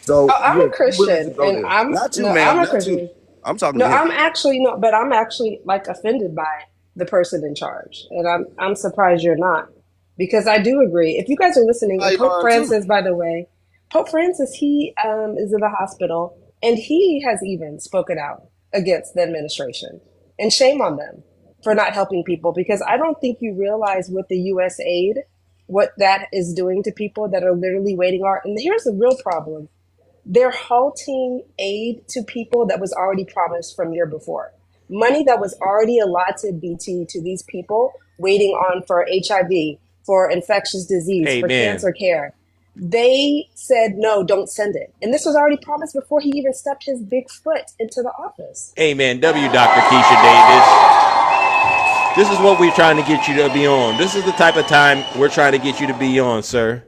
So Oh, I'm yeah, a I'm willing to Christian, go and there. I'm Not you, no, ma'am. I'm a Not you. Christian. I'm talking No, to him. I'm actually no, but I'm actually like offended by the person in charge, and I'm surprised you're not, because I do agree. If you guys are listening, and Pope Francis, by the way, Pope Francis, he is in the hospital, and he has even spoken out against the administration, and shame on them for not helping people, because I don't think you realize what the U.S. aid, what that is doing to people that are literally waiting on. And here's the real problem: they're halting aid to people that was already promised from year before. Money that was already allotted, BT, to these people waiting on for HIV, for infectious disease, for Amen. cancer care. They said, no, don't send it. And this was already promised before he even stepped his big foot into the office. Amen. Dr. Keisha Davis. This is what we're trying to get you to be on. This is the type of time we're trying to get you to be on, sir.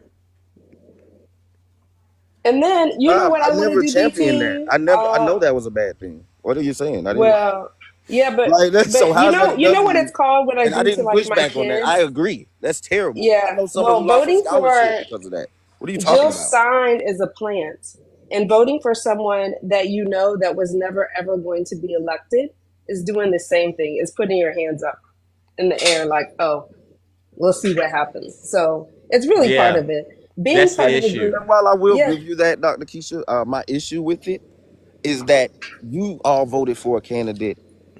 And then, you know what I want to never do, championed that. BT? I know that was a bad thing. What are you saying? I didn't. Well, yeah, but Like that, so you how's that know, a what W? it's called when I And I do to didn't like push my back on that. I kids. agree. That's terrible. I Yeah, know someone well, who lost a voting scholarship for because of that. What are you talking Jill about? Stein is a plant, and voting for someone that you know that was never ever going to be elected is doing the same thing. Is putting your hands up in the air like, oh, we'll see what happens. So it's really part Yeah. of it. Being That's part the of the issue. group. While I will Yeah. give you that, Dr. Keisha, my issue with it is that you all voted for a candidate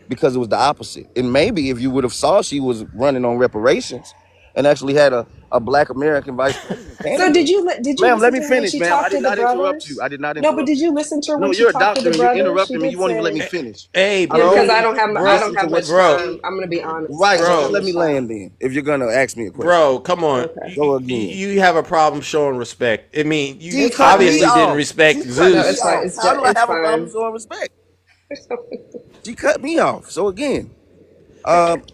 because it was the opposite. And maybe if you would have saw she was running on reparations and actually had a black American vice president So candidate. did you Ma'am, listen let me to her when finish, she ma'am. I talked did to the not interrupt you. brothers? I did not No, but interrupt did you. you listen to her No, when she you're a talked to doctor the and you're brothers? She interrupting me. did You won't even let me say, finish. Hey, I bro. because literally I listened don't to have what much you said. time. I'm gonna be honest. Right, I don't so have let me much time. land then. If you're gonna ask me a question. Bro, come on. Okay. Go again. You have a problem showing respect. I mean, you It's fine. obviously didn't respect She cut No, me it's Zeus. fine. off. How do I It's have a problem fine. showing respect? She cut me off. So again,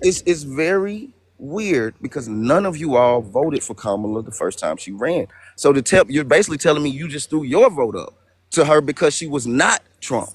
it's very weird because none of you all voted for Kamala the first time she ran. So you're basically telling me you just threw your vote up to her because she was not Trump,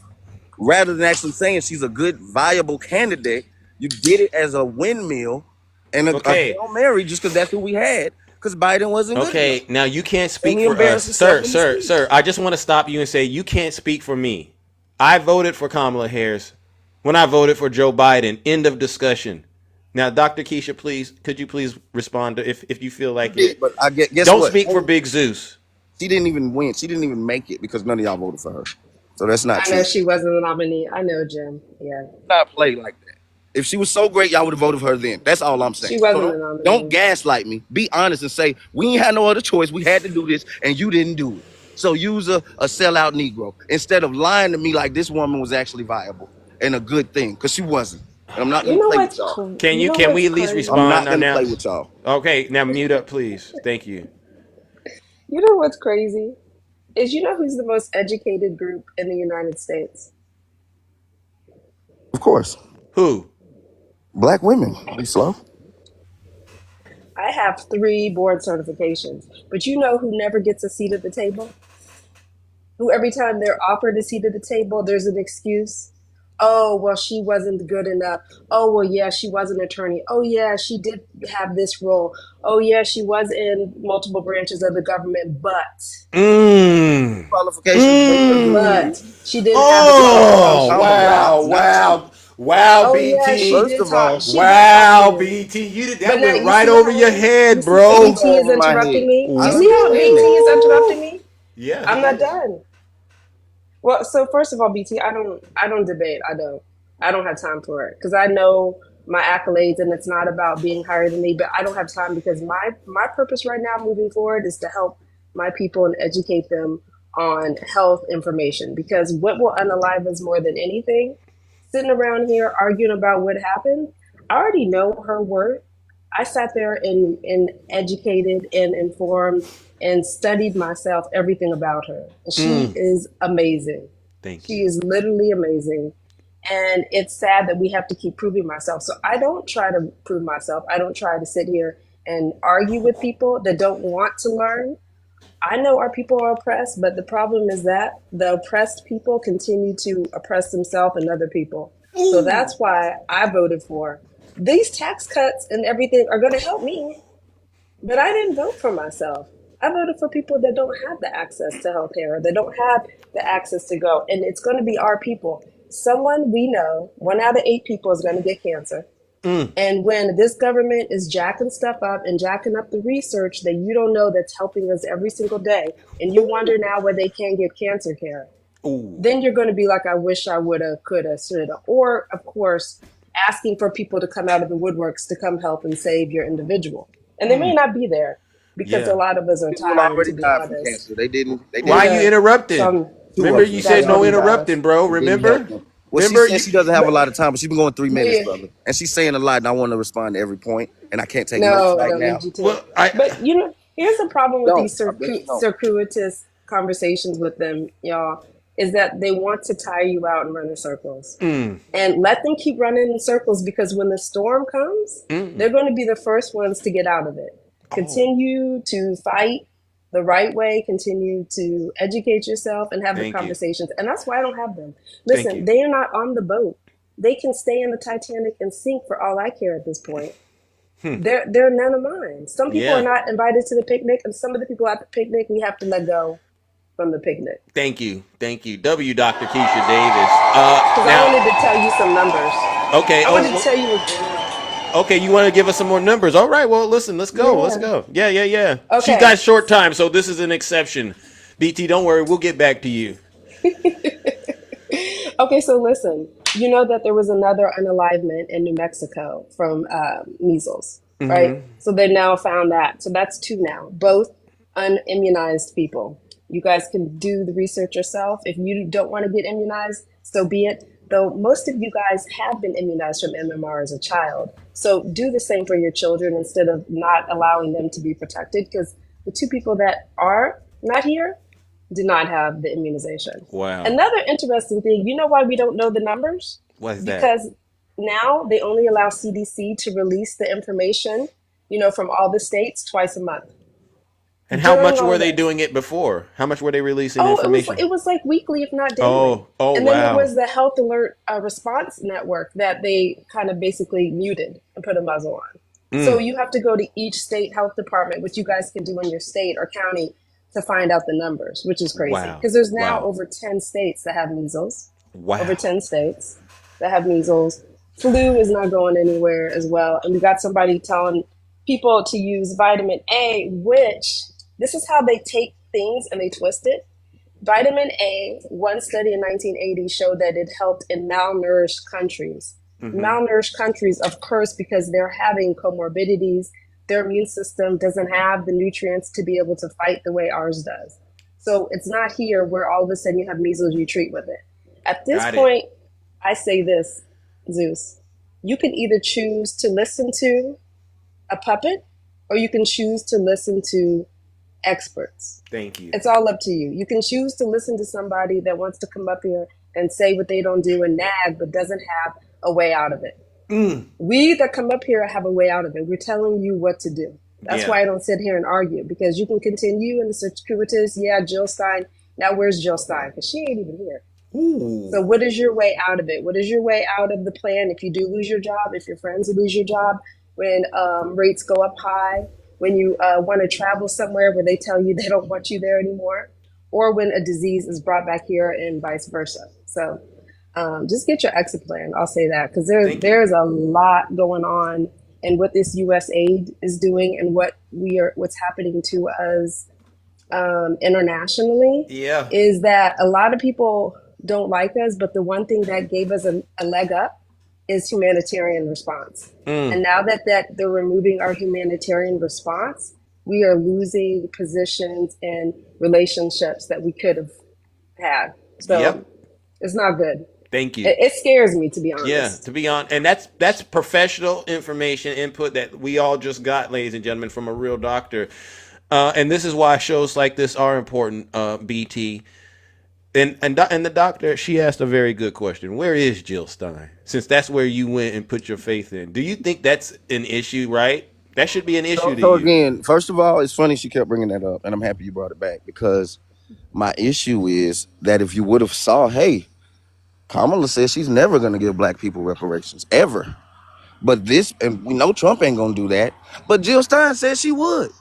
rather than actually saying she's a good, viable candidate. You did it as a windmill and a Okay. Hail Mary just because that's who we had, because Biden wasn't good enough. Okay, now you can't And speak he for us. embarrassed himself in the speech. Sir, I just want to stop you and say you can't speak for me. I voted for Kamala Harris when I voted for Joe Biden. End of discussion. Now, Dr. Keisha, please, could you please respond to if you feel like it? But I guess Don't what? speak for Big Zeus. She didn't even win. She didn't even make it because none of y'all voted for her. So that's not I true. know she wasn't the nominee. I know, Jim. Yeah. Not play like that. If she was so great, y'all would have voted for her then. That's all I'm saying. She So wasn't the nominee. don't gaslight me. Be honest and say, we ain't had no other choice. We had to do this, and you didn't do it. So use a sellout Negro instead of lying to me like this woman was actually viable and a good thing, because she wasn't. And I'm not You going to know play what's with y'all. Can we at least I'm respond not going to now? play with y'all. Okay, now mute up, please. Thank you. You know what's crazy? Is you know who's the most educated group in the United States? Of course. Who? Black women. Be slow. I have 3 board certifications, but you know who never gets a seat at the table? Who every time they're offered a seat at the table, there's an excuse. Oh, well, she wasn't good enough. Oh, well, yeah, she was an attorney. Oh, yeah, she did have this role. Oh, yeah, she was in multiple branches of the government, but qualifications. But she didn't have the Oh, qualifications. wow, Oh, BT. yeah, she did talk. She did Wow, talk to you. BT. But That now went you right see over how your head, you see how bro. BT is interrupting me? You see how BT is interrupting me? Yeah, I'm not done. Well, so first of all, BT, I don't debate. I don't have time for it because I know my accolades, and it's not about being higher than me. But I don't have time because my purpose right now, moving forward, is to help my people and educate them on health information. Because what will unalive us more than anything, sitting around here arguing about what happened. I already know her worth. I sat there and educated and informed and studied myself everything about her. She is amazing. Thank you. She is literally amazing. And it's sad that we have to keep proving myself. So I don't try to prove myself. I don't try to sit here and argue with people that don't want to learn. I know our people are oppressed, but the problem is that the oppressed people continue to oppress themselves and other people. So that's why I voted for these tax cuts and everything are going to help me, but I didn't vote for myself. I voted for people that don't have the access to health care, that don't have the access to go. And it's going to be our people. Someone we know, 1 out of 8 people is going to get cancer. And when this government is jacking stuff up and jacking up the research that you don't know that's helping us every single day, and you wonder now where they can get cancer care, then you're going to be like, I wish I woulda, coulda, shoulda. Or, of course, asking for people to come out of the woodworks to come help and save your individual. And they may not be there because a lot of us are People tired, already to be died from honest. cancer. They didn't. Why you interrupting? Remember you said no interrupting, interrupting, bro. Remember? Well, Remember she said she doesn't have a lot of time, but she's been going 3 minutes, Yeah. brother. And she's saying a lot, and I want to respond to every point, and I can't take No, notes I right don't now. need you to. But you know, here's the problem with these circuitous conversations with them, y'all, is that they want to tire you out and run in circles. And let them keep running in circles, because when the storm comes, they're going to be the first ones to get out of it. Continue to fight the right way, continue to educate yourself and have the conversations. And that's why I don't have them. Listen, they are not on the boat. They can stay in the Titanic and sink for all I care at this point. They're none of mine. Some people are not invited to the picnic, and some of the people at the picnic we have to let go from the picnic. Thank you. W. Dr. Keisha Davis. Because I wanted to tell you some numbers. Okay. I wanted to tell you. Okay, you want to give us some more numbers? All right. Well, listen. Let's go. Yeah. Let's go. Yeah. Okay. She's got short time, so this is an exception. BT, don't worry. We'll get back to you. Okay, so listen. You know that there was another unalivement in New Mexico from measles, right? So they now found that. So that's 2 now, both unimmunized people. You guys can do the research yourself. If you don't want to get immunized, so be it. Though most of you guys have been immunized from MMR as a child. So do the same for your children instead of not allowing them to be protected, because the 2 people that are not here did not have the immunization. Wow. Another interesting thing, you know why we don't know the numbers? What's that? Because now they only allow CDC to release the information, from all the states twice a month. And how much were they doing it before? How much were they releasing information? It was like weekly, if not daily. And then there was the Health Alert Response Network that they kind of basically muted and put a muzzle on. So you have to go to each state health department, which you guys can do in your state or county, to find out the numbers, which is crazy. Because there's now over 10 states that have measles. Over 10 states that have measles. Flu is not going anywhere as well. And we got somebody telling people to use vitamin A, which this is how they take things and they twist it. Vitamin A, one study in 1980 showed that it helped in malnourished countries. Malnourished countries, of course, because they're having comorbidities. Their immune system doesn't have the nutrients to be able to fight the way ours does. So it's not here where all of a sudden you have measles, you treat with it. At this point, I say this, Zeus, you can either choose to listen to a puppet or you can choose to listen to experts. Thank you. It's all up to you. You can choose to listen to somebody that wants to come up here and say what they don't do and nag, but doesn't have a way out of it. We that come up here have a way out of it. We're telling you what to do. That's why I don't sit here and argue, because you can continue in the circuitous, Jill Stein. Now where's Jill Stein? Because she ain't even here. So what is your way out of it? What is your way out of the plan if you do lose your job, if your friends lose your job, when rates go up high, when you want to travel somewhere where they tell you they don't want you there anymore, or when a disease is brought back here and vice versa. So just get your exit plan. I'll say that, because there's a lot going on, and what this U.S. aid is doing and what's happening to us internationally is that a lot of people don't like us, but the one thing that gave us a leg up is humanitarian response. And now that they're removing our humanitarian response, we are losing positions and relationships that we could have had. So it's not good. Thank you. It scares me, to be honest. Yeah, to be honest. And that's professional information input that we all just got, ladies and gentlemen, from a real doctor. And this is why shows like this are important, BT. And the doctor, she asked a very good question. Where is Jill Stein? Since that's where you went and put your faith in. Do you think that's an issue, right? That should be an issue to you. So again, first of all, it's funny she kept bringing that up, and I'm happy you brought it back, because my issue is that if you would have saw, hey, Kamala says she's never going to give black people reparations, ever. But this, and we know Trump ain't gonna do that. But Jill Stein said she would.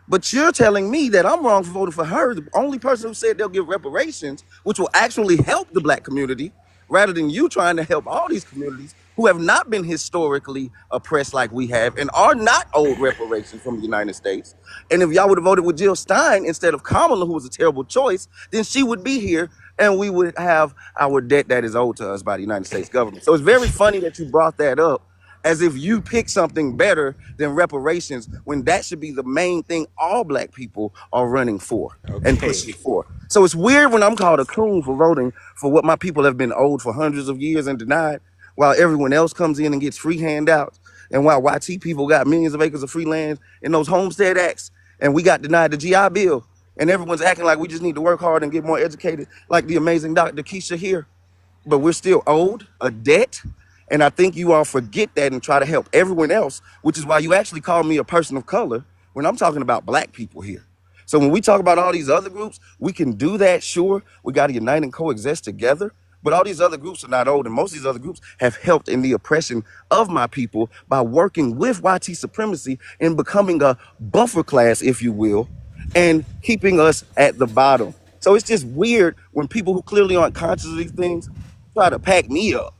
But you're telling me that I'm wrong for voting for her, the only person who said they'll give reparations, which will actually help the black community, rather than you trying to help all these communities who have not been historically oppressed like we have and are not owed reparations from the United States. And if y'all would have voted with Jill Stein instead of Kamala, who was a terrible choice, then she would be here and we would have our debt that is owed to us by the United States government. So it's very funny that you brought that up as if you pick something better than reparations when that should be the main thing all black people are running for and pushing for. So it's weird when I'm called a coon for voting for what my people have been owed for hundreds of years and denied, while everyone else comes in and gets free handouts, and while YT people got millions of acres of free land in those Homestead Acts, and we got denied the GI Bill, and everyone's acting like we just need to work hard and get more educated, like the amazing Dr. Keisha here. But we're still owed a debt. And I think you all forget that and try to help everyone else, which is why you actually call me a person of color when I'm talking about black people here. So when we talk about all these other groups, we can do that, sure. We got to unite and coexist together. But all these other groups are not old, and most of these other groups have helped in the oppression of my people by working with YT supremacy and becoming a buffer class, if you will, and keeping us at the bottom. So it's just weird when people who clearly aren't conscious of these things try to pack me up.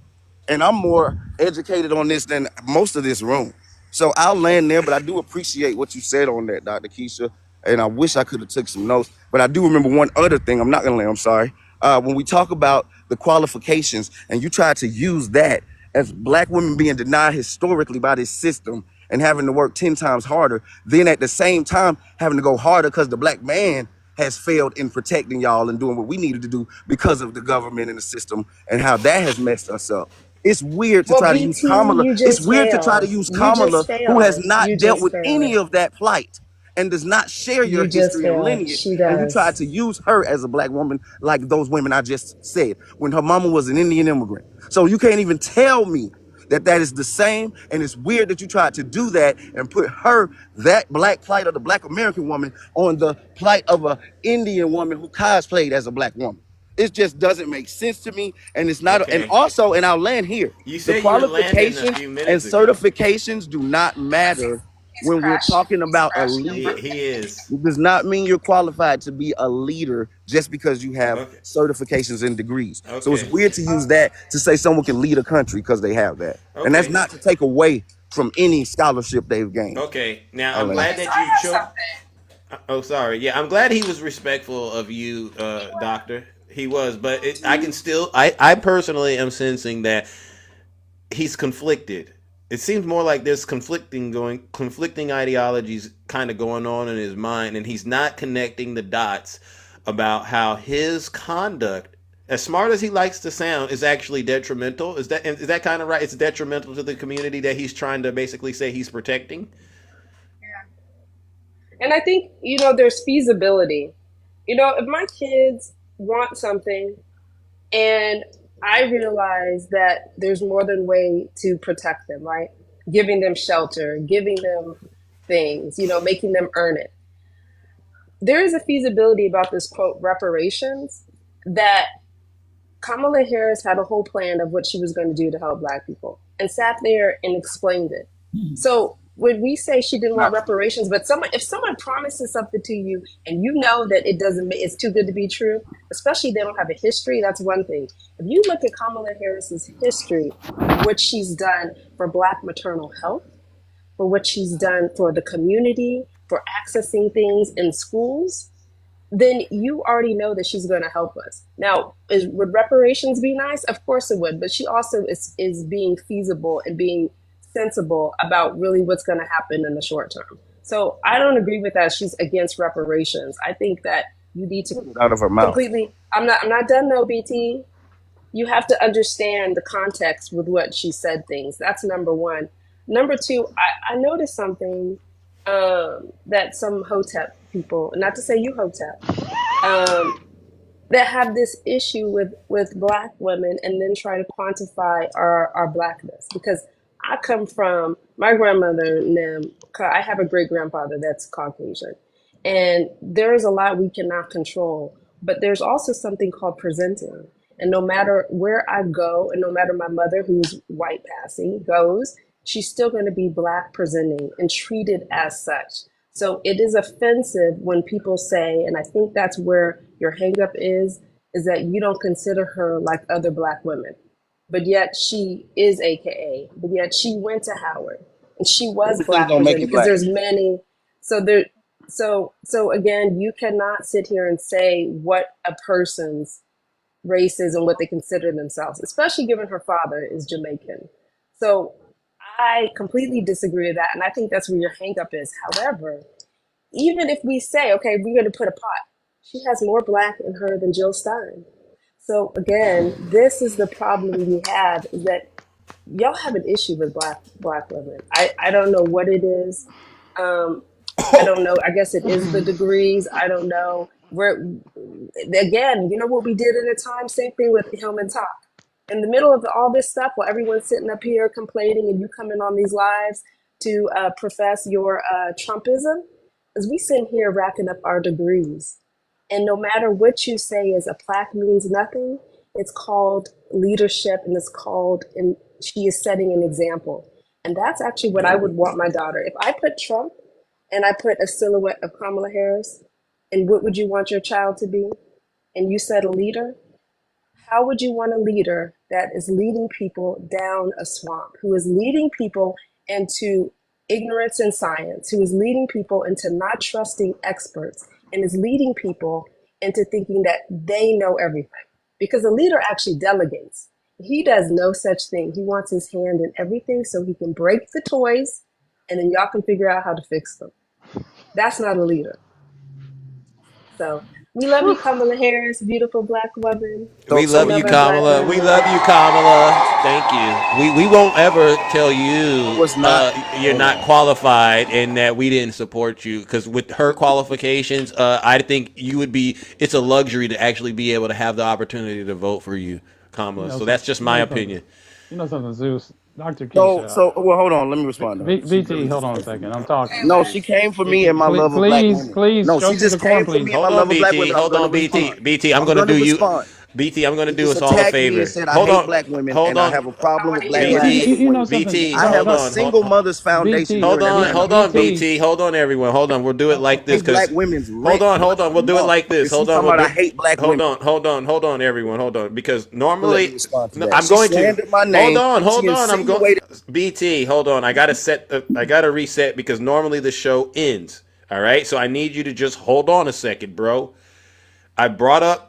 And I'm more educated on this than most of this room. So I'll land there, but I do appreciate what you said on that, Dr. Keisha. And I wish I could have took some notes. But I do remember one other thing. I'm not going to land, I'm sorry. When we talk about the qualifications and you try to use that as black women being denied historically by this system and having to work 10 times harder, then at the same time having to go harder because the black man has failed in protecting y'all and doing what we needed to do because of the government and the system and how that has messed us up. It's weird to Well, try to use BT, Kamala. you It's just weird to try to failed. use You Kamala, just who has failed. not You dealt just with any failed. of that plight and does not share your You just history and failed. lineage. She And you tried does. to use her as a black woman, like those women I just said, when her mama was an Indian immigrant. So you can't even tell me that that is the same. And it's weird that you tried to do that and put her, that black plight of the black American woman, on the plight of an Indian woman who cosplayed as a black woman. It just doesn't make sense to me, and it's not. And Okay. also, and I'll land here. You The said you were landing a qualifications few and minutes ago. certifications do not matter He's when we're crashing. talking He's about a crashing your leader. He is. It does not mean you're qualified to be a leader just because you have Okay. certifications and degrees. So it's Okay. weird to use that to say someone can lead a country because they have that, and that's Okay. not to take away from any scholarship they've gained. Okay. Now I'll I'm land. glad that I you have chose. something. Oh, sorry. Yeah, I'm glad he was respectful of you, Doctor. He was, but I can still. I personally am sensing that he's conflicted. It seems more like there's conflicting ideologies kind of going on in his mind, and he's not connecting the dots about how his conduct, as smart as he likes to sound, is actually detrimental. Is that kind of right? It's detrimental to the community that he's trying to basically say he's protecting. And I think, there's feasibility. If my kids want something and I realize that there's more than way to protect them, right? Giving them shelter, giving them things, making them earn it. There is a feasibility about this quote reparations that Kamala Harris had a whole plan of what she was going to do to help Black people and sat there and explained it. So when we say she didn't want reparations, but if someone promises something to you and you know that it's too good to be true, especially if they don't have a history, that's one thing. If you look at Kamala Harris's history, what she's done for Black maternal health, for what she's done for the community, for accessing things in schools, then you already know that she's going to help us. Now, would reparations be nice? Of course it would, but she also is being feasible and being sensible about really what's going to happen in the short term. So I don't agree with that. She's against reparations. I think that you need to Out of her mouth. completely. I'm not done though, BT. You have to understand the context with what she said things. That's number one. Number two, I noticed something that some Hotep people, not to say you Hotep, that have this issue with Black women and then try to quantify our Blackness. Because I come from, my grandmother, I have a great grandfather that's Caucasian. And there is a lot we cannot control, but there's also something called presenting. And no matter where I go, and no matter my mother, who's white passing, goes, she's still going to be Black presenting and treated as such. So it is offensive when people say, and I think that's where your hangup is that you don't consider her like other Black women. But yet she is AKA, but yet she went to Howard and she was Everything Black don't make presenting you because black. there's many. So there, so again, you cannot sit here and say what a person's race is and what they consider themselves, especially given her father is Jamaican. So I completely disagree with that. And I think that's where your hangup is. However, even if we say, okay, we're going to put a pot, she has more Black in her than Jill Stein. So again, this is the problem we have is that y'all have an issue with black women. I don't know what it is. I don't know. I guess it is the degrees. I don't know. We're again, you know what we did at the time? Same thing with Hillman Talk. In the middle of all this stuff, while everyone's sitting up here complaining, and you come in on these lives to profess your Trumpism, as we sit here racking up our degrees, and no matter what you say is a plaque means nothing. It's called leadership, and it's called, and she is setting an example. And that's actually what I would want my daughter. If I put Trump and I put a silhouette of Kamala Harris, and what would you want your child to be? And you said a leader. How would you want a leader that is leading people down a swamp, who is leading people into ignorance in science, who is leading people into not trusting experts, and is leading people into thinking that they know everything? Because a leader actually delegates. He does no such thing. He wants his hand in everything so he can break the toys and then y'all can figure out how to fix them. That's not a leader. So we love you, Kamala Harris, beautiful Black woman. We love you, Kamala. We love you, Kamala. Thank you. We won't ever tell you you're not qualified and that we didn't support you, because with her qualifications, I think you would be. It's a luxury to actually be able to have the opportunity to vote for you, Kamala. So that's just my opinion. You know something, Zeus? Dr. Keisha. Well, hold on. Let me respond to her. BT, hold on a second. I'm talking. No, she came for me and my love of black women. Please, No, show she to the just corn, came for please. me and my love of black women. Hold on, BT. BT, I'm going to do you. BT, I'm going to do us all a favor. Hold on. Black women hold and on. I have a problem with black women. BT, I have a single mother's foundation. Hold on, BT. Hold on, everyone. Hold on. We'll do it like this. Black women's hold on. We'll do it like this. Hold on. I hate black women. Hold on, everyone. Hold on. Because normally, I'm going to. My name. Hold on. I'm going. BT, hold on. I got to reset because normally the show ends. All right. So I need you to just hold on a second, bro. I brought up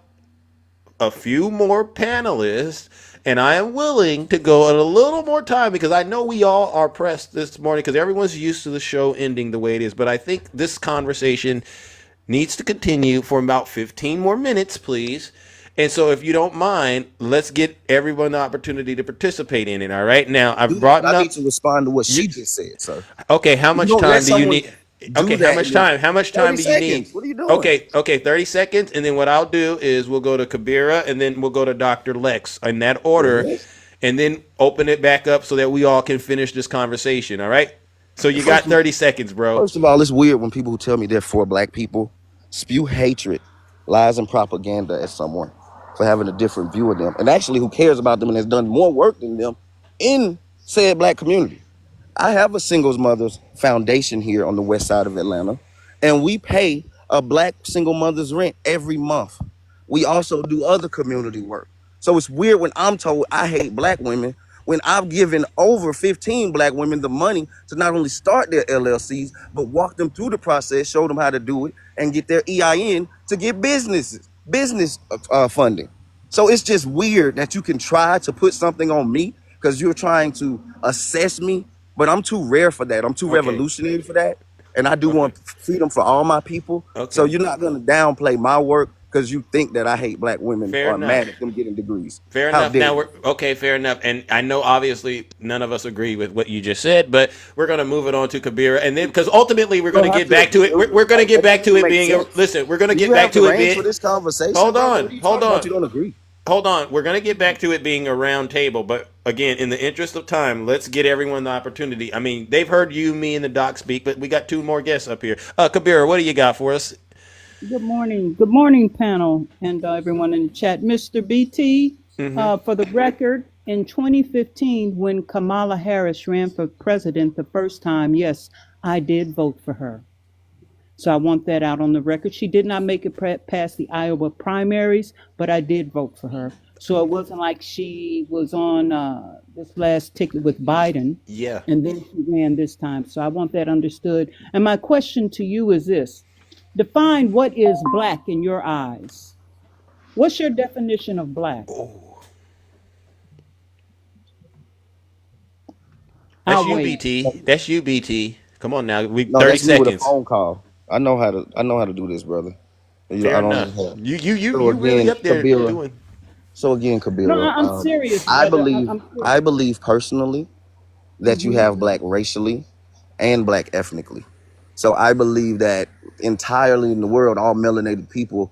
a few more panelists, and I am willing to go at a little more time because I know we all are pressed this morning because everyone's used to the show ending the way it is. But I think this conversation needs to continue for about 15 more minutes, please. And so if you don't mind, let's get everyone the opportunity to participate in it. All right. Now, I've brought up. I need to respond to what she just said, sir. Okay. How much time do you need? Okay, how much time? How much time do you need? What are you doing? Okay, 30 seconds, and then what I'll do is we'll go to Kabira, and then we'll go to Dr. Lex in that order, and then open it back up so that we all can finish this conversation. All right? So you got 30 seconds, bro. First of all, it's weird when people who tell me they're for black people spew hatred, lies, and propaganda at someone for having a different view of them, and actually who cares about them and has done more work than them in said black community. I have a singles mother's foundation here on the west side of Atlanta, and we pay a black single mother's rent every month. We also do other community work. So it's weird when I'm told I hate black women when I've given over 15 black women the money to not only start their LLCs, but walk them through the process, show them how to do it, and get their EIN to get business funding. So it's just weird that you can try to put something on me because you're trying to assess me. But I'm too rare for that. I'm too revolutionary for that. And I do want freedom for all my people. So you're not going to downplay my work because you think that I hate black women or mad at them getting degrees. Fair enough. Now fair enough. And I know obviously none of us agree with what you just said, but we're going to move it on to Kabira. And then because ultimately we're going to get back to it. We're going to get back to it being we're going to get back to it being for this conversation. Hold on. You don't agree. Hold on. We're going to get back to it being a round table. But again, in the interest of time, let's get everyone the opportunity. I mean, they've heard you, me, and the doc speak, but we got two more guests up here. Kabira, what do you got for us? Good morning. Good morning, panel, and everyone in the chat. Mr. BT, for the record, in 2015, when Kamala Harris ran for president the first time, yes, I did vote for her. So I want that out on the record. She did not make it past the Iowa primaries, but I did vote for her. So it wasn't like she was on this last ticket with Biden. Yeah. And then she ran this time. So I want that understood. And my question to you is this. Define what is black in your eyes. What's your definition of black? That's you, BT. That's you, BT. Come on now. We No, 30 that's me with a seconds. phone call. I know how to do this, brother. Fair I don't enough. have- You really up there Kabira, doing. So again, No, Kabira, I'm serious. I Brother. believe I'm serious. I believe personally that you Mhm. have black racially and black ethnically. So I believe that entirely in the world, all melanated people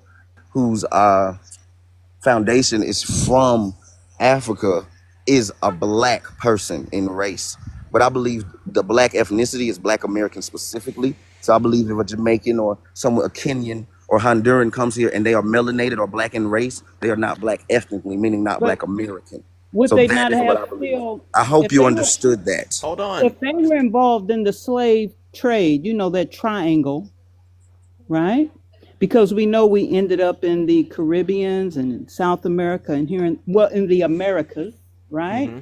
whose foundation is from Africa is a black person in race. But I believe the black ethnicity is black American specifically. So I believe if a Jamaican or someone, a Kenyan or Honduran comes here and they are melanated or black in race, they are not black ethnically, meaning not black American. Would So they that not is what have I believe. still? I hope if you they were- understood that. Hold on. If they were involved in the slave trade, you know, that triangle, right? Because we know we ended up in the Caribbeans and in South America and here in the Americas, right? Mm-hmm.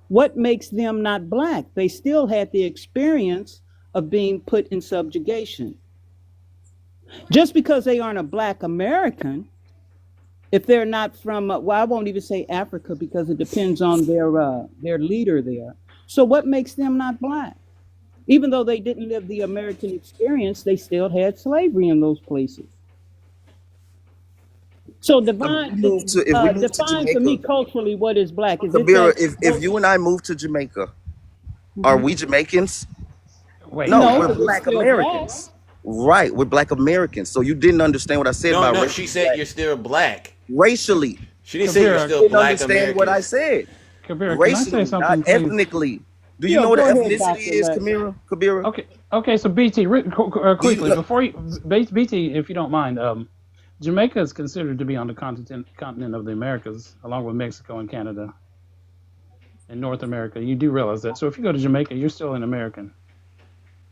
What makes them not black? They still had the experience of being put in subjugation. Just because they aren't a black American, if they're not from, well, I won't even say Africa because it depends on their leader there. So what makes them not black? Even though they didn't live the American experience, they still had slavery in those places. So define for me culturally what is black. Is it Kabira, that, if you and I move to Jamaica, are we Jamaicans? Wait, No, we're but we're black still Americans. Right, we're black Americans. So you didn't understand what I said about No, race. she said you're still black. Racially. She didn't say you're Kabira, still You didn't black understand American. what I said. Kabira, can I Racially, say something, not please? ethnically. Do you Yeah, know what go an ahead, ethnicity Dr. is, Lex. Kabira? Okay. So BT, quickly before you, BT, if you don't mind, Jamaica is considered to be on the continent of the Americas, along with Mexico and Canada and North America. You do realize that. So if you go to Jamaica, you're still an American.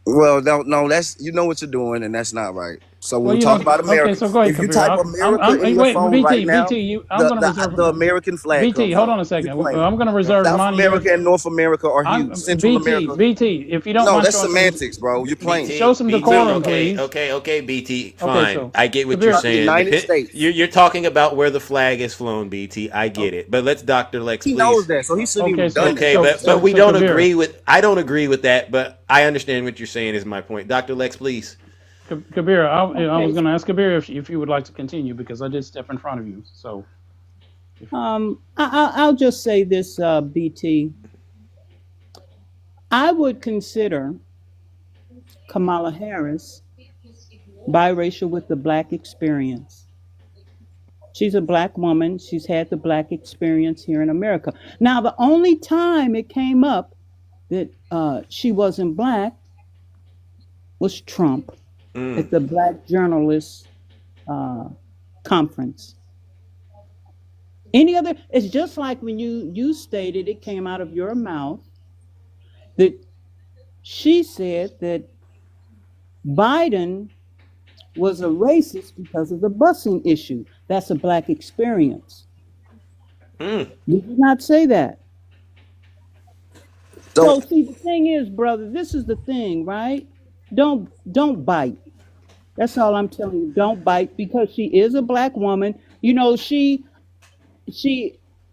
Well, no, that's you know what you're doing, and that's not right. So when Well, we you talk don't. about America, Okay, so go ahead, if you Kabir. type America in your Wait, phone BT, right now, I'm going to reserve the American flag BT. comes Hold up. on a second. You playing. I'm going to reserve South my America and North America are huge. Central BT, America. BT. If you don't No, mind, that's showing semantics, bro. You're playing. Show some decorum, please. Okay, BT. Fine. Okay, so, I get what Kabir, you're saying. United States. You're talking about where the flag is flown, BT. I get it. But let's Dr. Lex, He please. knows that, so he shouldn't even done Okay, that. but we don't Kabir. agree with. I don't agree with that, but I understand what you're saying. Is my point, Dr. Lex, please. Kabir, I was going to ask Kabir if you would like to continue because I did step in front of you. So, I'll just say this, BT. I would consider Kamala Harris biracial with the black experience. She's a black woman. She's had the black experience here in America. Now, the only time it came up that she wasn't black was Trump at the Black Journalists Conference. Any other? It's just like when you stated, it came out of your mouth that she said that Biden was a racist because of the busing issue. That's a black experience. You did not say that. So see, the thing is, brother, this is the thing, right? Don't bite. That's all I'm telling you. Don't bite because she is a black woman. You know, she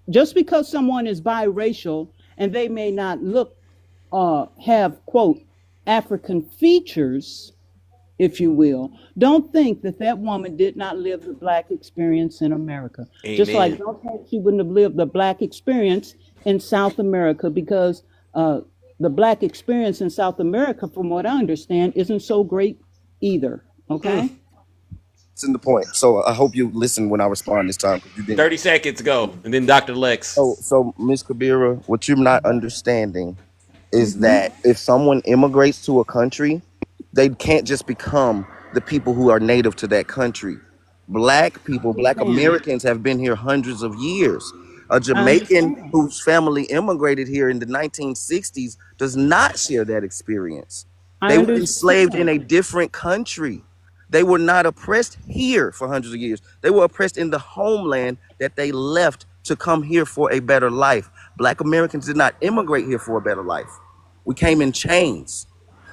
just because someone is biracial and they may not look have quote African features, if you will, don't think that woman did not live the black experience in America. Amen. Just like don't think she wouldn't have lived the black experience in South America because the black experience in South America, from what I understand, isn't so great either. Okay. It's in the point. So I hope you listen when I respond this time. You didn't. 30 seconds go, and then Dr. Lex. So Miss Kabira, what you're not understanding is that if someone immigrates to a country, they can't just become the people who are native to that country. Black people, black Americans have been here hundreds of years. A I Jamaican understand. whose family immigrated here in the 1960s does not share that experience. I They were enslaved in understand. a different country. They were not oppressed here for hundreds of years. They were oppressed in the homeland that they left to come here for a better life. Black Americans did not immigrate here for a better life. We came in chains.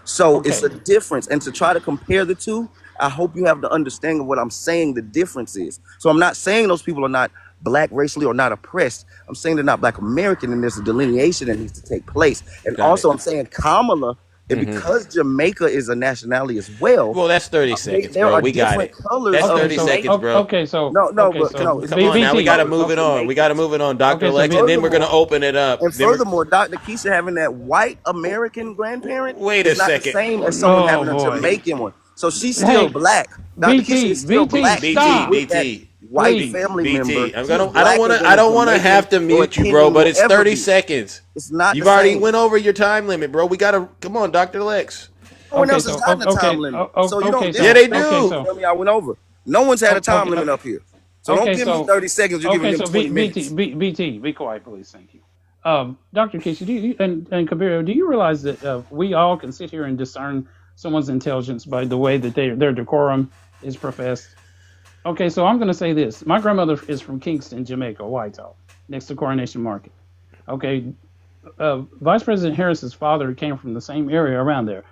So it's Okay. a difference. And to try to compare the two, I hope you have the understanding of what I'm saying the difference is. So I'm not saying those people are not black racially or not oppressed. I'm saying they're not black American, and there's a delineation that needs to take place. And Got it. also I'm saying Kamala, and because Jamaica is a nationality as well, Well, that's 30 seconds, there bro. are We got different it. colors That's of 30 Jamaica. seconds, bro. No, Come on now, we got to move it on. We got to move it on, Dr. Lex, and then we're going to open it up. And Then we're, furthermore, Dr. Keisha having that white American grandparent wait a is not the second. same as someone Oh having a boy. Jamaican one. So she's still Hey, black. Dr. Keisha BT, is still BT, black stop. with that white Please. family member. I'm She's gonna. blacker than I a don't want to have to Jamaican or a mute you, bro. Kenyan But will it's ever 30 be. seconds. It's not You've the already same. went over your time limit, bro. We gotta come on, Dr. Lex. No one else has gotten a time limit. So you don't Yeah, they do. tell me I went over. No one's had a time limit up here. So don't give me 30 seconds. You're giving them 20 minutes. BT, be quiet, please. Thank you. Dr. Casey, and Kabir, do you realize that we all can sit here and discern someone's intelligence by the way that their decorum is professed? Okay, so I'm going to say this. My grandmother is from Kingston, Jamaica, Whitehall, next to Coronation Market. Okay, Vice President Harris's father came from the same area around there.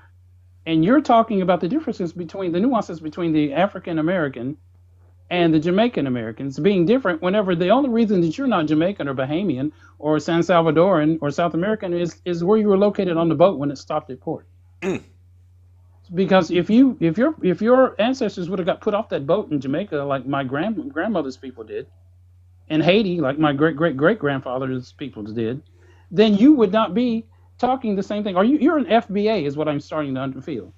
And you're talking about the differences between the nuances between the African American and the Jamaican Americans being different whenever the only reason that you're not Jamaican or Bahamian or San Salvadoran or South American is where you were located on the boat when it stopped at port. Because if your ancestors would have got put off that boat in Jamaica like my grandmother's people did, in Haiti like my great grandfather's people did, then you would not be talking the same thing. You're an FBA is what I'm starting to feel.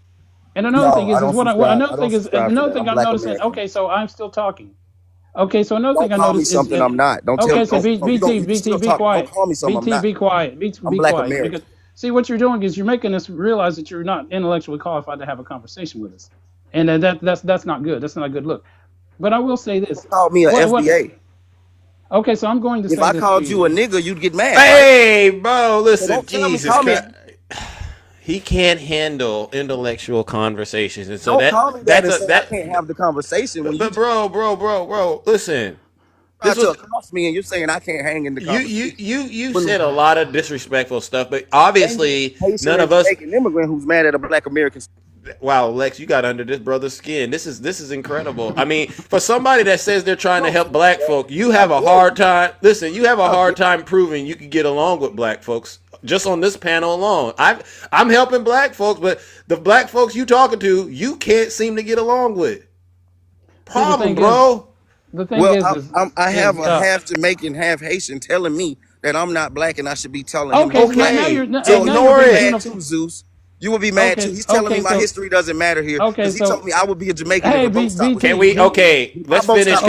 And another thing is another thing I'm noticing. American. Okay, so I'm still talking. Okay, so another thing I Call me noticed something is I'm not. Don't tell okay. me. So BT, be quiet. Don't call me something I'm BT, not. be quiet. BT, I'm be black quiet. American. Because see what you're doing is you're making us realize that you're not intellectually qualified to have a conversation with us, and that's not good. That's not a good look. But I will say this. Call me a FBA. Okay, so I'm going to say If I this called to you a nigga, you'd get mad. Hey, bro, listen, So don't tell me, Jesus call me. Christ. He can't handle intellectual conversations, and so Don't call me that and that's say I can't have the conversation. When But bro, listen. This was across me, and you're saying I can't hang in the conversation. You said a lot of disrespectful stuff, but obviously none of us. An immigrant who's mad at a black American. Wow, Lex, you got under this brother's skin. This is incredible. I mean, for somebody that says they're trying to help black folk, you have a hard time. Listen, you have a hard time proving you can get along with black folks. Just on this panel alone, I'm helping black folks, but the black folks you talking to, you can't seem to get along with. Problem, bro. The thing I have a half Jamaican, half Haitian telling me that I'm not black and I should be telling him. So ignore it. Too, Zeus. You would be mad too. He's telling me my history doesn't matter here because he told me I would be a Jamaican if a boat stopped. Can we? Okay, let's finish.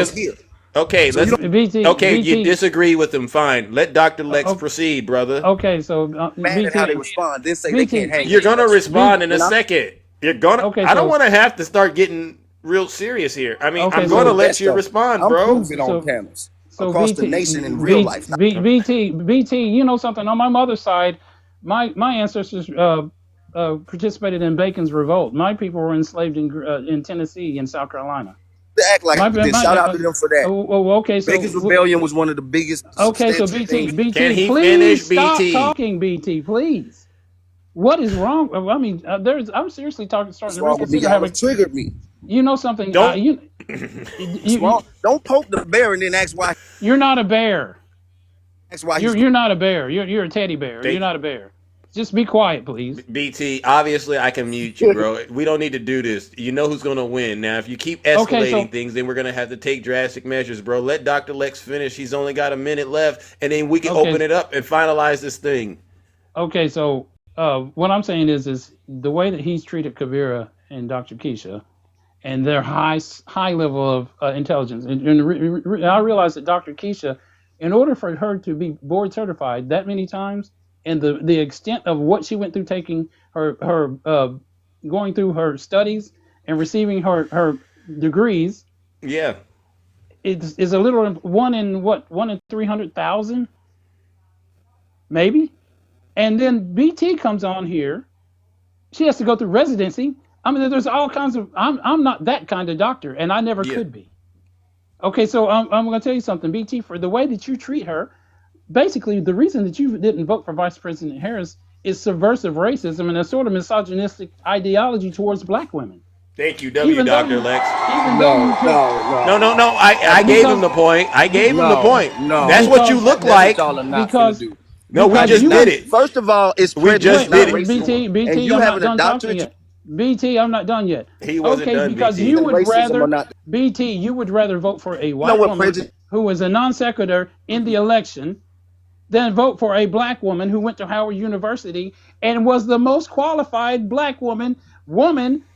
Okay, So let's. You disagree with him? Fine. Let Dr. Lex proceed, brother. Okay, so mad at how they respond. Then say they can't hang. You're gonna respond in a second. You're gonna. Okay, I don't want to have to start getting real serious here. I mean, Okay, I'm so going to let you respond, I'm bro. proving on panels across the nation in real life. BT, you know something? On my mother's side, my ancestors participated in Bacon's revolt. My people were enslaved in Tennessee and South Carolina. To act like shout out to them for that. Okay, so Bacon's rebellion was one of the biggest. Okay, so BT, Can he please finish, stop BT? talking, BT, please. What is wrong? I mean, I'm seriously starting to reconsider having. Triggered me. You know something? Don't poke the bear and then ask why. You're not a bear. That's why you're not a bear. You're a teddy bear. You're not a bear. Just be quiet, please. BT, obviously I can mute you, bro. We don't need to do this. You know who's going to win. Now, if you keep escalating things, then we're going to have to take drastic measures, bro. Let Dr. Lex finish. He's only got a minute left, and then we can open it up and finalize this thing. Okay, so what I'm saying is the way that he's treated Kavira and Dr. Keisha and their high level of intelligence. And I realize that Dr. Keisha, in order for her to be board certified that many times, and the extent of what she went through taking her going through her studies and receiving her degrees, yeah, is a little one in 300,000, maybe. And then BT comes on here. She has to go through residency. I mean, there's all kinds of. I'm not that kind of doctor, and I never could be. Okay, so I'm going to tell you something, BT. For the way that you treat her, basically the reason that you didn't vote for Vice President Harris is subversive racism and a sort of misogynistic ideology towards black women. Thank you, Dr. Lex. No. I gave him the point. No. That's what you look like. No, we just did it. First of all, it's we just did it. BT, and you I'm having not a done talking doctorate. yet. BT, I'm not done yet. He wasn't done, because BT. you would rather not- BT, you would rather vote for a white woman who was a non sequitur in the election than vote for a black woman who went to Howard University and was the most qualified black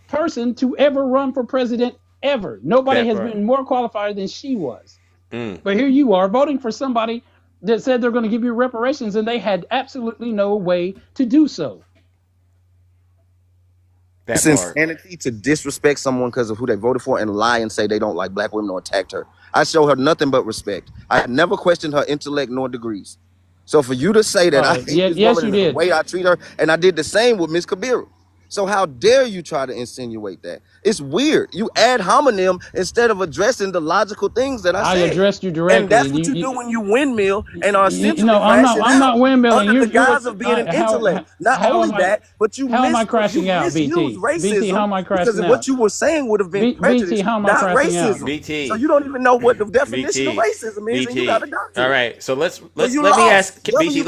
person to ever run for president ever. Nobody has been more qualified than she was. But here you are voting for somebody that said they're going to give you reparations, and they had absolutely no way to do so. It's insanity to disrespect someone because of who they voted for and lie and say they don't like black women or attacked her. I show her nothing but respect. I never questioned her intellect nor degrees. So for you to say that I hate this woman and the way I treat her, and I did the same with Miss Kabira. So how dare you try to insinuate that? It's weird. You ad hominem instead of addressing the logical things that I said. I addressed you directly. And that's what you do when you windmill and are essentially I'm not windmilling. under the guise of being an intellect. Not only that, but you how am I crashing out, BT? Racism BT, how am I crashing because out? what you were saying would have been prejudice, BT, how am I not crashing racism. Out? BT. So you don't even know what the definition of racism is, and you got a doctor. All right, so let me ask BT.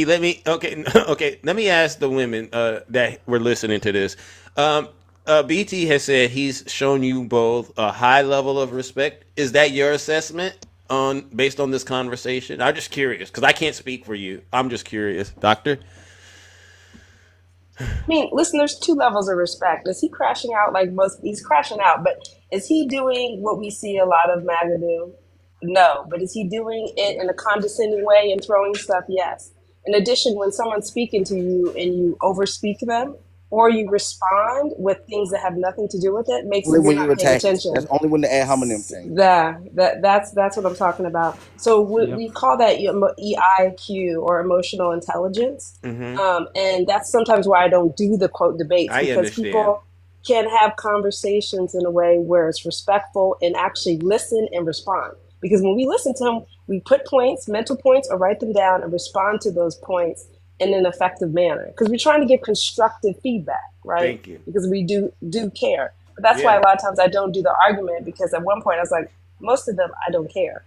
Let me ask the women that were listening to this. BT has said he's shown you both a high level of respect. Is that your assessment based on this conversation? I'm just curious because I can't speak for you. I'm just curious, Doctor. I mean, listen, there's two levels of respect. Is he crashing out like most? He's crashing out, but is he doing what we see a lot of MAGA do? No. But is he doing it in a condescending way and throwing stuff? Yes. In addition, when someone's speaking to you and you overspeak them, or you respond with things that have nothing to do with it, makes it when not you paying attack. attention. That's only when the ad hominem thing. That's what I'm talking about. So we call that EIQ or emotional intelligence, and that's sometimes why I don't do the quote debates because people can have conversations in a way where it's respectful and actually listen and respond. Because when we listen to them, we put points, mental points, or write them down and respond to those points in an effective manner, because we're trying to give constructive feedback, right? Thank you. Because we do care. But that's why a lot of times I don't do the argument, because at one point I was like, most of them I don't care.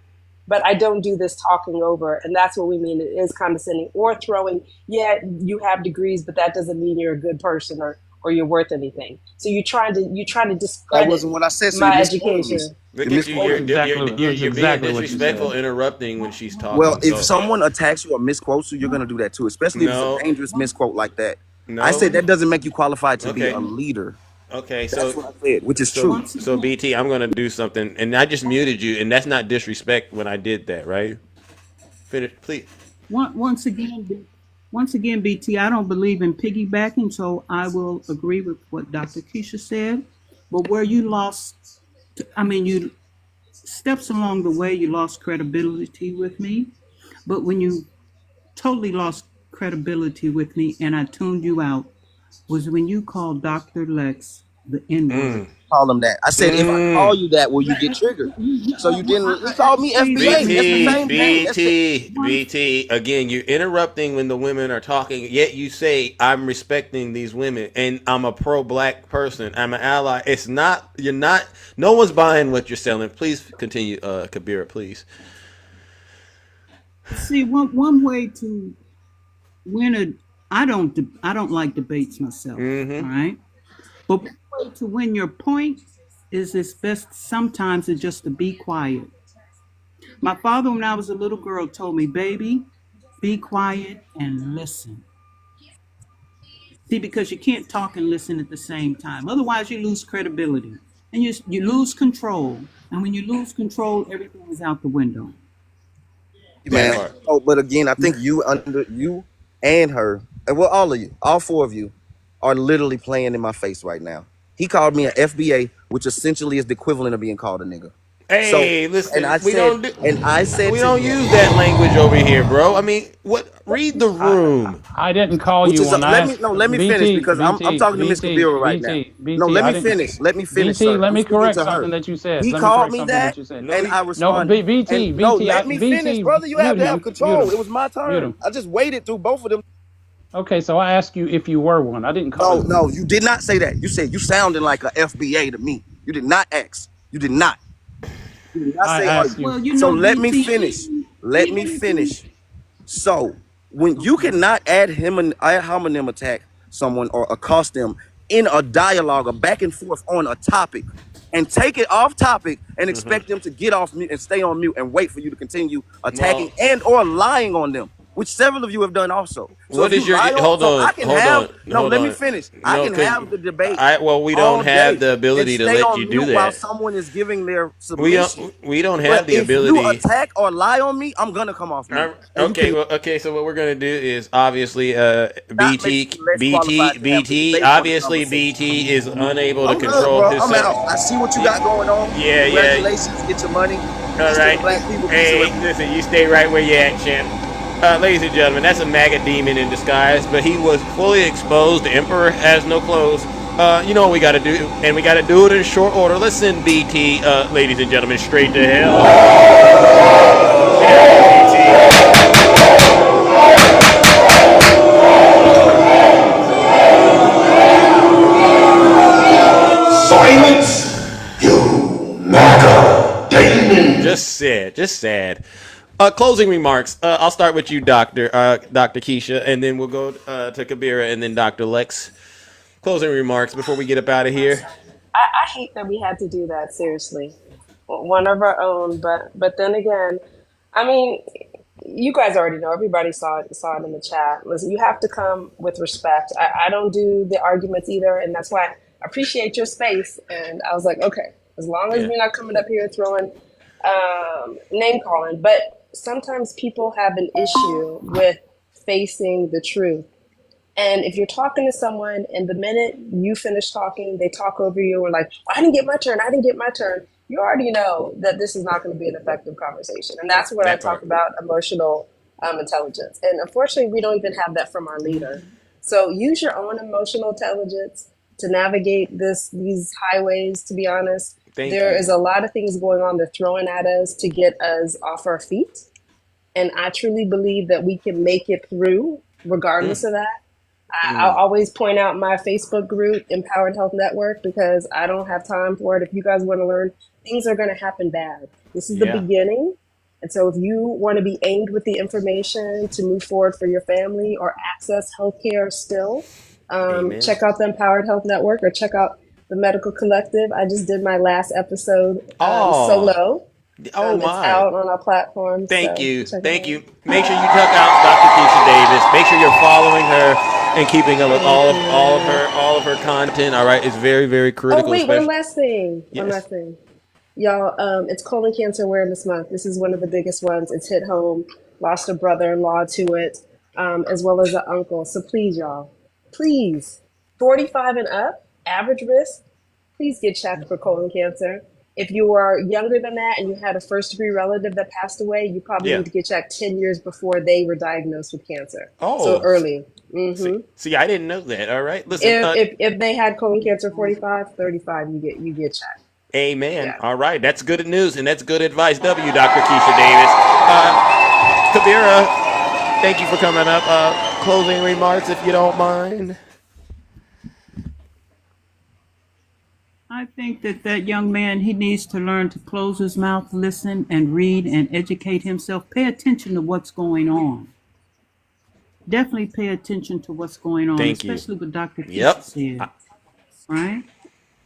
But I don't do this talking over, and that's what we mean. It is condescending or throwing, you have degrees, but that doesn't mean you're a good person or you're worth anything. So you're trying to discredit that wasn't what I said, so my education. Look at you, you're being disrespectful, interrupting when she's talking. Well, if someone attacks you or misquotes you, you're going to do that too, especially if it's a dangerous misquote like that. I said that doesn't make you qualified to be a leader. Okay, that's what I said, which is true. So BT, I'm going to do something, and I just muted you, and that's not disrespect when I did that, right? Finish, please. Once again, BT, I don't believe in piggybacking, so I will agree with what Dr. Keisha said. But where you you steps along the way, you lost credibility with me. But when you totally lost credibility with me and I tuned you out was when you called Dr. Lex the N-word. Call him that. I said, if I call you that, will you get triggered? So you didn't. You called me FBA. BT. Again, you're interrupting when the women are talking. Yet you say I'm respecting these women, and I'm a pro-black person. I'm an ally. It's not. You're not. No one's buying what you're selling. Please continue, Kabira. Please. See, one way to win I don't like debates myself. All right, but one way to win your point is it's best sometimes is just to be quiet. My father, when I was a little girl, told me, "Baby, be quiet and listen." See, because you can't talk and listen at the same time. Otherwise, you lose credibility and you lose control. And when you lose control, everything is out the window. Man. Oh, but again, I think you and her, well, all of you, all four of you, are literally playing in my face right now. He called me an FBA, which essentially is the equivalent of being called a nigga. Hey, So, listen, and I we said, don't do, and I said we to don't him, use that language over here, bro. I mean, what? Read the room. I didn't call which you is one. I asked let me finish BT, because I'm BT, talking to Miss BT, Kabira right now. BT, No, BT. let I me didn't. finish. Let me finish, BT, sir. let I'm me speaking correct to her. something that you said. He Let me called correct me something that, that you said. No, and he. I No, responded. And BT, no, BT, let me finish, BT, brother. You have mute to have him, mute control. him, It was my mute turn. him. I just waited through both of them. Okay, so I asked you if you were one. I didn't call No, you one. no, you did not say that. You said you sounding like a FBA to me. You did not ask. You did not. You did not I say, "Are asked you?" you. Well, you So know, let me BT, finish. Let me even if you finish. So when you okay. cannot ad hominem attack someone or accost them in a dialogue, a back and forth on a topic, and take it off topic and expect them to get off mute and stay on mute and wait for you to continue attacking Well, and or lying on them, which several of you have done also. So what if you is your? lie on, Hold so I on, can hold have on, no. hold Let me on. finish. I No, can because have the debate we don't all have day the and ability to stay let you on do mute while that. someone is giving their We submission. don't But have the if you ability. attack or lie on me, I'm gonna come off mute. And you Okay, can well, okay. So what we're gonna do is obviously, not make me less qualified to have the debate or the Obviously, conversation. BT is unable to I'm good, control bro. I'm himself. out. I see what you got going on. Yeah, yeah. Congratulations. Get your money. All Peace to the right. black people. Peace to Hey, the listen, you stay right where you at, champ. Ladies and gentlemen, that's a MAGA demon in disguise, but he was fully exposed. The Emperor has no clothes. You know what we got to do, and we got to do it in short order. Let's send BT, ladies and gentlemen, straight to hell. Silence, you MAGA demon. Just sad. Closing remarks. I'll start with you, Dr. Keisha, and then we'll go to Kabira and then Dr. Lex. Closing remarks before we get up out of here. I hate that we had to do that. Seriously, one of our own. But then again, I mean, you guys already know. Everybody saw it in the chat. Listen, you have to come with respect. I don't do the arguments either, and that's why I appreciate your space. And I was like, okay, as long as Yeah. we're not coming up here throwing name calling, but sometimes people have an issue with facing the truth. And if you're talking to someone and the minute you finish talking, they talk over you and like, I didn't get my turn, I didn't get my turn. You already know that this is not going to be an effective conversation. And that's what I That talk part. about emotional intelligence. And unfortunately, we don't even have that from our leader. So use your own emotional intelligence to navigate these highways, to be honest. Thank There you. is a lot of things going on. They're throwing at us to get us off our feet. And I truly believe that we can make it through regardless of that. I'll always point out my Facebook group, Empowered Health Network, because I don't have time for it. If you guys want to learn, things are going to happen bad. This is the Yeah. beginning. And so if you want to be aimed with the information to move forward for your family or access healthcare still, Amen. check out the Empowered Health Network or check out the Medical Collective. I just did my last episode Oh. solo. Oh It's my. out on our platform. Thank So you. check it Thank out. you. Make sure you check out Dr. Keisha Davis. Make sure you're following her and keeping up with Thank all of her content. All right. It's very, very Oh, critical, wait, one especially. last thing. One Yes. last thing. Y'all, it's Colon Cancer Awareness Month. This is one of the biggest ones. It's hit home. Lost a brother-in-law to it, as well as an uncle. So please, y'all, please, 45 and up, average risk, please get checked for colon cancer. If you are younger than that and you had a first-degree relative that passed away, you probably Yeah. need to get checked 10 years before they were diagnosed with cancer. So Oh. early. See, I didn't know that. All right. Listen, If they had colon cancer 45, 35, you get checked. amen. Yeah. All right. That's good news and that's good advice. W, Dr. Keisha Davis. Kabira, thank you for coming up. Closing remarks, if you don't mind. I think that young man, he needs to learn to close his mouth, listen, and read and educate himself. Pay attention to what's going on. Definitely pay attention to what's going on, Thank you. especially what Dr. Keisha Yep. said, right?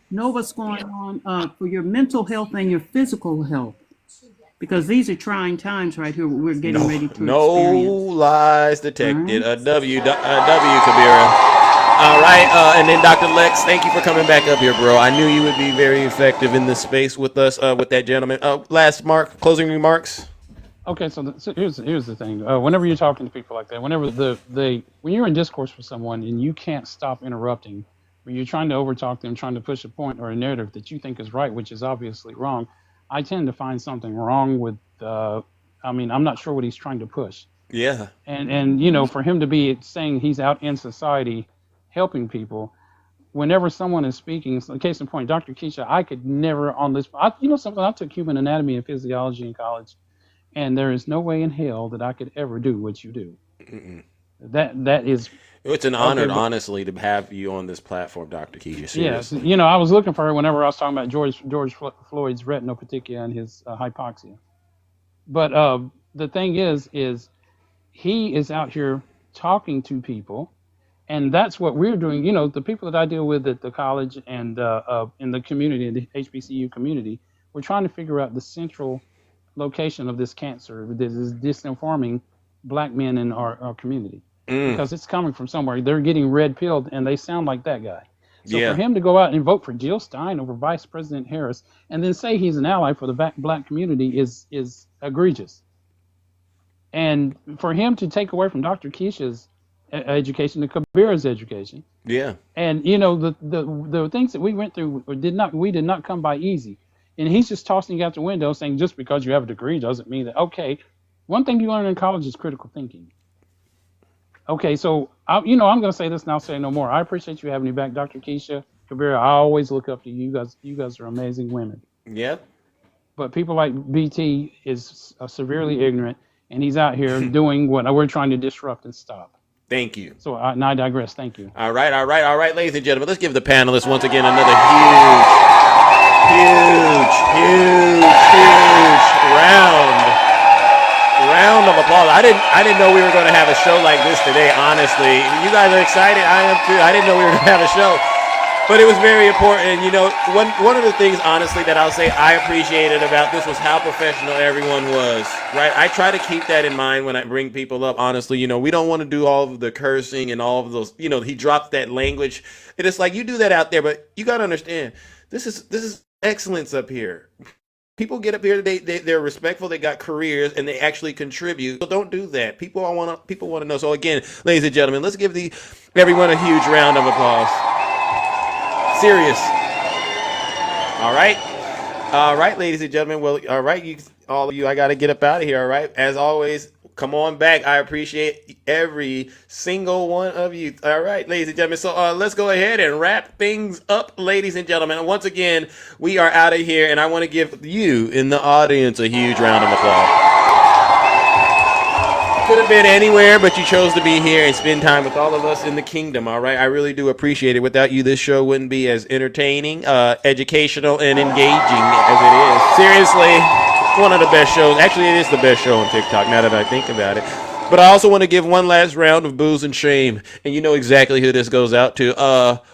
Know what's going on for your mental health and your physical health, because these are trying times right here. We're getting ready to No experience. lies detected. All right. W, Kabira. All right, and then Dr. Lex, thank you for coming back up here, bro. I knew you would be very effective in this space with us, with that gentleman. Last closing remarks. Okay, so here's the thing. Whenever you're talking to people like that, whenever when you're in discourse with someone and you can't stop interrupting, when you're trying to overtalk them, trying to push a point or a narrative that you think is right, which is obviously wrong, I tend to find something wrong with. I'm not sure what he's trying to push. Yeah. And you know, for him to be saying he's out in society helping people, whenever someone is speaking, so case in point, Dr. Keisha, I could never on this. Something. I took human anatomy and physiology in college, and there is no way in hell that I could ever do what you do. Mm-mm. That is. It's an honor, honestly, to have you on this platform, Dr. Keisha. Seriously. Yes, I was looking for her whenever I was talking about George Floyd's retinopathia and his hypoxia. But the thing is he is out here talking to people, and that's what we're doing. The people that I deal with at the college and in the community, in the HBCU community, we're trying to figure out the central location of this cancer that is disinforming black men in our community. Because it's coming from somewhere. They're getting red pilled, and they sound like that guy. So for him to go out and vote for Jill Stein over Vice President Harris, and then say he's an ally for the black community is egregious. And for him to take away from Dr. Keisha's education, the Kabira's education, and the things that we went through did not come by easy. And he's just tossing it out the window, saying just because you have a degree doesn't mean that. Okay, one thing you learn in college is critical thinking. Okay, so I'm going to say this and I'll say no more. I appreciate you having me back, Dr. Keisha, Kabira. I always look up to you. You guys are amazing women. Yep. But people like BT is severely ignorant, and he's out here doing what we're trying to disrupt and stop. Thank you. So I digress. Thank you. All right, ladies and gentlemen. Let's give the panelists once again another huge round of applause. I didn't know we were going to have a show like this today, honestly. You guys are excited. I am too. I didn't know we were going to have a show. But it was very important. One of the things, honestly, that I'll say I appreciated about this was how professional everyone was, right? I try to keep that in mind when I bring people up, honestly. We don't want to do all of the cursing and all of those, he dropped that language. And it's like, you do that out there, but you got to understand, this is excellence up here. People get up here, they're respectful, they got careers, and they actually contribute. So don't do that. People want to know. So again, ladies and gentlemen, let's give everyone a huge round of applause. Serious. All right, ladies and gentlemen. Well, all right, all of you, I got to get up out of here. All right, as always, come on back. I appreciate every single one of you. All right, ladies and gentlemen. So let's go ahead and wrap things up, ladies and gentlemen. And once again, we are out of here, and I want to give you in the audience a huge round of applause. Could have been anywhere, but you chose to be here and spend time with all of us in the kingdom, all right? I really do appreciate it. Without you, this show wouldn't be as entertaining, educational, and engaging as it is. Seriously, one of the best shows. Actually, it is the best show on TikTok, now that I think about it. But I also want to give one last round of booze and shame, and you know exactly who this goes out to.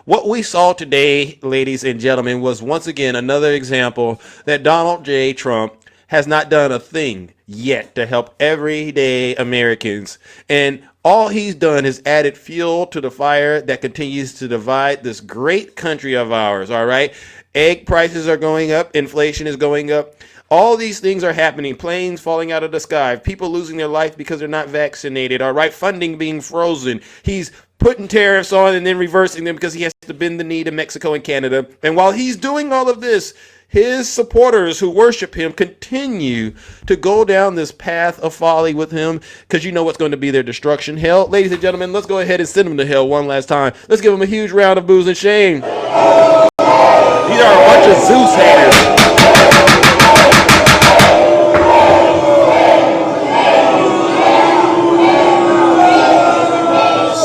What we saw today, ladies and gentlemen, was once again another example that Donald J. Trump has not done a thing yet to help everyday Americans. And all he's done is added fuel to the fire that continues to divide this great country of ours, all right? Egg prices are going up. Inflation is going up. All these things are happening. Planes falling out of the sky. People losing their life because they're not vaccinated, all right? Funding being frozen. He's putting tariffs on and then reversing them because he has to bend the knee to Mexico and Canada. And while he's doing all of this, his supporters who worship him continue to go down this path of folly with him because you know what's going to be their destruction. Hell, ladies and gentlemen, let's go ahead and send them to hell one last time. Let's give them a huge round of booze and shame. These are a bunch of Zeus haters.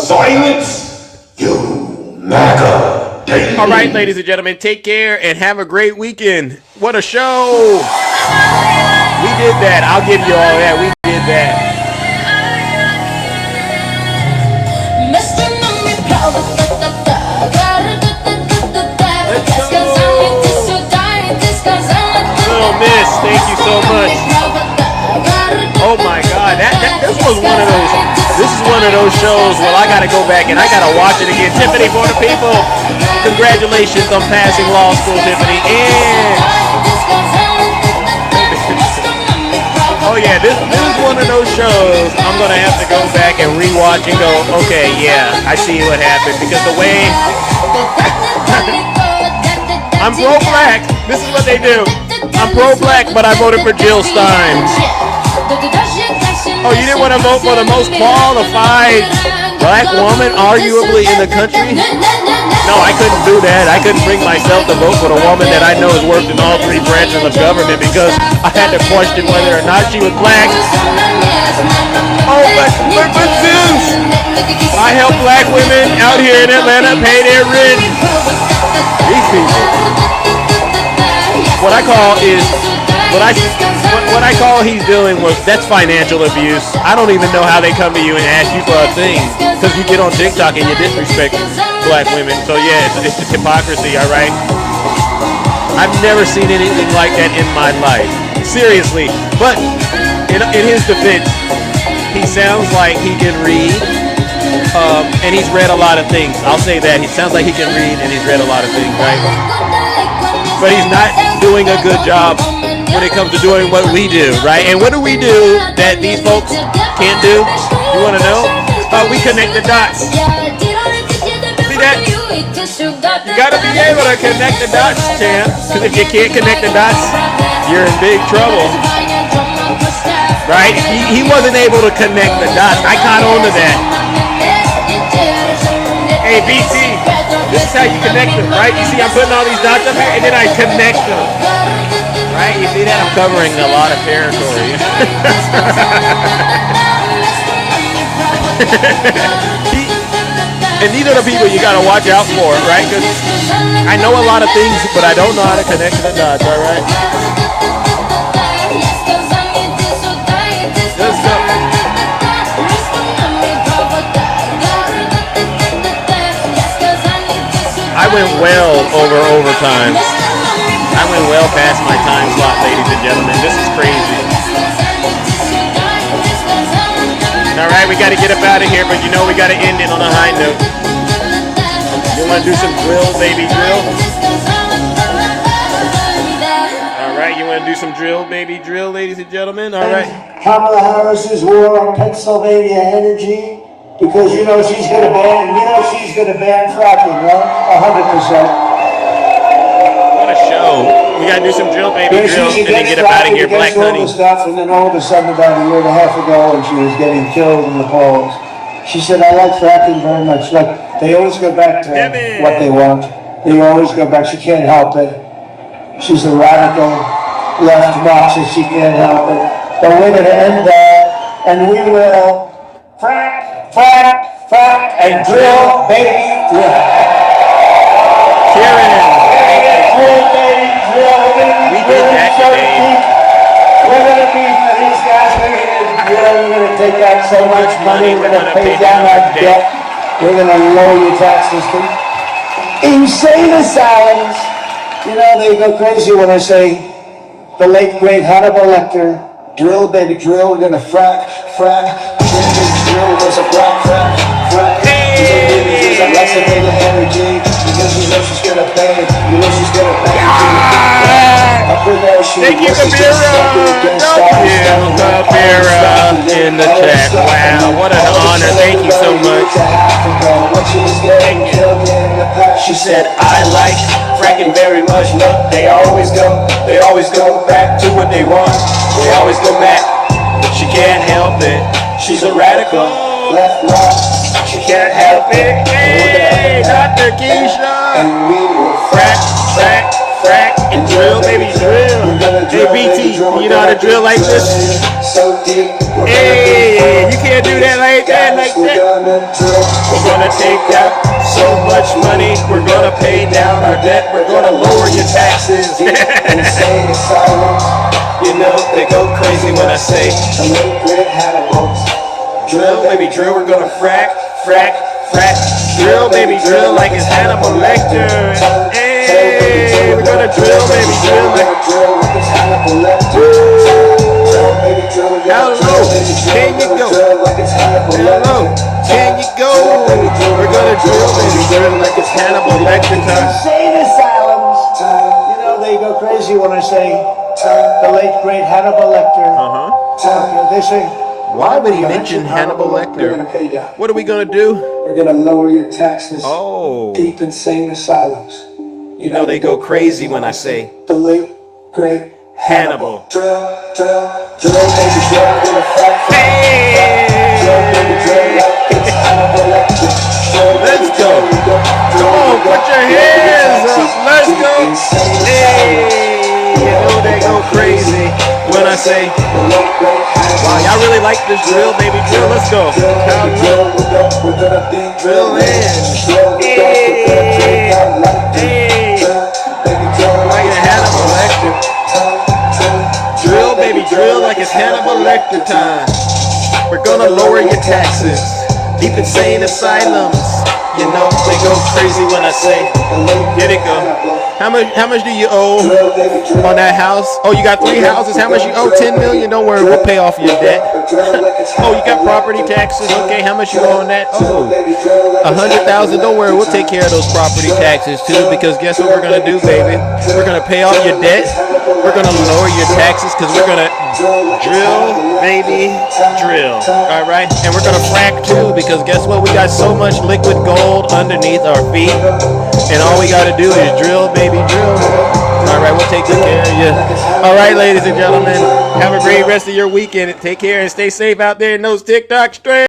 Silence, you MAGA. All right, ladies and gentlemen, take care and have a great weekend. What a show. We did that. I'll give you all that. We did that. Little Miss, thank you so much. Oh my God, this was one of those. This is one of those shows where I gotta go back and I gotta watch it again. Tiffany, for the people, congratulations on passing law school, Tiffany. And oh yeah, this is one of those shows I'm gonna have to go back and rewatch and go, okay, yeah, I see what happened because the way I'm pro-black. This is what they do. I'm pro-black, but I voted for Jill Stein. Oh, you didn't want to vote for the most qualified black woman, arguably, in the country? No, I couldn't do that. I couldn't bring myself to vote for the woman that I know has worked in all three branches of government because I had to question whether or not she was black. Oh, but Zeus! I help black women out here in Atlanta pay their rent. These people. What I call he's doing was, that's financial abuse. I don't even know how they come to you and ask you for a thing because you get on TikTok and you disrespect black women. So yeah, it's just hypocrisy, all right? I've never seen anything like that in my life. Seriously. But in his defense, he sounds like he can read, and he's read a lot of things. I'll say that. He sounds like he can read and he's read a lot of things, right? But he's not doing a good job when it comes to doing what we do, right? And what do we do that these folks can't do? You want to know? We connect the dots. See that? You got to be able to connect the dots, champ. Because if you can't connect the dots, you're in big trouble. Right? He wasn't able to connect the dots. I caught on to that. Hey, BT, this is how you connect them, right? You see I'm putting all these dots up here, and then I connect them. Right? You see that? I'm covering a lot of territory. And these are the people you gotta watch out for, right? Because I know a lot of things, but I don't know how to connect the dots, all right? Let's go. I went well over overtime. I went well past my time slot, ladies and gentlemen. This is crazy. All right, we got to get up out of here, but you know we got to end it on a high note. You want to do some drill, baby, drill? All right, you want to do some drill, baby, drill, ladies and gentlemen? All right. Kamala Harris's war on Pennsylvania energy, because she's going to ban fracking, right? 100%. Show. We gotta do some drill, baby, drill, and then get up out of here, Black Honey. Stuff, and then all of a sudden, about a year and a half ago, when she was getting killed in the polls, she said, "I like fracking very much." Like they always go back to what they want. They always go back. She can't help it. She's a radical left Marxist. She can't help it. But we're going to end that, and we will frack, frack, frack, and drill, baby, drill. Karen. We did that today. We're going to be for these guys. We're going to take out so much money. We're going to pay down our debt. We're going to lower your tax system. Insane asylums. They go crazy when I say the late great Hannibal Lecter, drill, baby, drill. We're going to frack, frack, drill. There's a black frack, frack. There's a lesser data energy. Because she's gonna pay. She's gonna pay. Thank you, Kabira. Kabira in the chat. Wow, what an honor. Thank you so much. Thank you. She said, I like fracking very much. Look, they always go back to what they want. They always go back, but she can't help it. She's a radical left right. She can't help it. Hey, Dr. Keisha. And we will frack, frack, frack, and drill, baby, drill. Hey, BT, you know how to drill like this? Hey, you can't do that like that, like that. We're gonna take out so much money. We're gonna pay down our debt. We're gonna lower your taxes. Insane asylums. They go crazy when I say drill, baby, drill. We're gonna frack, frack, frack. Drill, baby, drill like it's Hannibal Lecter. Hey, we're gonna drill, baby, drill like it's Hannibal Lecter. Hello, can you go? Hello, can you go? We're gonna drill, baby, drill like it's Hannibal Lecter. Insane asylums. They go crazy when I say the late great Hannibal Lecter. Okay, they say. Why would he mention Hannibal Lecter? What are we going to do? We're going to lower your taxes. Oh. Deep insane asylums. They go crazy when I say the late, great Hannibal. Let's go. Come on, put your hands up. Let's go. Hey, you know they go crazy when I say, wow, y'all really like this drill, baby drill. Let's go. Drill in. Hey. Like a Hannibal Lecter. Drill, baby, drill like it's Hannibal Lecter time. We're gonna lower your taxes. Deep insane asylums. You know, they go crazy when I say, here they go. How much do you owe on that house? Oh, you got 3 houses. How much you owe? 10 million. Don't worry, we'll pay off your debt. Oh, you got property taxes. Okay, how much you owe on that? Oh, 100,000. Don't worry, we'll take care of those property taxes too. Because guess what we're gonna do, baby? We're gonna pay off your debt. We're gonna lower your taxes because we're gonna drill, baby, drill. All right, and we're gonna frack too because guess what? We got so much liquid gold underneath our feet, and all we gotta do is drill, baby, drill. All right, we'll take good care of you. All right, ladies and gentlemen, have a great rest of your weekend. Take care and stay safe out there in those TikTok streets.